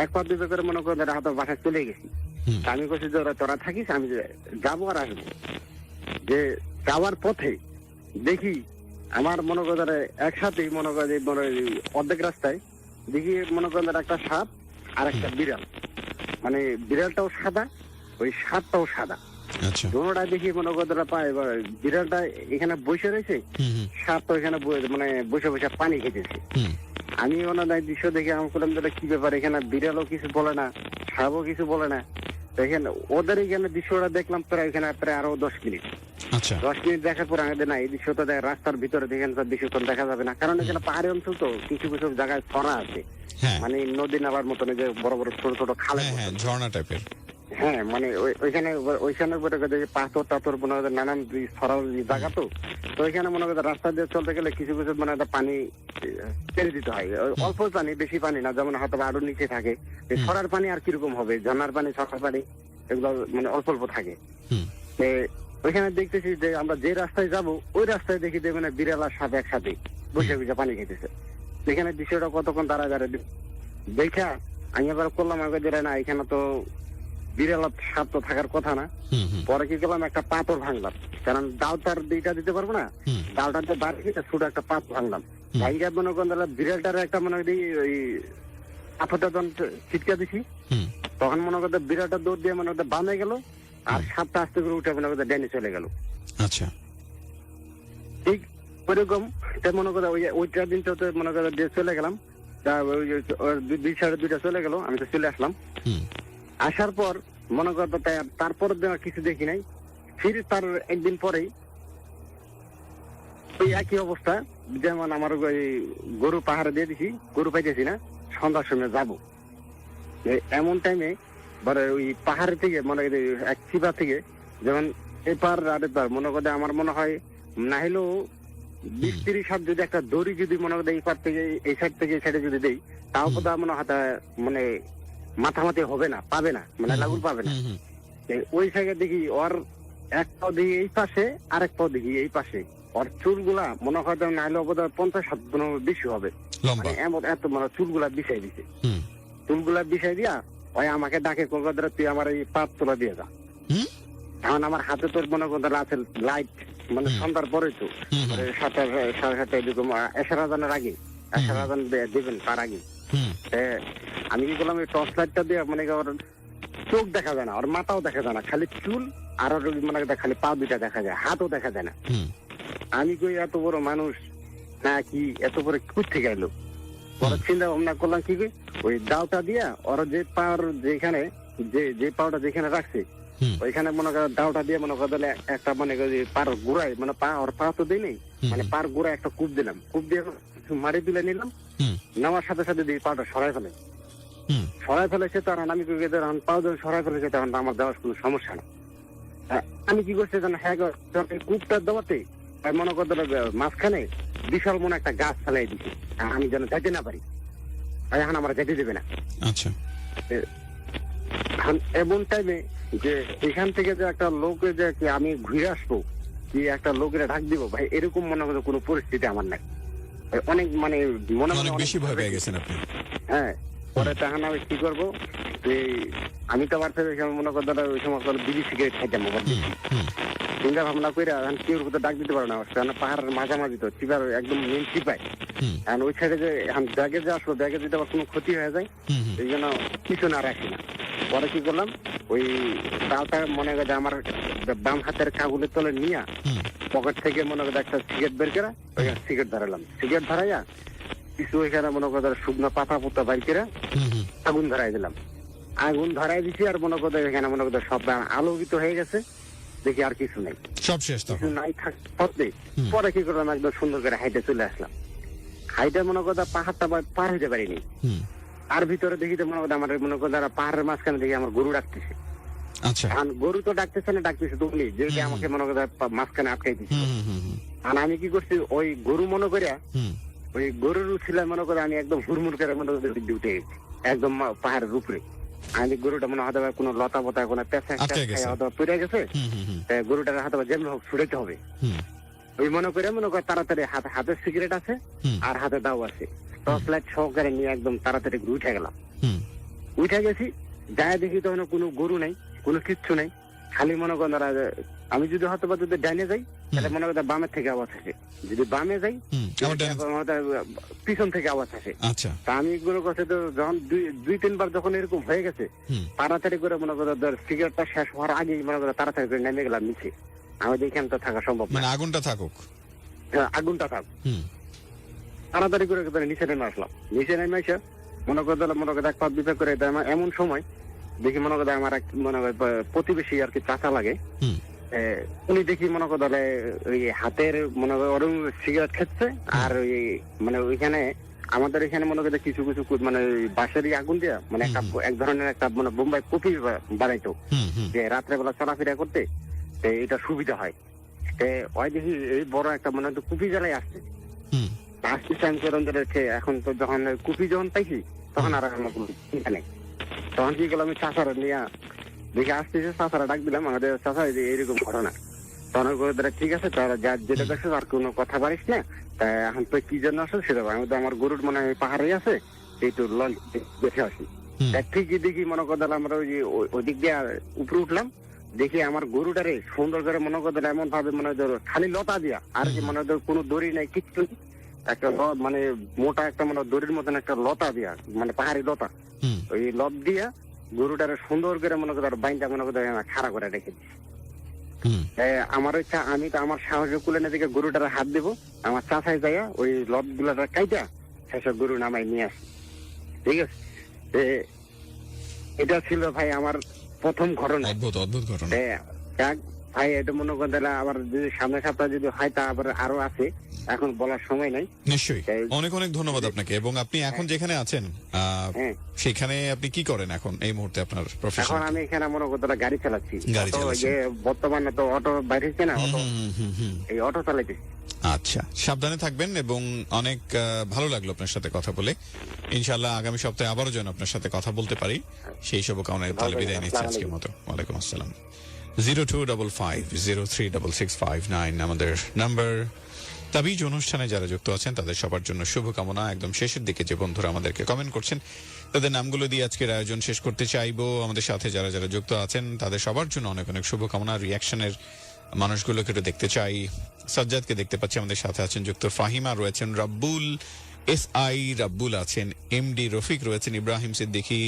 1 পা 2 পা করে মনে করো হয়তো বাসায় চলে গেছি। আমি বলছি যে তোরা থাকিস, আমি যাবো আর আসবো। যে যাওয়ার পথে দেখি আমার মনে করো একসাথেই মনে করো অর্ধেক রাস্তায় দেখি মনে করো একটা সাপ আর একটা বিড়াল, মানে বিড়ালটাও সাদা ওই সাপটাও সাদা, দুটোটা দেখি মনে করো পায়। বিড়ালটা এখানে বসে রয়েছে, সাপটা এখানে মানে বসে বসে পানি খেতেছে। আমি ওনার দৃশ্য দেখে আমি বললাম কি ব্যাপার, এখানে বিড়ালও কিছু বলে না, সাপও কিছু বলে না। এখানে ওদের এখানে দৃশ্যটা দেখলাম প্রায় এখানে প্রায় আরো 10 মিনিট। 10 মিনিট দেখার পর আমাদের না এই দৃশ্যটা রাস্তার ভিতরে দেখেন দৃশ্য তো দেখা যাবে না, কারণ এখানে পাহাড়ি অঞ্চল তো কিছু কিছু জায়গায় ছড়া আছে, মানে নদী নালার মতন যে বড় বড় ছোট ছোট খালে ঝর্ণা টাইপের। হ্যাঁ, মানে ওইখানে পাথর টাথর মনে হয় নানান ছড়ার জায়গা তো ওইখানে মনে হয় রাস্তা দিয়ে চলতে গেলে কিছু কিছু মানে পানি ছেড়ে দিতে হয়, অল্প পানি, বেশি পানি না, যেমন হয়তো আরো নিচে থাকে। ছড়ার পানি আর কিরকম হবে, ঝর্ণার পানি ছড়ার পানি এগুলো মানে অল্প অল্প থাকে। ওইখানে দেখতেছি যে আমরা যে রাস্তায় যাব ওই রাস্তায় দেখি যে মানে বিড়াল আর সাপ একসাথে বসে বসে পানি খেতেছে। এখানে দৃশ্যটা কতক্ষণ দাঁড়ায় দেখা আমি আবার করলাম আগে যে না এখানে তো বিড়াল সাপ তো থাকার কথা না। পরে কি করলাম, একটা পাথর ভাঙলাম, কারণ দাওটার 2টা দিতে পারবো না, দাওটাতে বাড়ি ছোট একটা পাথর ভাঙলাম। ভাইরা মনে করেন বিড়ালটার একটা মনে করি ওই পাথরটা যখন ছিটকা দিছি, তখন মনে করতে বিড়ালটা দৌড় দিয়ে মনে করতে বামে গেল, আর সাপটা আস্তে করে উঠে মনে করতে ডানে চলে গেল। আচ্ছা, ঠিক ওইরকম মনে করে ওইটা দিনটা মনে করে দিয়ে চলে গেলাম, 2:30 চলে গেল, আমি তো চলে আসলাম। আসার পর মনে করতো তারপর কিছু দেখি নাই, ফির তার একদিন পরেই ওই একই অবস্থা, যেমন আমার গরু পাহাড়ে দিয়ে দিছি, গরু পাইতেছি না, সন্ধ্যার সময় যাবো। এমন টাইমে ওই পাহাড়ে থেকে মনে করি এক চিপা থেকে যেমন এপার আর এপার মনে করে আমার মনে হয় না হলেও 20-30 হাত যদি একটা দড়ি যদি মনে করে এই পার থেকে এই সাইড থেকে এই সাইডে যদি দেই, তাও বোধ মনে হয় মানে মাথামাতি হবে না, পাবে না, মানে লাগুল পাবে না। ওই সাইডে দেখি ওর এক পাও দেখি এই পাশে, আরেক পাও দেখি এই পাশে, ওর চুলগুলা মনে হয় না হলে বোধ হয় 50 হাত বেশি হবে, এমন এত মানে চুলগুলা বিছাই দিছে। চুলগুলা বিছাই দিয়া ওই আমাকে ডাকে কলকাতা তুই আমার এই পাত তোলা দিয়ে যা। এখন আমার হাতে তোর মনে করতে আছে লাইট, মানে সন্ধ্যার পরে তো 7:30 এরকম এশার আজানের আগে, এশার আজান দেবেন তার আগে আমি কি করলাম, এই টর্চ লাইটটা দিয়ে মানে ওর চোখ দেখা যায় না, ওর মাথাও দেখা যায় না, খালি চুল আর মানে খালি পা 2টা দেখা যায়, হাতও দেখা যায় না। আমি কই এত বড় মানুষ না কি এত বড় কোথা গেল? পরে চিন্তা ভাবনা করলাম কি ওই দাওটা দিয়া ওর যে পাওয়ার যেখানে যে পাওয়াটা যেখানে রাখছে ওইখানে মনে করো দাওটা দিয়ে মনে করো একটা মানে পার গুড়াই মানে ওর পা তো দিই নেই, মানে পার গুড়ায় একটা কূপ দিলাম, কূপ দিয়ে মারি তুলে নিলাম, নেওয়ার সাথে সাথে দিয়ে পাওয়াটা সরাই ফেলেছে। তখন আমি পাও যখন সরাই ফেলেছে তখন আমার দেওয়ার কোনো সমস্যা না। আমি কি করছি জানো, হ্যাঁ কূপটা দেওয়াতে মনে করতে মাঝখানে বিশাল মনে একটা গাছ ফেলাই দিচ্ছে, আমি যেন যেতে না পারি, এখন আমার যেতে দেবে না। আচ্ছা, এমন টাইমে যে এখান থেকে যে একটা লোকে যে আমি ঘুরে আসবো কি একটা লোকেরা ঢাক দিব, ভাই এরকম মনে করতে কোনো পরিস্থিতি আমার নাই। অনেক মানে মনে বেশি ভয় পেয়ে গেছেন আপনি। হ্যাঁ, পরে তখন আমি কি করবো, আমি তো আমার মনে করতে ওই সময় বিড়ি সিগারেট খাইতাম চিন্তা ভাবনা করে কেউ কোথাও ডাক দিতে পারে না, পাহাড়ের মাঝামাঝি তো চিপার একদম মেন চিপায়, আর ওই সাইডে যে ব্যাগে যে আসলো ব্যাগে যদি আবার কোনো ক্ষতি হয়ে যায় এই জন্য কিছু না রাখি না। পরে কি করলাম, ওই তালটা মনে করে আমার বাম হাতের কাগুলের তলে নিয়ে পকেট থেকে মনে করে একটা সিগারেট বের করে ওইখানে সিগারেট ধরালাম। সিগারেট ধরাইয়া কিছু ওইখানে মনে করে শুকনো পাতা পুতা বাইর করে আগুন ধরাই দিলাম। আগুন ধরাই দিছি আর মনে করতে এখানে মনে করতে সব আলোকিত হয়ে গেছে, দেখি আর কিছু নেই, সব শেষ। কিছু নাই থাকতে পরে কি করলাম, একদম সুন্দর করে হাইটে চলে আসলাম। হাইটে মনে করতে পাহাড়টা পার হইতে পারিনি, আর ভিতরে দেখিতে মনে করতে আমার মনে করতে পাহাড়ের মাঝখানে দেখি আমার গরু ডাকতেছে। আচ্ছা, গরু তো ডাকতেছে না, ডাকতেছে তুমি যে আমাকে মনে করতে মাঝখানে আটকাই দিচ্ছে। আর আমি কি করছি, ওই গরু মনে করিয়া ওই গরুর ছিলাম মনে করে আমি একদম হুড়মুড় করে মনে করে উঠে গেছি একদম পাহাড়ের উপরে। আমি গরুটা মনে হয়তো কোনো লতা পতা কোনো পেঁচা হয়তো পড়ে গেছে, গরুটার হাতে যেমন হোক ছুটাইতে হবে। ওই মনে করে তাড়াতাড়ি হাতে সিগারেট আছে আর হাতে দাও আছে, টর্চ লাইট সহকারে নিয়ে একদম তাড়াতাড়ি উঠে গেলাম। উঠে গেছি, যায় দেখি তখন কোনো গরু নাই, কোনো কিচ্ছু নাই, খালি মনে করেন আমি যদি হয়তো বা যদি ডাইনে যাই তাহলে মনে করেন বামের থেকে আওয়াজ আসে, যদি বামে যাই পিছন থেকে আওয়াজ আসে। তা আমি এগুলো কথা তো যখন দুই তিনবার যখন এরকম হয়ে গেছে, তাড়াতাড়ি করে মনে করো সিগারেটটা শেষ হওয়ার আগে মনে করো তাড়াতাড়ি করে নেমে গেলাম নিচে। আমি দেখি তো থাকা সম্ভব না, আগুনটা থাকুক, আগুনটা থাক, তাড়াতাড়ি করে নিচে নেমে আসলাম। নিচে নেমে এসে মনে করে এক পাত বিপে করে এমন সময় দেখি মনে করে আমার মনে করে প্রতিবেশী আর কি চাচা লাগে, উনি দেখি মনে করে ওই হাতের মনে করে ওরম সিগারেট খাচ্ছে। আর ওই মানে ওইখানে আমাদের এখানে মনে করে কিছু কিছু মানে বাঁশেরই আগুন দিয়া মানে এক ধরনের একটা মানে বোম্বাই কপি বানাইতো, যে রাত্রেবেলা চলাফেরা করতে এটা সুবিধা হয়। ওই দেখি এই বড় একটা মানে কুপি জ্বালাই আসছে। এখন তো যখন কুপি যখন পাইছি তখন আর আমার কোনো চিন্তা নেই। তখন কি করলাম, আমি চাষারা নিয়ে দেখে আসতেছে, চাষারা ডাক দিলাম, আমাদের চাষা এইরকম ঘটনা। তখন ঠিক আছে তারা যা যেটা দেখছো আর কোনো কথা পারিস না, তাই এখন তো কি জন্য আসো সেটা আমি তো আমার গরুর মনে হয় পাহাড়ে আছে, একটু লঞ্চ দেখে আসি। ঠিকই দেখি মনে করলাম আমরা ওই দিক দিয়ে উপরে উঠলাম, দেখি আমার গরুটারে সুন্দর করে মনে করতে এমন ভাবে মনে হয় খালি লতা দিয়া, আর কি মনে হয় কোনো দড়ি নাই কিচ্ছু, একটা মানে মোটা একটা মানে দড়ির মতন একটা লতা দিয়া মানে পাহাড়ি লতা, ওই লত দিয়া গরুটারে সুন্দর করে মনে করে বাইনটা মনে করে খাড়া করে রেখে দিচ্ছি। আমার ইচ্ছা আমি তো আমার সাহসে কুলে না দিকে গরুটারে হাত দেবো, আমার চাষায় যাইয়া ওই লত গুলাটা কাইটা সেসব গরু নামাই নিয়ে আসি। ঠিক আছে, এটা ছিল ভাই আমার প্রথম ঘটনা। অদ্ভুত ঘটনা ভাই, এটা মনে করেন আবার যদি সামনের সপ্তাহে যদি হয় তা আবার আরো আছে, এখন বলার সময় নাই। নিশ্চয়ই, অনেক অনেক ধন্যবাদ আপনাকে। এবং আপনি এখন যেখানে আছেন সেখানে আপনি কি করেন এখন এই মুহূর্তে আপনার প্রফেশন? এখন আমি এখানে মনে করতে গাড়ি চালাচ্ছি, বর্তমানে তো অটো বাইরে হচ্ছে না, এই অটো চালাইতেছি। আচ্ছা, সাবধানে থাকবেন এবং অনেক ভালো লাগলো আপনার সাথে কথা বলে। ইনশাআল্লাহ আগামী সপ্তাহে আবারও যেন আপনার সাথে কথা বলতে পারি, সেই শুভকামনায় তাহলে বিদায় নিচ্ছি আজকের মতো। ওয়ালাইকুম আসসালাম। 0255036659 আমাদের নাম্বার। তাবিজ অনুষ্ঠানে যারা যুক্ত আছেন তাদের সবার জন্য শুভকামনা। একদম শেষের দিকে যে বন্ধুরা আমাদেরকে কমেন্ট করছেন তাদের নামগুলো দিয়ে আজকের আয়োজন শেষ করতে চাইবো। আমাদের সাথে যারা যারা যুক্ত আছেন তাদের সবার জন্য অনেক অনেক শুভকামনা। রিয়াকশনের মানুষগুলোকে একটু দেখতে চাই। সাজ্জাদকে দেখতে পাচ্ছি, আমাদের সাথে আছেন যুক্ত ফাহিমা রয়েছেন, রাব্বুল SI রাব্বুল আছেন, MD রফিক রয়েছেন, ইব্রাহিম সিদ্দিকী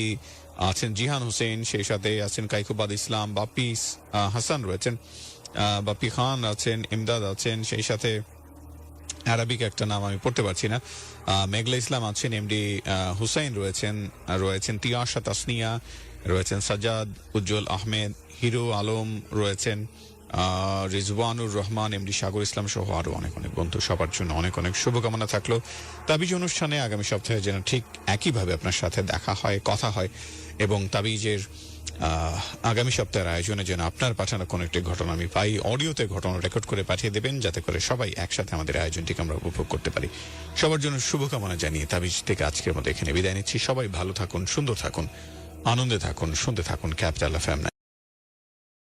আছেন, জিহান হোসেন, সেই সাথে আছেন কাইকুবাদ ইসলাম, বাপি হাসান রয়েছেন, বাপি খান আছেন, ইমদাদ আছেন, সেই সাথে আরবিক একটা নাম আমি পড়তে পারছি না, মেঘলা ইসলাম আছেন, MD হুসাইন রয়েছেন তিয়াশা তাসনিয়া রয়েছেন, সাজ্জাদ, উজ্জ্বল আহমেদ, হিরো আলম রয়েছেন, রিজওয়ানুর রহমান, MD সাগর ইসলাম সহ আরো অনেক অনেক বন্ধু। সবার জন্য অনেক অনেক শুভকামনা থাকলো। তাবিজ অনুষ্ঠানে আগামী সপ্তাহে যেন ঠিক একইভাবে আপনার সাথে দেখা হয়, কথা হয়, এবং তাবিজের আগামী সপ্তাহের আয়োজনে যেন আপনার পাঠানো কোনো একটি ঘটনা আমি পাই, অডিওতে ঘটনা রেকর্ড করে পাঠিয়ে দেবেন, যাতে করে সবাই একসাথে আমাদের আয়োজনটিকে আমরা উপভোগ করতে পারি। সবার জন্য শুভকামনা জানিয়ে তাবিজ থেকে আজকের মতো এখানে বিদায় নিচ্ছি। সবাই ভালো থাকুন, সুন্দর থাকুন, আনন্দে থাকুন, শুনতে থাকুন ক্যাপিটাল FM